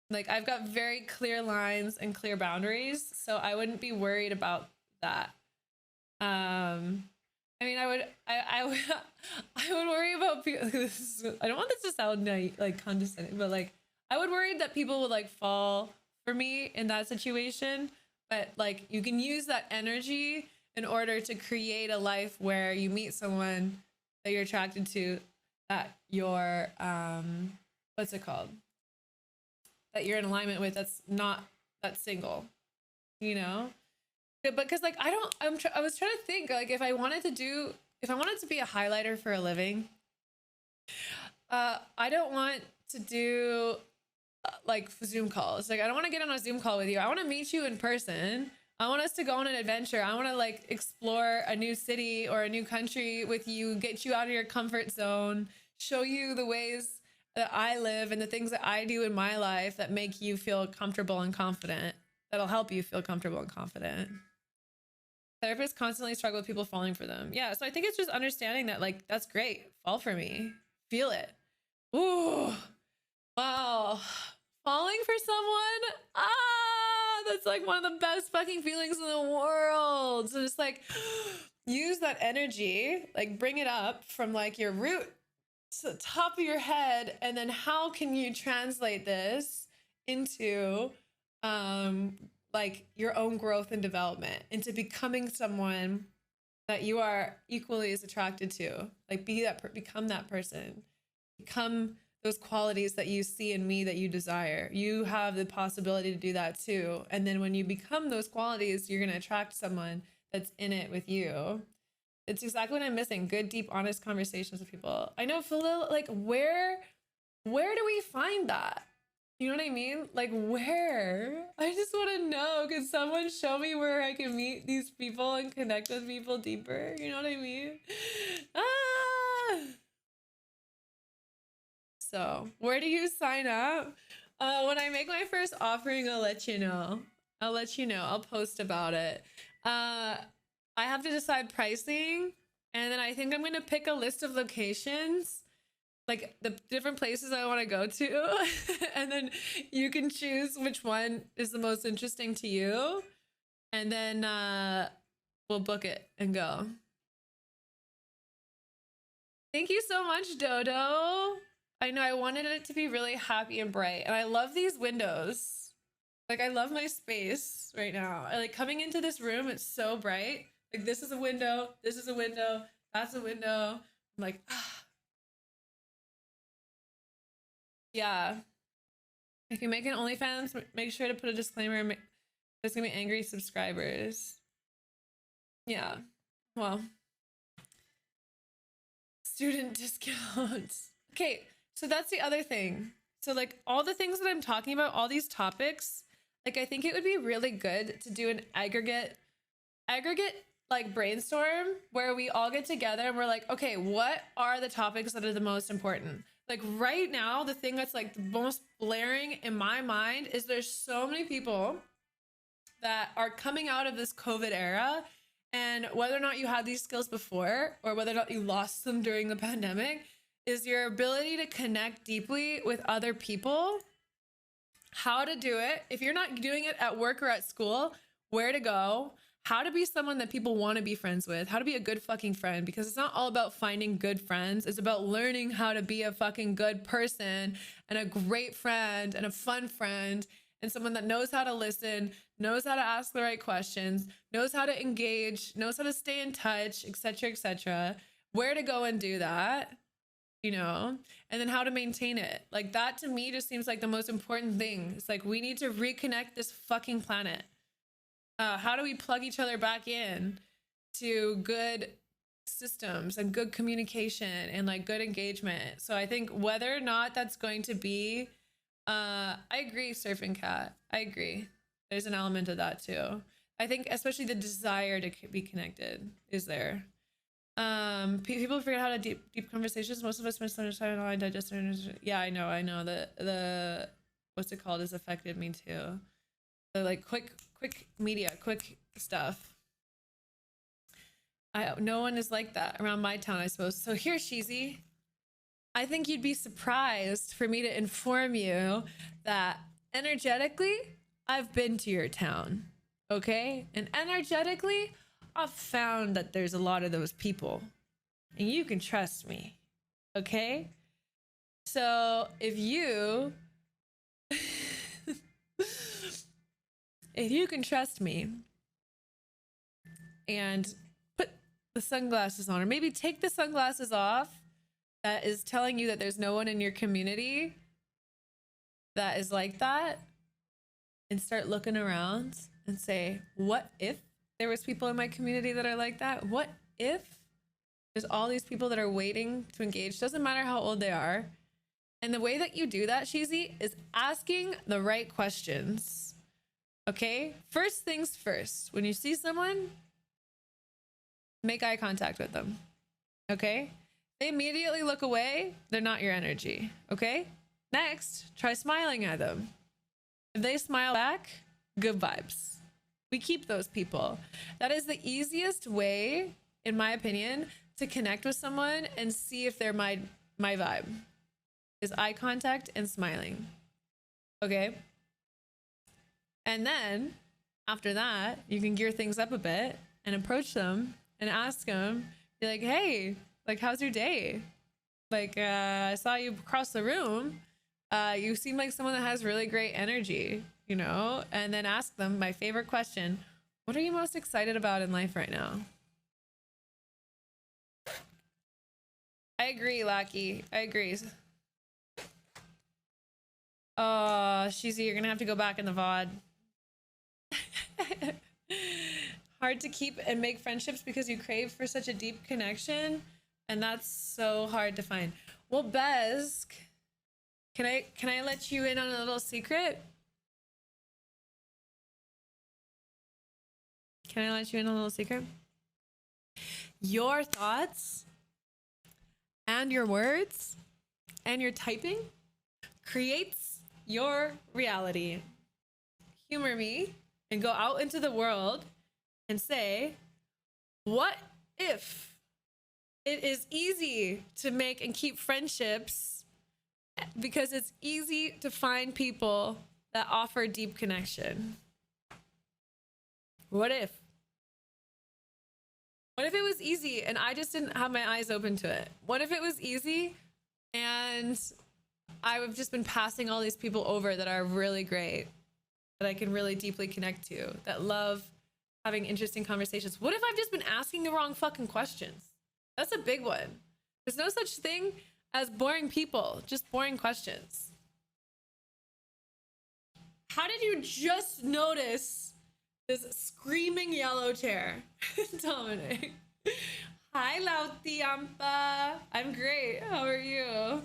Like, I've got very clear lines and clear boundaries, so I wouldn't be worried about that. I mean, I would worry about people. I don't want this to sound like condescending, but like, I would worry that people would like fall for me in that situation. But like, you can use that energy in order to create a life where you meet someone that you're attracted to, that you're what's it called? That you're in alignment with. That's single, you know. But because like I was trying to think, like, if I wanted to be a highlighter for a living, I don't want to do like Zoom calls. Like, I don't want to get on a Zoom call with you. I want to meet you in person. I want us to go on an adventure. I want to like explore a new city or a new country with you, get you out of your comfort zone, show you the ways that I live and the things that I do in my life that make you feel comfortable and confident. That'll help you feel comfortable and confident. Therapists constantly struggle with people falling for them. Yeah, so I think it's just understanding that, like, that's great. Fall for me. Feel it. Ooh. Wow. Falling for someone? That's like one of the best fucking feelings in the world. So just like use that energy, like bring it up from like your root to the top of your head. And then how can you translate this into like your own growth and development, into becoming someone that you are equally as attracted to? Like, become that person, become those qualities that you see in me that you desire. You have the possibility to do that too. And then when you become those qualities, you're going to attract someone that's in it with you. It's exactly what I'm missing. Good, deep, honest conversations with people. I know, Phil, like, where do we find that? You know what I mean? Like, where? I just want to know. Can someone show me where I can meet these people and connect with people deeper? You know what I mean? Ah! So, where do you sign up? When I make my first offering, I'll let you know. I'll let you know. I'll post about it. I have to decide pricing, and then I think I'm going to pick a list of locations, like the different places I want to go to, and then you can choose which one is the most interesting to you, and then we'll book it and go. Thank you so much, Dodo. I know I wanted it to be really happy and bright, and I love these windows. Like, I love my space right now. I like coming into this room, it's so bright. Like, this is a window, this is a window, that's a window. I'm like, ah. Yeah. If you make an OnlyFans, make sure to put a disclaimer. There's gonna be angry subscribers. Yeah. Well. Student discounts. Okay, so that's the other thing. So like all the things that I'm talking about, all these topics, like I think it would be really good to do an aggregate like brainstorm where we all get together and we're like, okay, what are the topics that are the most important? Like right now, the thing that's like the most blaring in my mind is there's so many people that are coming out of this COVID era, and whether or not you had these skills before or whether or not you lost them during the pandemic is your ability to connect deeply with other people. How to do it. If you're not doing it at work or at school, where to go, how to be someone that people want to be friends with, how to be a good fucking friend, because it's not all about finding good friends. It's about learning how to be a fucking good person and a great friend and a fun friend and someone that knows how to listen, knows how to ask the right questions, knows how to engage, knows how to stay in touch, etc., etc. Where to go and do that, you know, and then how to maintain it. Like that to me just seems like the most important thing. It's like we need to reconnect this fucking planet. How do we plug each other back in to good systems and good communication and like good engagement? So I think whether or not that's going to be, I agree, Surfing Cat. I agree. There's an element of that too. I think especially the desire to be connected is there. People forget how to deep conversations. Most of us misunderstand online digest. Yeah, I know that the what's it called has affected me too. The like quick media, quick stuff. No one is like that around my town, I suppose. So here, Sheezy, I think you'd be surprised for me to inform you that energetically, I've been to your town, okay? And energetically, I've found that there's a lot of those people, and you can trust me, okay? So if you if you can trust me and put the sunglasses on, or maybe take the sunglasses off that is telling you that there's no one in your community that is like that, and start looking around and say, what if there was people in my community that are like that? What if there's all these people that are waiting to engage? Doesn't matter how old they are. And the way that you do that, Sheezy, is asking the right questions. Okay? First things first. When you see someone, make eye contact with them. Okay? They immediately look away, they're not your energy. Okay? Next, try smiling at them. If they smile back, good vibes. We keep those people. That is the easiest way, in my opinion, to connect with someone and see if they're my vibe, is eye contact and smiling. Okay? And then after that, you can gear things up a bit and approach them and ask them, be like, hey, like, how's your day? Like, I saw you across the room. You seem like someone that has really great energy, you know? And then ask them my favorite question. What are you most excited about in life right now? I agree, Lucky. I agree. Sheezy, you're gonna have to go back in the VOD. Hard to keep and make friendships because you crave for such a deep connection, and that's so hard to find. Well, Besk, Can I let you in on a little secret? Can I let you in on a little secret? Your thoughts and your words and your typing creates your reality. Humor me and go out into the world and say, what if it is easy to make and keep friendships because it's easy to find people that offer deep connection? What if? What if it was easy and I just didn't have my eyes open to it? What if it was easy and I've just been passing all these people over that are really great, that I can really deeply connect to, that love having interesting conversations? What if I've just been asking the wrong fucking questions? That's a big one. There's no such thing as boring people, just boring questions. How did you just notice this screaming yellow chair? Dominic. Hi, Lautiampa. I'm great. How are you?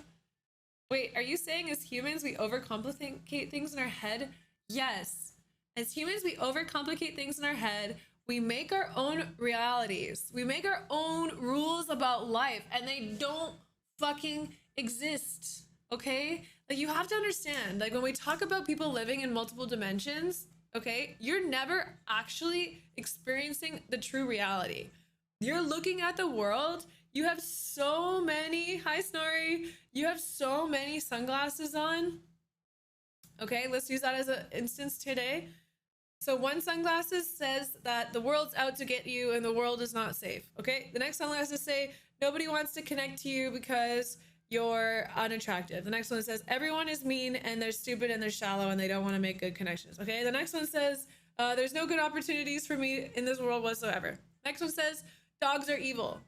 Wait, are you saying as humans we overcomplicate things in our head? Yes. As humans, we overcomplicate things in our head. We make our own realities. We make our own rules about life, and they don't fucking exist, okay? Like, you have to understand, like, when we talk about people living in multiple dimensions, okay, you're never actually experiencing the true reality. You're looking at the world. You have so many, hi Snorri, you have so many sunglasses on. Okay, let's use that as an instance today. So one sunglasses says that the world's out to get you and the world is not safe. Okay, the next sunglasses say nobody wants to connect to you because you're unattractive. The next one says everyone is mean and they're stupid and they're shallow and they don't want to make good connections. Okay, the next one says there's no good opportunities for me in this world whatsoever. Next one says dogs are evil.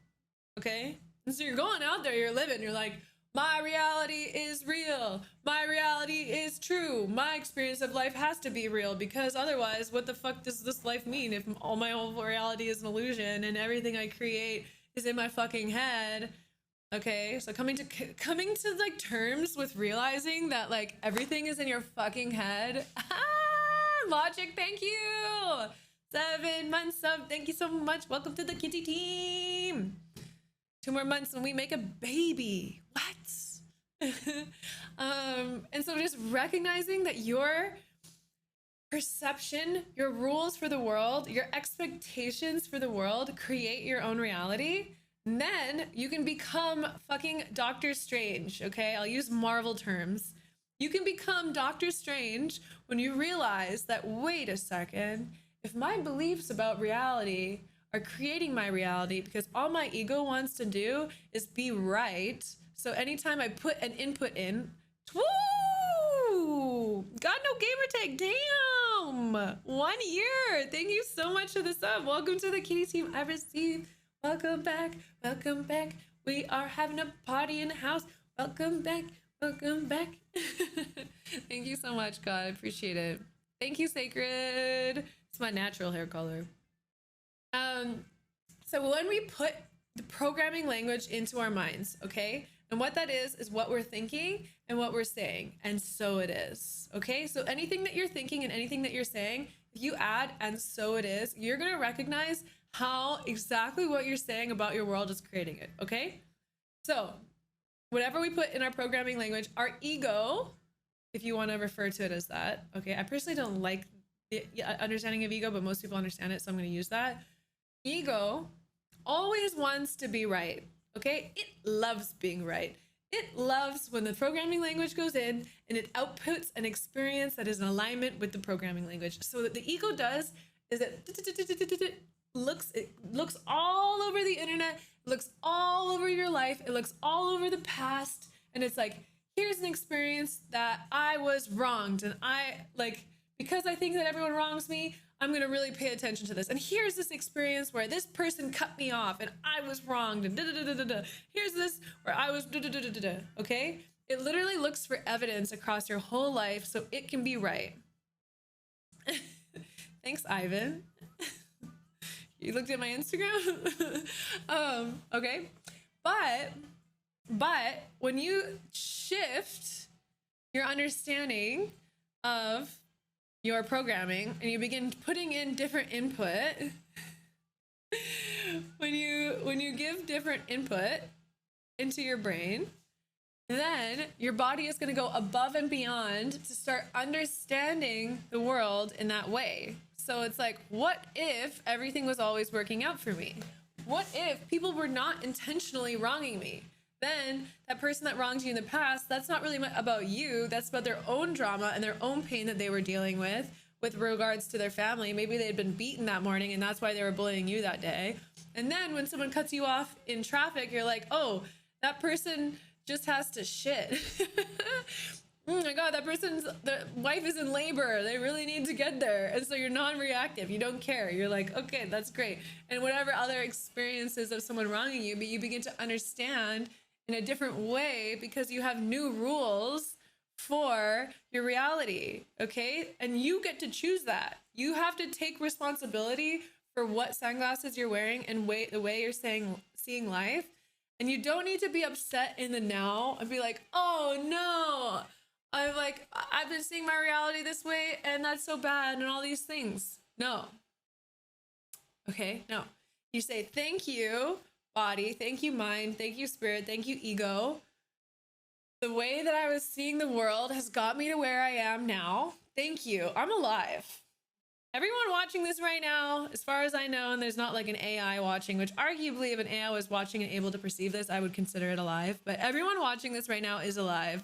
Okay, and so you're going out there, you're living, you're like, my reality is real, my reality is true, my experience of life has to be real, because otherwise what the fuck does this life mean if all my whole reality is an illusion and everything I create is in my fucking head? Okay, so coming to like terms with realizing that like everything is in your fucking head. Logic, thank you. 7 months of, thank you so much. Welcome to the kitty team. 2 more months and we make a baby. What? And so just recognizing that your perception, your rules for the world, your expectations for the world create your own reality. And then you can become fucking Doctor Strange, okay? I'll use Marvel terms. You can become Doctor Strange when you realize that, wait a second, if my beliefs about reality are creating my reality because all my ego wants to do is be right. So anytime I put an input in, woo! Got no gamer tag, damn! 1 year, thank you so much for the sub. Welcome to the kitty team I've received. Welcome back, welcome back. We are having a party in the house. Welcome back, welcome back. Thank you so much, God, I appreciate it. Thank you, Sacred. It's my natural hair color. So when we put the programming language into our minds, okay? And what that is what we're thinking and what we're saying. And so it is, okay? So anything that you're thinking and anything that you're saying, if you add and so it is, you're gonna recognize how exactly what you're saying about your world is creating it, okay? So whatever we put in our programming language, our ego, if you want to refer to it as that, okay? I personally don't like the understanding of ego, but most people understand it, so I'm going to use that. Ego always wants to be right, okay? It loves being right. It loves when the programming language goes in and it outputs an experience that is in alignment with the programming language. So what the ego does is it looks all over the internet, it looks all over your life, it looks all over the past, and it's like, here's an experience that I was wronged, and because I think that everyone wrongs me, I'm gonna really pay attention to this. And here's this experience where this person cut me off and I was wronged, and here's this where I was okay? It literally looks for evidence across your whole life so it can be right. Thanks, Ivan. You looked at my Instagram? Okay. But when you shift your understanding of your programming and you begin putting in different input, when you give different input into your brain, then your body is going to go above and beyond to start understanding the world in that way. So it's like, what if everything was always working out for me? What if people were not intentionally wronging me? Then that person that wronged you in the past, that's not really about you. That's about their own drama and their own pain that they were dealing with regards to their family. Maybe they had been beaten that morning and that's why they were bullying you that day. And then when someone cuts you off in traffic, you're like, oh, that person just has to shit. Oh my God, the wife is in labor. They really need to get there. And so you're non-reactive. You don't care. You're like, okay, that's great. And whatever other experiences of someone wronging you, but you begin to understand in a different way because you have new rules for your reality. Okay. And you get to choose that. You have to take responsibility for what sunglasses you're wearing and the way you're seeing life. And you don't need to be upset in the now and be like, oh no, I've been seeing my reality this way and that's so bad and all these things. No. Okay, no. You say, thank you, body, thank you, mind, thank you, spirit, thank you, ego. The way that I was seeing the world has got me to where I am now. Thank you. I'm alive. Everyone watching this right now, as far as I know, and there's not like an AI watching, which arguably if an AI was watching and able to perceive this, I would consider it alive. But everyone watching this right now is alive.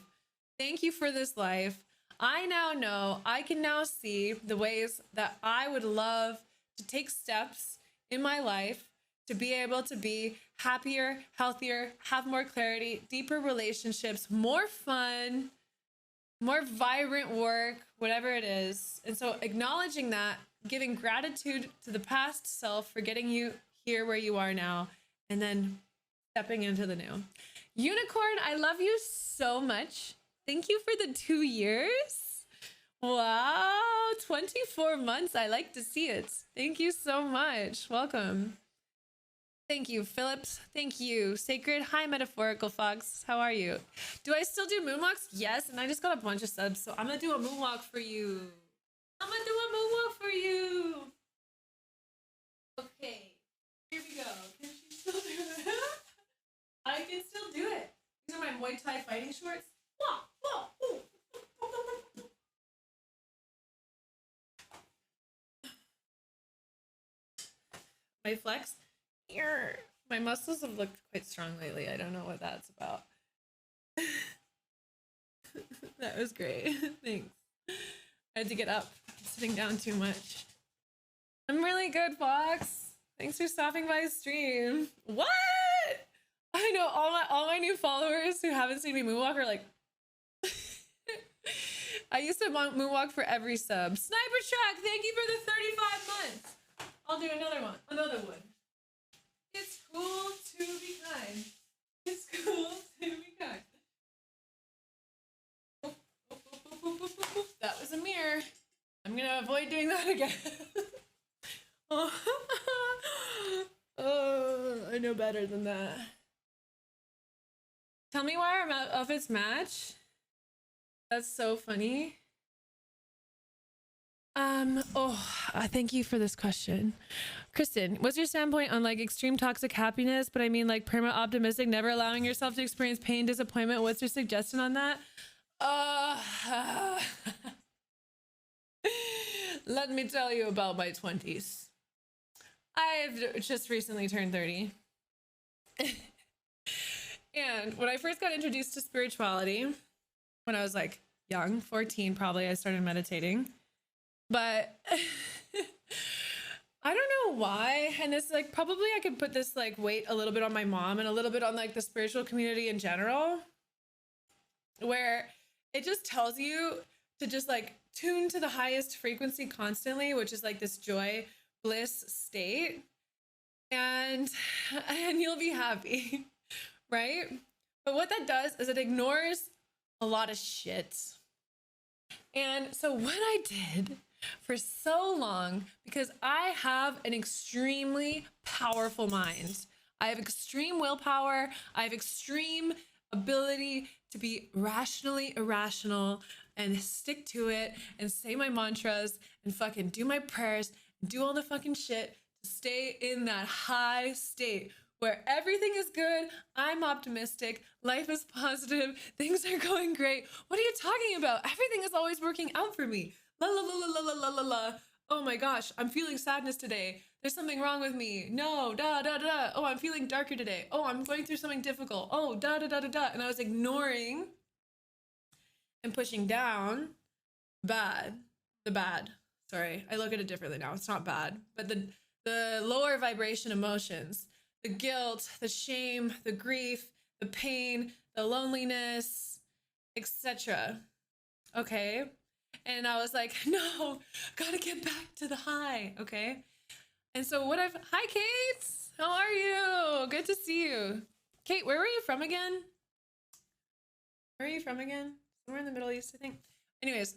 Thank you for this life. I now know, I can now see the ways that I would love to take steps in my life to be able to be happier, healthier, have more clarity, deeper relationships, more fun, more vibrant work, whatever it is. And so acknowledging that, giving gratitude to the past self for getting you here where you are now, and then stepping into the new. Unicorn, I love you so much. Thank you for the 2 years. Wow, 24 months. I like to see it. Thank you so much. Welcome. Thank you, Phillips. Thank you, Sacred. Hi, Metaphorical Fox. How are you? Do I still do moonwalks? Yes, and I just got a bunch of subs, so I'm gonna do a moonwalk for you. I'm gonna do a moonwalk for you. Okay, here we go. Can she still do it? I can still do it. These are my Muay Thai fighting shorts. My flex. My muscles have looked quite strong lately. I don't know what that's about. That was great. Thanks. I had to get up. I'm sitting down too much. I'm really good, Fox. Thanks for stopping by stream. What? I know all my new followers who haven't seen me moonwalk are like, I used to moonwalk for every sub. Sniper Track, thank you for the 35 months. I'll do another one. It's cool to be kind. It's cool to be kind. That was a mirror. I'm gonna avoid doing that again. Oh, I know better than that. Tell me why our outfits match. That's so funny. Thank you for this question. Kristen, what's your standpoint on like extreme toxic happiness? But I mean like perma-optimistic, never allowing yourself to experience pain, disappointment. What's your suggestion on that? Let me tell you about my 20s. I've just recently turned 30. And when I first got introduced to spirituality, when I was like young, 14 probably, I started meditating. But I don't know why. And it's like, probably I could put this like weight a little bit on my mom and a little bit on like the spiritual community in general, where it just tells you to just like tune to the highest frequency constantly, which is like this joy, bliss state. And you'll be happy, right? But what that does is it ignores a lot of shit. And so what I did for so long, because I have an extremely powerful mind. I have extreme willpower. I have extreme ability to be rationally irrational and stick to it and say my mantras and fucking do my prayers and do all the fucking shit to stay in that high state where everything is good, I'm optimistic, life is positive, things are going great. What are you talking about? Everything is always working out for me. La la la la la la la la. Oh my gosh, I'm feeling sadness today. There's something wrong with me. No, da da da. Oh, I'm feeling darker today. Oh, I'm going through something difficult. Oh, da da da da da. And I was ignoring and pushing down the bad. Sorry, I look at it differently now. It's not bad, but the lower vibration emotions. The guilt, the shame, the grief, the pain, the loneliness, etc. Okay? And I was like, no, gotta get back to the high, okay? And so hi Kate, how are you? Good to see you. Kate, where were you from again? Where are you from again? Somewhere in the Middle East, I think. Anyways,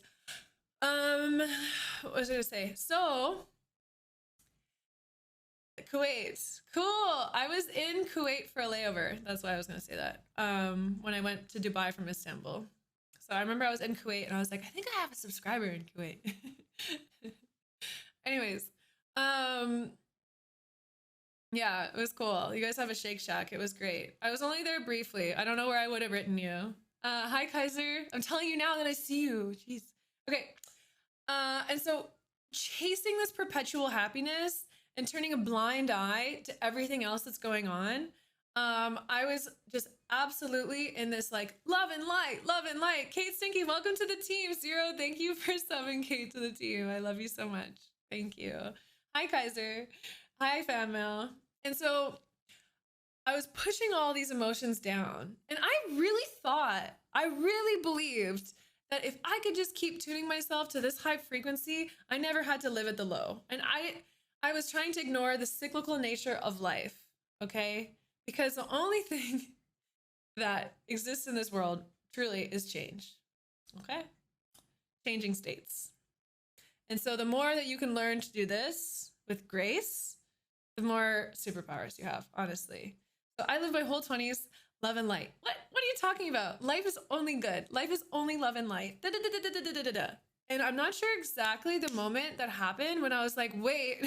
what was I gonna say? So, Kuwait, cool. I was in Kuwait for a layover. That's why I was gonna say that. When I went to Dubai from Istanbul. So I remember I was in Kuwait and I was like, I think I have a subscriber in Kuwait. Anyways, yeah, it was cool. You guys have a Shake Shack. It was great. I was only there briefly. I don't know where I would have written you. Hi Kaiser. I'm telling you now that I see you. Jeez. Okay. And so chasing this perpetual happiness and turning a blind eye to everything else that's going on. I was just absolutely in this like love and light. Kate Stinky, welcome to the team. Zero, thank you for subbing Kate to the team. I love you so much. Thank you. Hi Kaiser. Hi fan mail. And so I was pushing all these emotions down, and I really believed that if I could just keep tuning myself to this high frequency, I never had to live at the low. And I was trying to ignore the cyclical nature of life, okay? Because the only thing that exists in this world truly is change, okay? Changing states. And so the more that you can learn to do this with grace, the more superpowers you have, honestly. So I lived my whole 20s, love and light. What are you talking about? Life is only good. Life is only love and light. Da, da, da, da, da, da, da, da. And I'm not sure exactly the moment that happened when I was like, wait,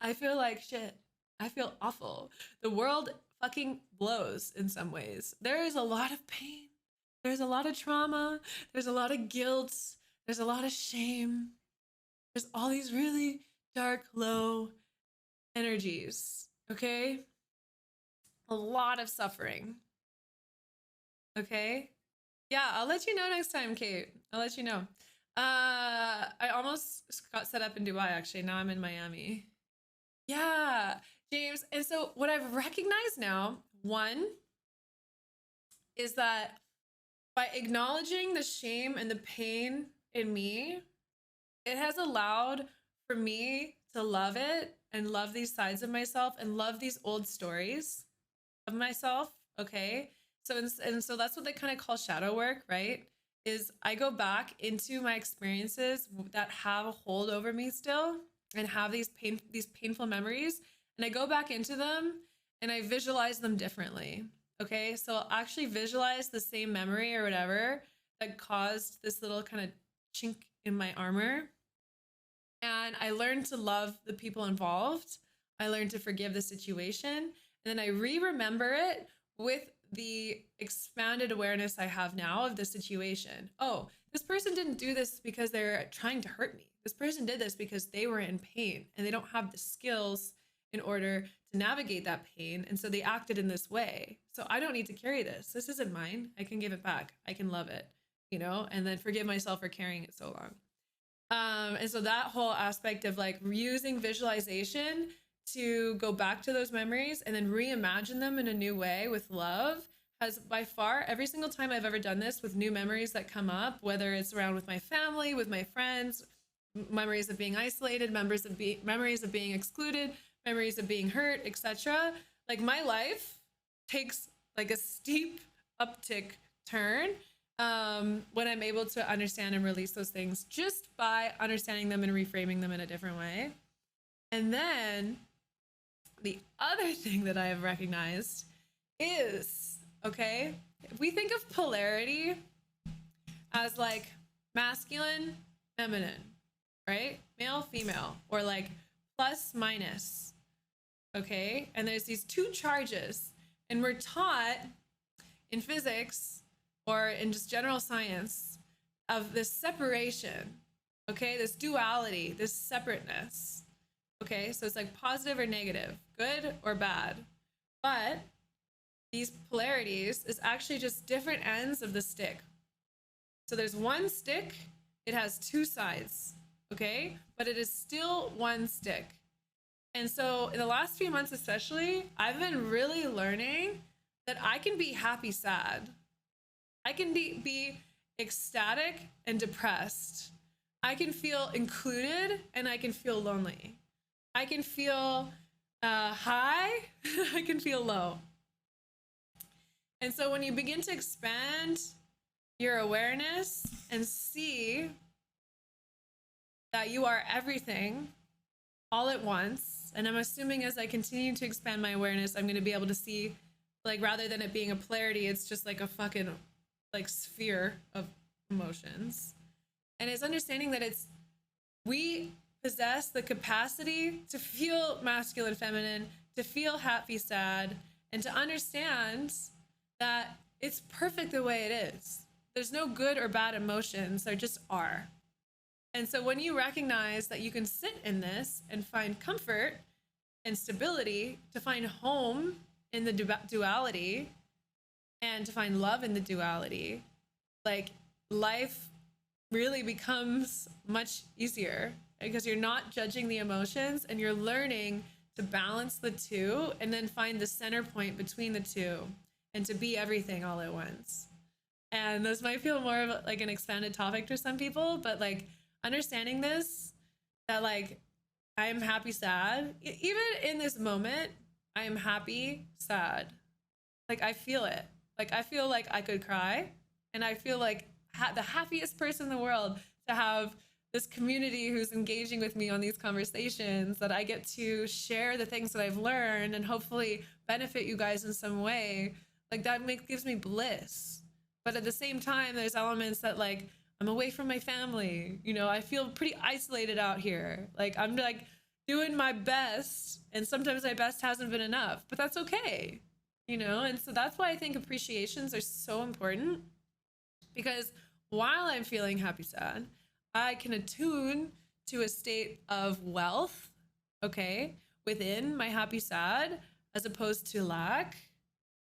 I feel like shit. I feel awful. The world fucking blows in some ways. There is a lot of pain. There's a lot of trauma. There's a lot of guilt. There's a lot of shame. There's all these really dark, low energies, okay? A lot of suffering, okay? Yeah, I'll let you know next time, Kate. I'll let you know. I almost got set up in Dubai, actually. Now I'm in Miami. Yeah, James. And so what I've recognized now, one, is that by acknowledging the shame and the pain in me, it has allowed for me to love it and love these sides of myself and love these old stories of myself, okay? So that's what they kind of call shadow work, right? Is I go back into my experiences that have a hold over me still and have these painful memories, and I go back into them and I visualize them differently, okay? So I'll actually visualize the same memory or whatever that caused this little kind of chink in my armor, and I learned to love the people involved. I learned to forgive the situation, and then I remember it with the expanded awareness I have now of the situation. Oh, this person didn't do this because they're trying to hurt me. This person did this because they were in pain and they don't have the skills in order to navigate that pain. And so they acted in this way. So I don't need to carry this. This isn't mine. I can give it back. I can love it, you know, and then forgive myself for carrying it so long. And so that whole aspect of like using visualization to go back to those memories and then reimagine them in a new way with love has by far, every single time I've ever done this with new memories that come up, whether it's around with my family, with my friends, memories of being isolated, memories of being excluded, memories of being hurt, etc. Like my life takes like a steep uptick turn when I'm able to understand and release those things just by understanding them and reframing them in a different way. And then the other thing that I have recognized is okay? If we think of polarity as like masculine, feminine, right? Male, female, or like plus, minus, okay? And there's these two charges, and we're taught in physics or in just general science of this separation, okay? This duality, this separateness, okay? So it's like positive or negative, good or bad. But these polarities is actually just different ends of the stick. So there's one stick, it has two sides, okay? But it is still one stick. And so in the last few months especially, I've been really learning that I can be happy, sad. I can be ecstatic and depressed. I can feel included and I can feel lonely. I can feel high, I can feel low. And so when you begin to expand your awareness and see that you are everything all at once, and I'm assuming as I continue to expand my awareness, I'm going to be able to see, like, rather than it being a polarity, it's just like a fucking like sphere of emotions. And it's understanding that we possess the capacity to feel masculine, feminine, to feel happy, sad, and to understand that it's perfect the way it is. There's no good or bad emotions, there just are. And so when you recognize that you can sit in this and find comfort and stability, to find home in the duality and to find love in the duality, like, life really becomes much easier because you're not judging the emotions and you're learning to balance the two and then find the center point between the two and to be everything all at once. And this might feel more of like an expanded topic to some people, but like understanding this, that like I am happy, sad, even in this moment, I am happy, sad. Like I feel it. Like I feel like I could cry, and I feel like the happiest person in the world to have this community who's engaging with me on these conversations, that I get to share the things that I've learned and hopefully benefit you guys in some way. Like that gives me bliss. But at the same time, there's elements that like I'm away from my family. You know, I feel pretty isolated out here. Like I'm like doing my best, and sometimes my best hasn't been enough, but that's okay. You know, and so that's why I think appreciations are so important, because while I'm feeling happy, sad, I can attune to a state of wealth, okay, within my happy, sad, as opposed to lack,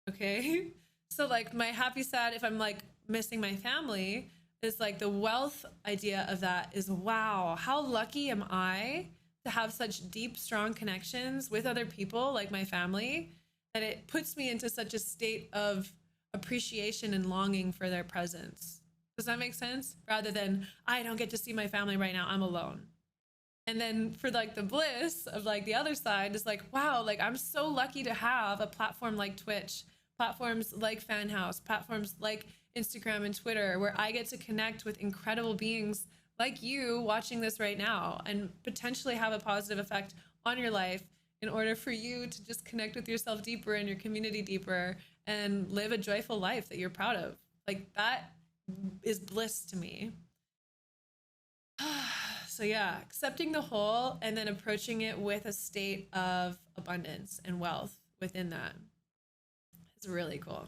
okay? So like my happy, sad, if I'm like missing my family, is like the wealth idea of that is, wow, how lucky am I to have such deep, strong connections with other people like my family, that it puts me into such a state of appreciation and longing for their presence. Does that make sense? Rather than, I don't get to see my family right now, I'm alone. And then for like the bliss of like the other side is like, wow, like I'm so lucky to have a platform like Twitch, platforms like Fanhouse, platforms like Instagram and Twitter, where I get to connect with incredible beings like you watching this right now, and potentially have a positive effect on your life in order for you to just connect with yourself deeper and your community deeper and live a joyful life that you're proud of. Like that is bliss to me. So yeah, accepting the whole and then approaching it with a state of abundance and wealth within that is really cool.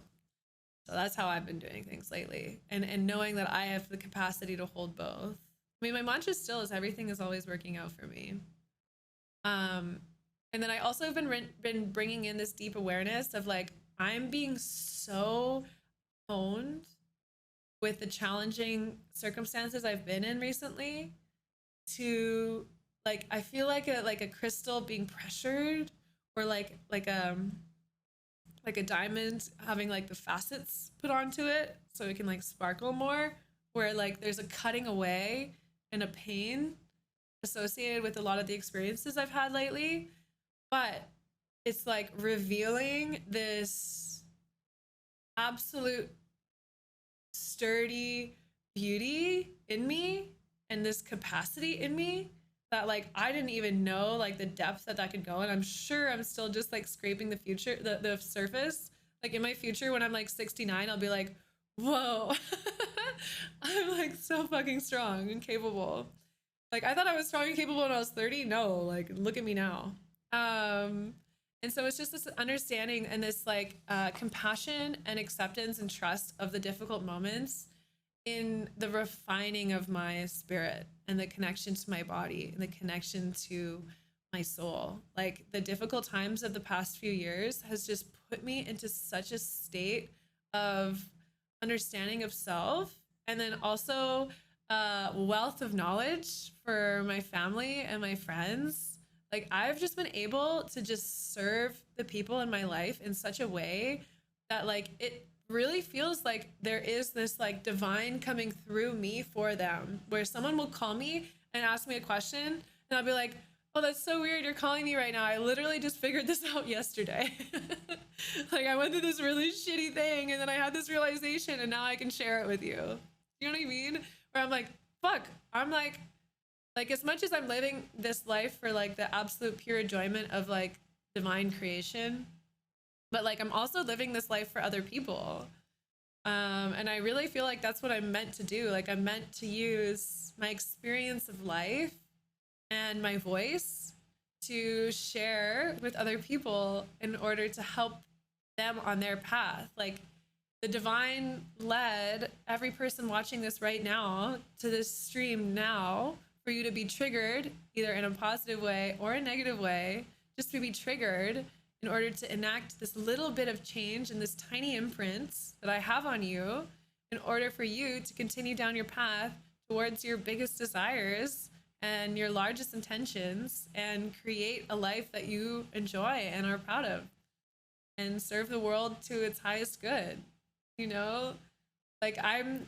So that's how I've been doing things lately, and knowing that I have the capacity to hold both. I mean, my mantra still is everything is always working out for me. And then I also have been bringing in this deep awareness of like, I'm being so honed with the challenging circumstances I've been in recently, to like, I feel like a crystal being pressured, or like a diamond having like the facets put onto it so it can like sparkle more, where like there's a cutting away and a pain associated with a lot of the experiences I've had lately. But it's like revealing this absolute sturdy beauty in me and this capacity in me that like I didn't even know like the depth that could go. And I'm sure I'm still just like scraping the surface Like in my future, when I'm like 69, I'll be like, whoa, I'm like so fucking strong and capable. Like I thought I was strong and capable when I was 30. No, like look at me now. And so it's just this understanding and this like compassion and acceptance and trust of the difficult moments in the refining of my spirit and the connection to my body and the connection to my soul. Like the difficult times of the past few years has just put me into such a state of understanding of self, and then also wealth of knowledge for my family and my friends. Like I've just been able to just serve the people in my life in such a way that like it really feels like there is this like divine coming through me for them, where someone will call me and ask me a question and I'll be like, oh, that's so weird you're calling me right now. I literally just figured this out yesterday. Like I went through this really shitty thing and then I had this realization and now I can share it with you. You know what I mean? Where I'm like, fuck, I'm like as much as I'm living this life for like the absolute pure enjoyment of like divine creation, but like I'm also living this life for other people. And I really feel like that's what I'm meant to do. Like I'm meant to use my experience of life and my voice to share with other people in order to help them on their path. Like the divine led every person watching this right now to this stream now for you to be triggered either in a positive way or a negative way, just to be triggered in order to enact this little bit of change and this tiny imprints that I have on you in order for you to continue down your path towards your biggest desires and your largest intentions and create a life that you enjoy and are proud of and serve the world to its highest good. You know, like I'm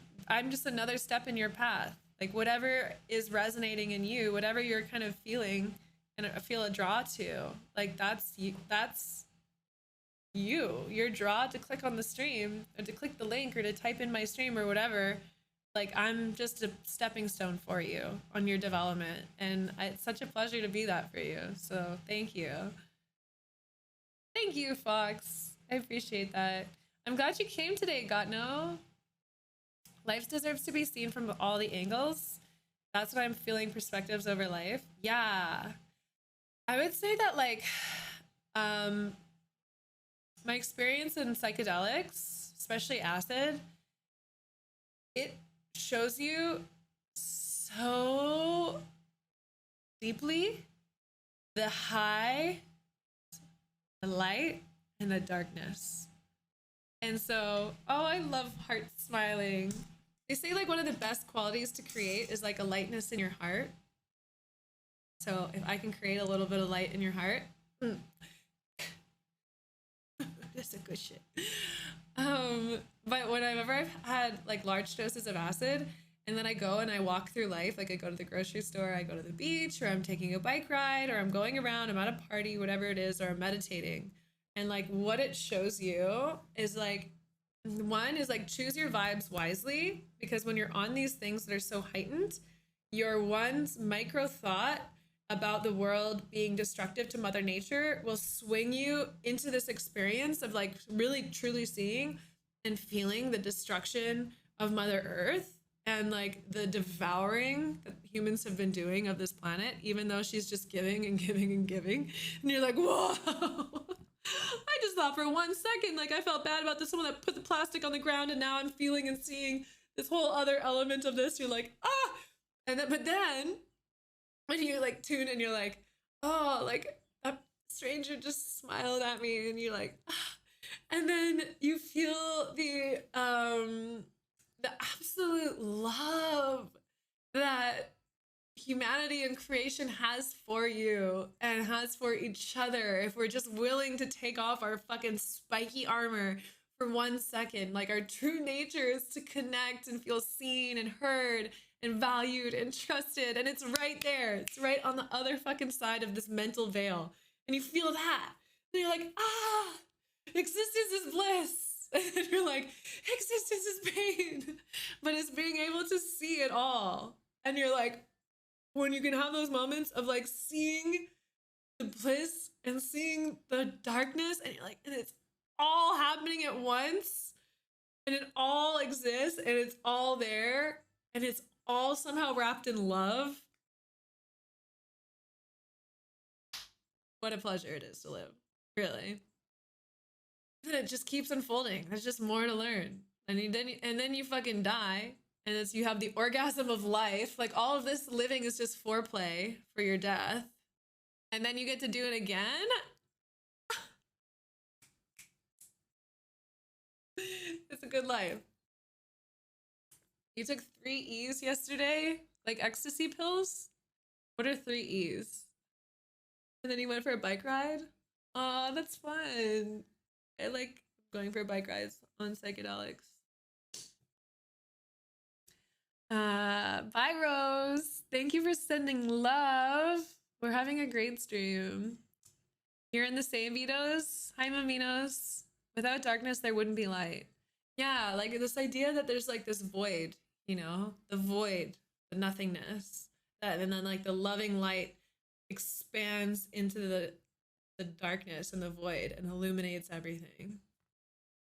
just another step in your path. Like whatever is resonating in you, whatever you're kind of feeling and feel a draw to, like that's you, your draw to click on the stream or to click the link or to type in my stream or whatever. Like I'm just a stepping stone for you on your development. And it's such a pleasure to be that for you. So thank you. Thank you, Fox. I appreciate that. I'm glad you came today, Gotno. Life deserves to be seen from all the angles. That's what I'm feeling, perspectives over life. Yeah. I would say that like my experience in psychedelics, especially acid, it shows you so deeply the high, the light, and the darkness. And so, oh, I love heart smiling. They say like one of the best qualities to create is like a lightness in your heart. So if I can create a little bit of light in your heart, that's a good shit. But whenever I've had like large doses of acid and then I go and I walk through life, like I go to the grocery store, I go to the beach, or I'm taking a bike ride, or I'm going around, I'm at a party, whatever it is, or I'm meditating. And like what it shows you is like, one is like choose your vibes wisely, because when you're on these things that are so heightened, your one's micro thought about the world being destructive to Mother Nature will swing you into this experience of like really truly seeing and feeling the destruction of Mother Earth and like the devouring that humans have been doing of this planet, even though she's just giving and giving and giving. And you're like, whoa. I just thought for 1 second, like I felt bad about this someone that put the plastic on the ground, and now I'm feeling and seeing this whole other element of this. You're like, ah, and then, but then when you like tune and you're like, oh, like a stranger just smiled at me, and you're like, ah. And then you feel the absolute love that humanity and creation has for you and has for each other if we're just willing to take off our fucking spiky armor for 1 second. Like our true nature is to connect and feel seen and heard and valued and trusted, and it's right there. It's right on the other fucking side of this mental veil, and you feel that and you're like, ah, existence is bliss. And you're like, existence is pain, but it's being able to see it all. And you're like, when you can have those moments of like seeing the bliss and seeing the darkness, and you're like, and it's all happening at once, and it all exists, and it's all there, and it's all somehow wrapped in love. What a pleasure it is to live, really. And it just keeps unfolding. There's just more to learn. And then you fucking die, and it's, you have the orgasm of life. Like, all of this living is just foreplay for your death. And then you get to do it again. It's a good life. You took 3 E's yesterday, like ecstasy pills. What are 3 E's? And then you went for a bike ride. Oh, that's fun. I like going for bike rides on psychedelics. Bye, Rose. Thank you for sending love. We're having a great stream. You're in the same, Vitos. Hi, Maminos. Without darkness, there wouldn't be light. Yeah, like this idea that there's like this void, you know, the void, the nothingness, that, and then like the loving light expands into the darkness and the void and illuminates everything.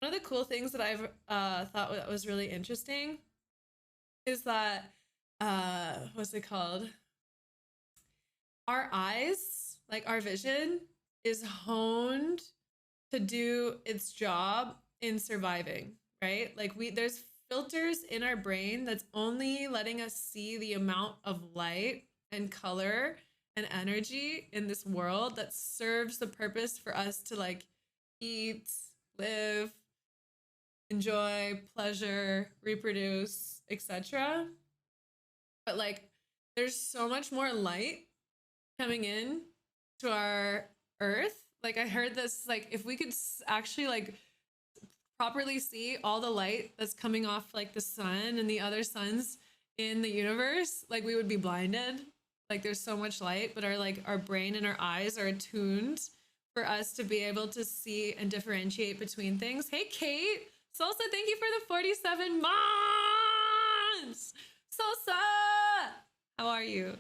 One of the cool things that I've thought that was really interesting is that what's it called? Our eyes, like our vision, is honed to do its job in surviving, right? Like there's filters in our brain that's only letting us see the amount of light and color and energy in this world that serves the purpose for us to like eat, live, enjoy, pleasure, reproduce, etc. But like there's so much more light coming in to our earth. Like I heard this, like if we could actually like properly see all the light that's coming off like the sun and the other suns in the universe, like we would be blinded. Like there's so much light, but our brain and our eyes are attuned for us to be able to see and differentiate between things. Hey, Kate. Salsa, thank you for the 47 months. Salsa, how are you?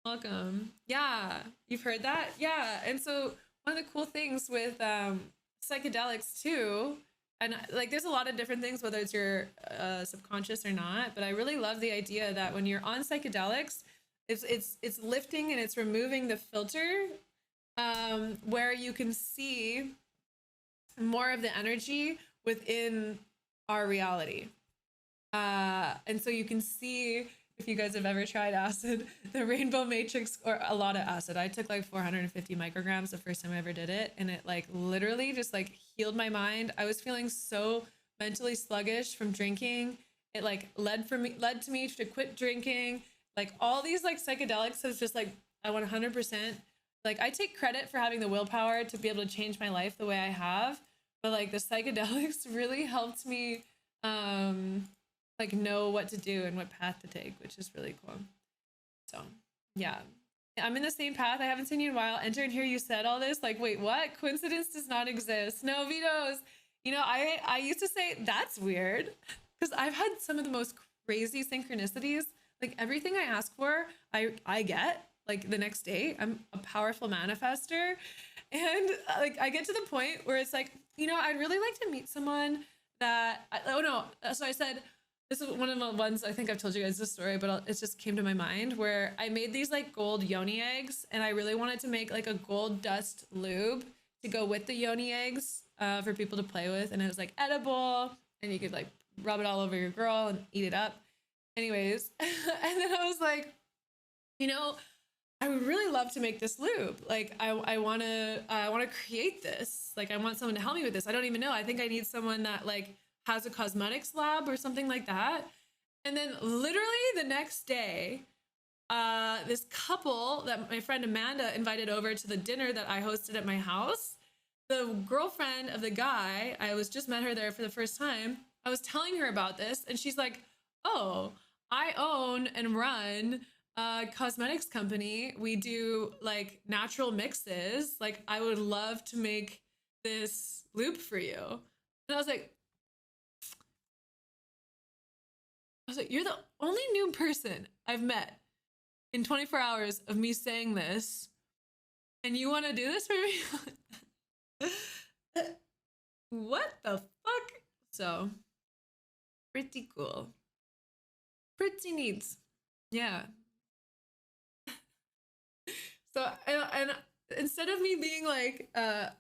Welcome. Yeah, you've heard that? Yeah, and so one of the cool things with psychedelics too, and like there's a lot of different things, whether it's your subconscious or not, but I really love the idea that when you're on psychedelics, it's lifting and it's removing the filter where you can see more of the energy within our reality. And so you can see, if you guys have ever tried acid, the rainbow matrix, or a lot of acid. I took like 450 micrograms the first time I ever did it, and it like literally just like healed my mind. I was feeling so mentally sluggish from drinking. It like led to me to quit drinking. Like all these like psychedelics is just like, I want 100%. Like I take credit for having the willpower to be able to change my life the way I have, but like the psychedelics really helped me like know what to do and what path to take, which is really cool. So yeah, I'm in the same path. I haven't seen you in a while. Enter and hear you said all this. Like, wait, what? Coincidence does not exist. No, Vitos. You know, I used to say that's weird because I've had some of the most crazy synchronicities. Like everything I ask for, I get like the next day. I'm a powerful manifester. And like I get to the point where it's like, you know, I'd really like to meet someone that, oh no. So I said, this is one of the ones, I think I've told you guys this story, but it just came to my mind, where I made these like gold yoni eggs, and I really wanted to make like a gold dust lube to go with the yoni eggs for people to play with. And it was like edible, and you could like rub it all over your girl and eat it up. Anyways, and then I was like, you know, I would really love to make this lube. Like I want to create this. Like I want someone to help me with this. I don't even know. I think I need someone that like has a cosmetics lab or something like that. And then literally the next day, this couple that my friend Amanda invited over to the dinner that I hosted at my house, the girlfriend of the guy, I was just met her there for the first time. I was telling her about this, and she's like, oh, I own and run a cosmetics company. We do like natural mixes. Like I would love to make this lube for you. And I was like, you're the only new person I've met in 24 hours of me saying this, and you want to do this for me? What the fuck? So pretty cool. Pretty neat. Yeah. So and instead of me being like, oh,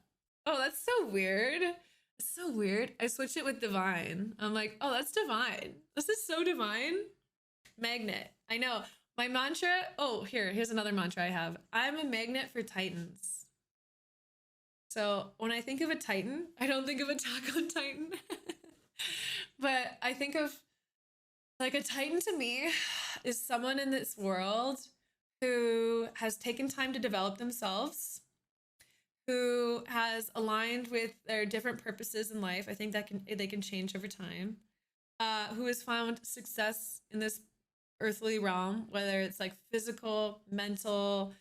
that's so weird. It's so weird. I switched it with divine. I'm like, oh, that's divine. This is so divine. Magnet. I know. My mantra. Oh, here's another mantra I have. I'm a magnet for titans. So when I think of a titan, I don't think of Attack on Titan, but I think of like a titan to me is someone in this world who has taken time to develop themselves, who has aligned with their different purposes in life. I think that they can change over time. Who has found success in this earthly realm, whether it's like physical, mental,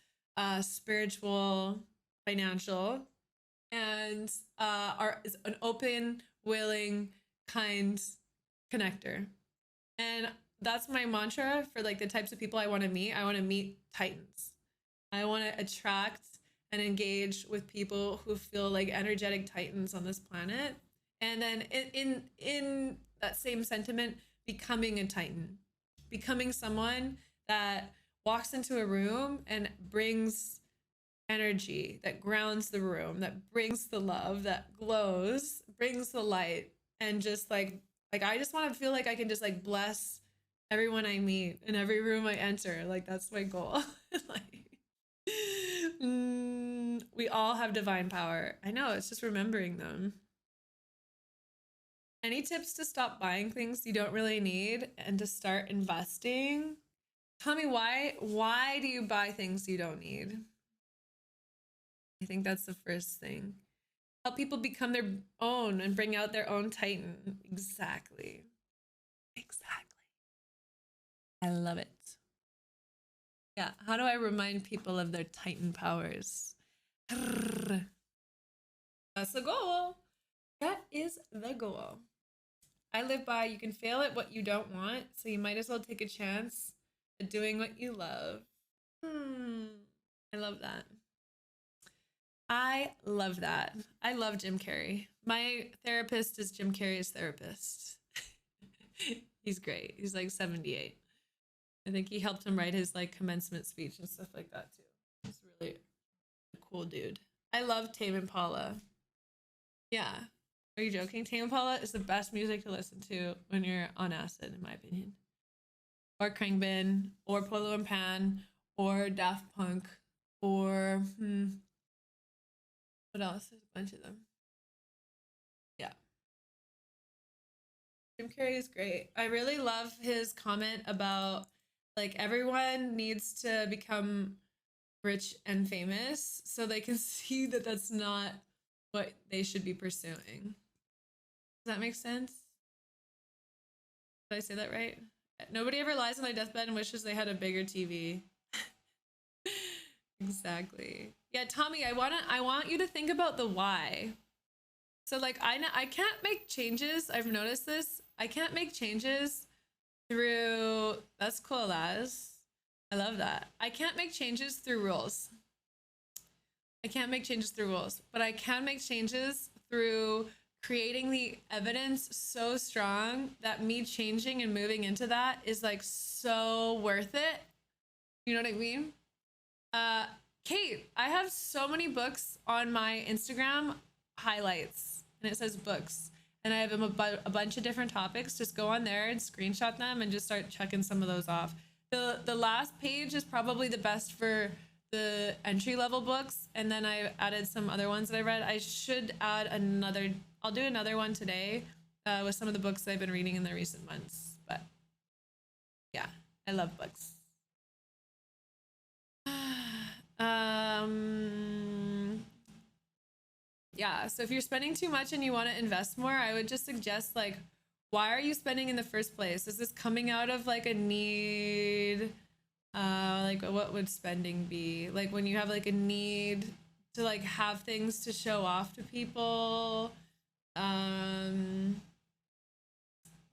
spiritual, financial, and is an open, willing, kind connector. And that's my mantra for like the types of people I want to meet. I want to meet titans. I want to attract and engage with people who feel like energetic titans on this planet. And then in that same sentiment, becoming a titan, becoming someone that walks into a room and brings energy, that grounds the room, that brings the love, that glows, brings the light, and just like I just want to feel like I can just like bless everyone I meet in every room I enter. Like that's my goal. Like we all have divine power. I know, it's just remembering them. Any tips to stop buying things you don't really need and to start investing? Tell me why do you buy things you don't need? I think that's the first thing. Help people become their own and bring out their own titan. Exactly. I love it. Yeah. How do I remind people of their titan powers? That's the goal. That is the goal. I live by you can fail at what you don't want, so you might as well take a chance at doing what you love. I love that. I love that. I love Jim Carrey. My therapist is Jim Carrey's therapist. He's great. He's like 78. I think he helped him write his like commencement speech and stuff like that too. He's really a cool dude. I love Tame Impala. Yeah. Are you joking? Tame Impala is the best music to listen to when you're on acid, in my opinion. Or Khruangbin, or Polo and Pan, or Daft Punk, or what else? There's a bunch of them. Yeah. Jim Carrey is great. I really love his comment about like everyone needs to become rich and famous so they can see that that's not what they should be pursuing. Does that make sense? Did I say that right? Nobody ever lies on their deathbed and wishes they had a bigger TV. Exactly. Yeah, Tommy, I want you to think about the why. So like I can't make changes. I've noticed this. I can't make changes through that's cool, Laz. I love that. I can't make changes through rules. I can't make changes through rules, but I can make changes through creating the evidence so strong that me changing and moving into that is like so worth it. You know what I mean? Kate, I have so many books on my Instagram highlights and it says books and I have them about a bunch of different topics. Just go on there and screenshot them and just start checking some of those off. The last page is probably the best for the entry level books, and then I added some other ones that I read. I should add another. I'll do another one today with some of the books that I've been reading in the recent months. But yeah, I love books. Yeah, so if you're spending too much and you want to invest more, I would just suggest like, why are you spending in the first place? Is this coming out of like a need? Like what would spending be? Like when you have like a need to like have things to show off to people. Why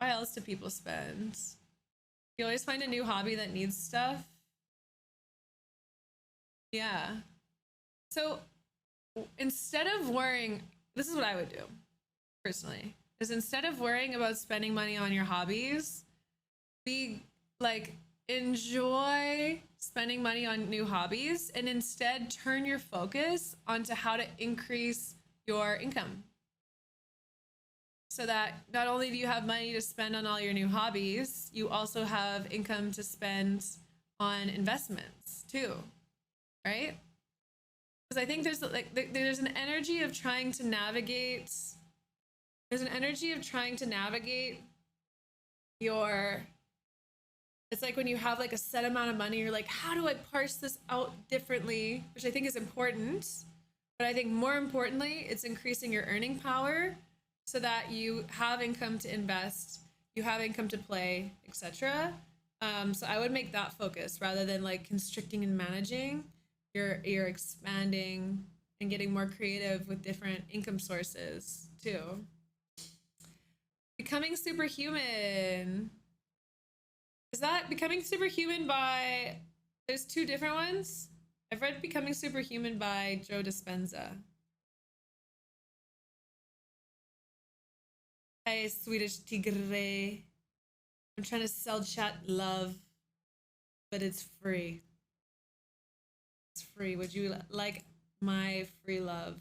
else do people spend? You always find a new hobby that needs stuff. Yeah. So instead of worrying, this is what I would do. personally, is instead of worrying about spending money on your hobbies, be like, enjoy spending money on new hobbies and instead turn your focus onto how to increase your income. So that not only do you have money to spend on all your new hobbies, you also have income to spend on investments too, right? Because I think there's an energy of trying to navigate. There's an energy of trying to navigate your. It's like when you have like a set amount of money, you're like, how do I parse this out differently? Which I think is important. But I think more importantly, it's increasing your earning power so that you have income to invest, you have income to play, etc. So I would make that focus rather than like constricting and managing. You're expanding and getting more creative with different income sources too. Becoming superhuman. Is that Becoming Superhuman by, there's two different ones? I've read Becoming Superhuman by Joe Dispenza. Hey, Swedish Tigre. I'm trying to sell chat love, but it's free. It's free. Would you like my free love?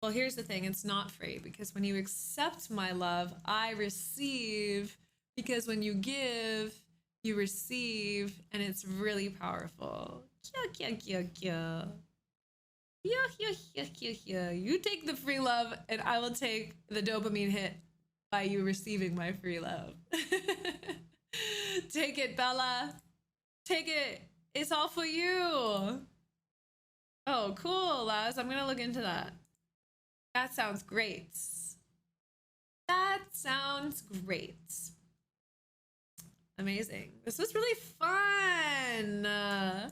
Well, here's the thing. It's not free because when you accept my love, I receive, because when you give, you receive, and it's really powerful. You take the free love and I will take the dopamine hit by you receiving my free love. Take it, Bella. Take it. It's all for you. Oh, cool, Laz. I'm gonna look into that. That sounds great. That sounds great. Amazing. This was really fun. I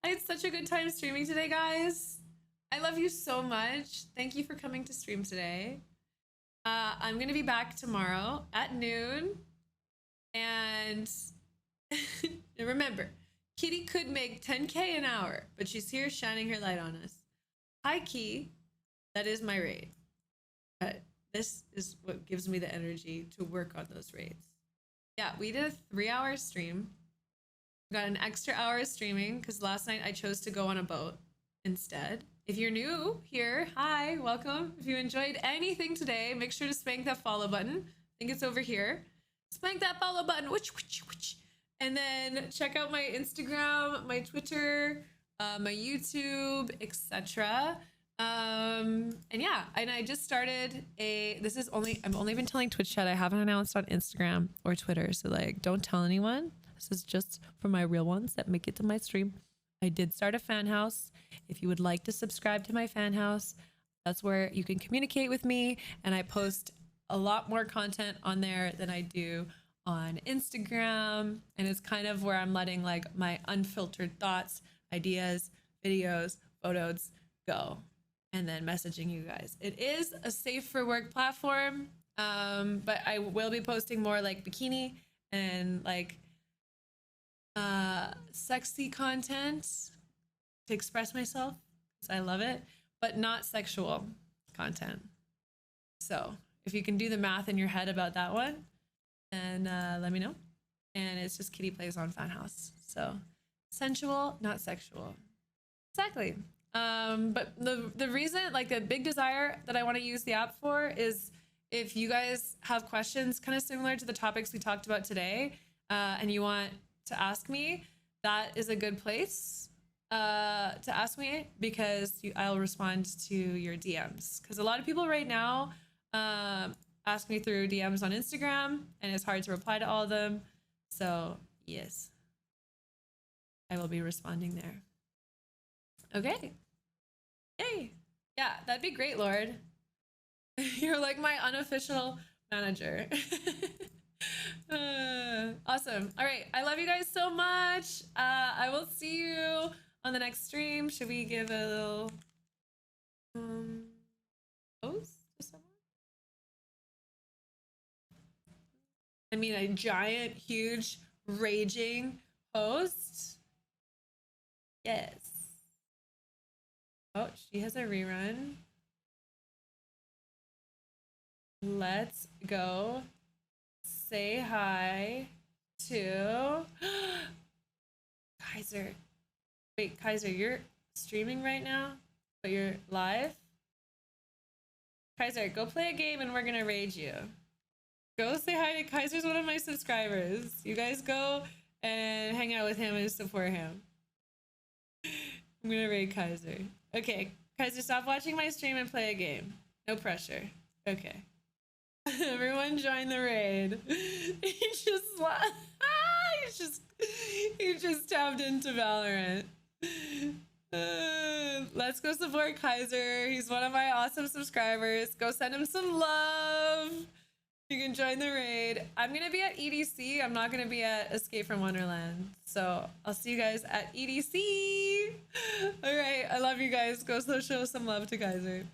had such a good time streaming today, guys. I love you so much. Thank you for coming to stream today. I'm gonna be back tomorrow at noon. And remember, Kitty could make 10K an hour, but she's here shining her light on us. High key, that is my rate. But this is what gives me the energy to work on those rates. Yeah, we did a 3-hour stream. Got an extra hour of streaming because last night I chose to go on a boat instead. If you're new here, hi, welcome. If you enjoyed anything today, make sure to spank that follow button. I think it's over here. Spank that follow button. And then check out my Instagram, my Twitter, my YouTube, etc. And yeah, and I just started I've only been telling Twitch chat. I haven't announced on Instagram or Twitter. So like, don't tell anyone. This is just for my real ones that make it to my stream. I did start a fan house. If you would like to subscribe to my fan house, that's where you can communicate with me. And I post a lot more content on there than I do on Instagram. And it's kind of where I'm letting like my unfiltered thoughts, ideas, videos, photos go. And then messaging you guys. It is a safe for work platform, but I will be posting more like bikini and like sexy content to express myself because I love it, but not sexual content. So if you can do the math in your head about that one, then let me know. And it's just Kitty Plays on Fanhouse. So sensual, not sexual. Exactly. But the reason, like the big desire that I want to use the app for is if you guys have questions kind of similar to the topics we talked about today, and you want to ask me, that is a good place to ask me because I'll respond to your DMs. Because a lot of people right now ask me through DMs on Instagram and it's hard to reply to all of them. So yes, I will be responding there. Okay. Yay. Yeah, that'd be great, Lord. You're like my unofficial manager. Awesome. All right. I love you guys so much. I will see you on the next stream. Should we give a little pose to someone? I mean, a giant, huge, raging host. Yes. Oh, she has a rerun. Let's go say hi to Kaiser. Wait, Kaiser, you're streaming right now, but you're live? Kaiser, go play a game and we're gonna raid you. Go say hi to Kaiser's one of my subscribers. You guys go and hang out with him and support him. I'm gonna raid Kaiser. Okay, Kaiser, stop watching my stream and play a game. No pressure. Okay. Everyone join the raid. He just tapped into Valorant. Let's go support Kaiser. He's one of my awesome subscribers. Go send him some love. You can join the raid. I'm gonna be at EDC. I'm not gonna be at Escape from Wonderland. So I'll see you guys at EDC. All right, I love you guys. Go show some love to Kaiser.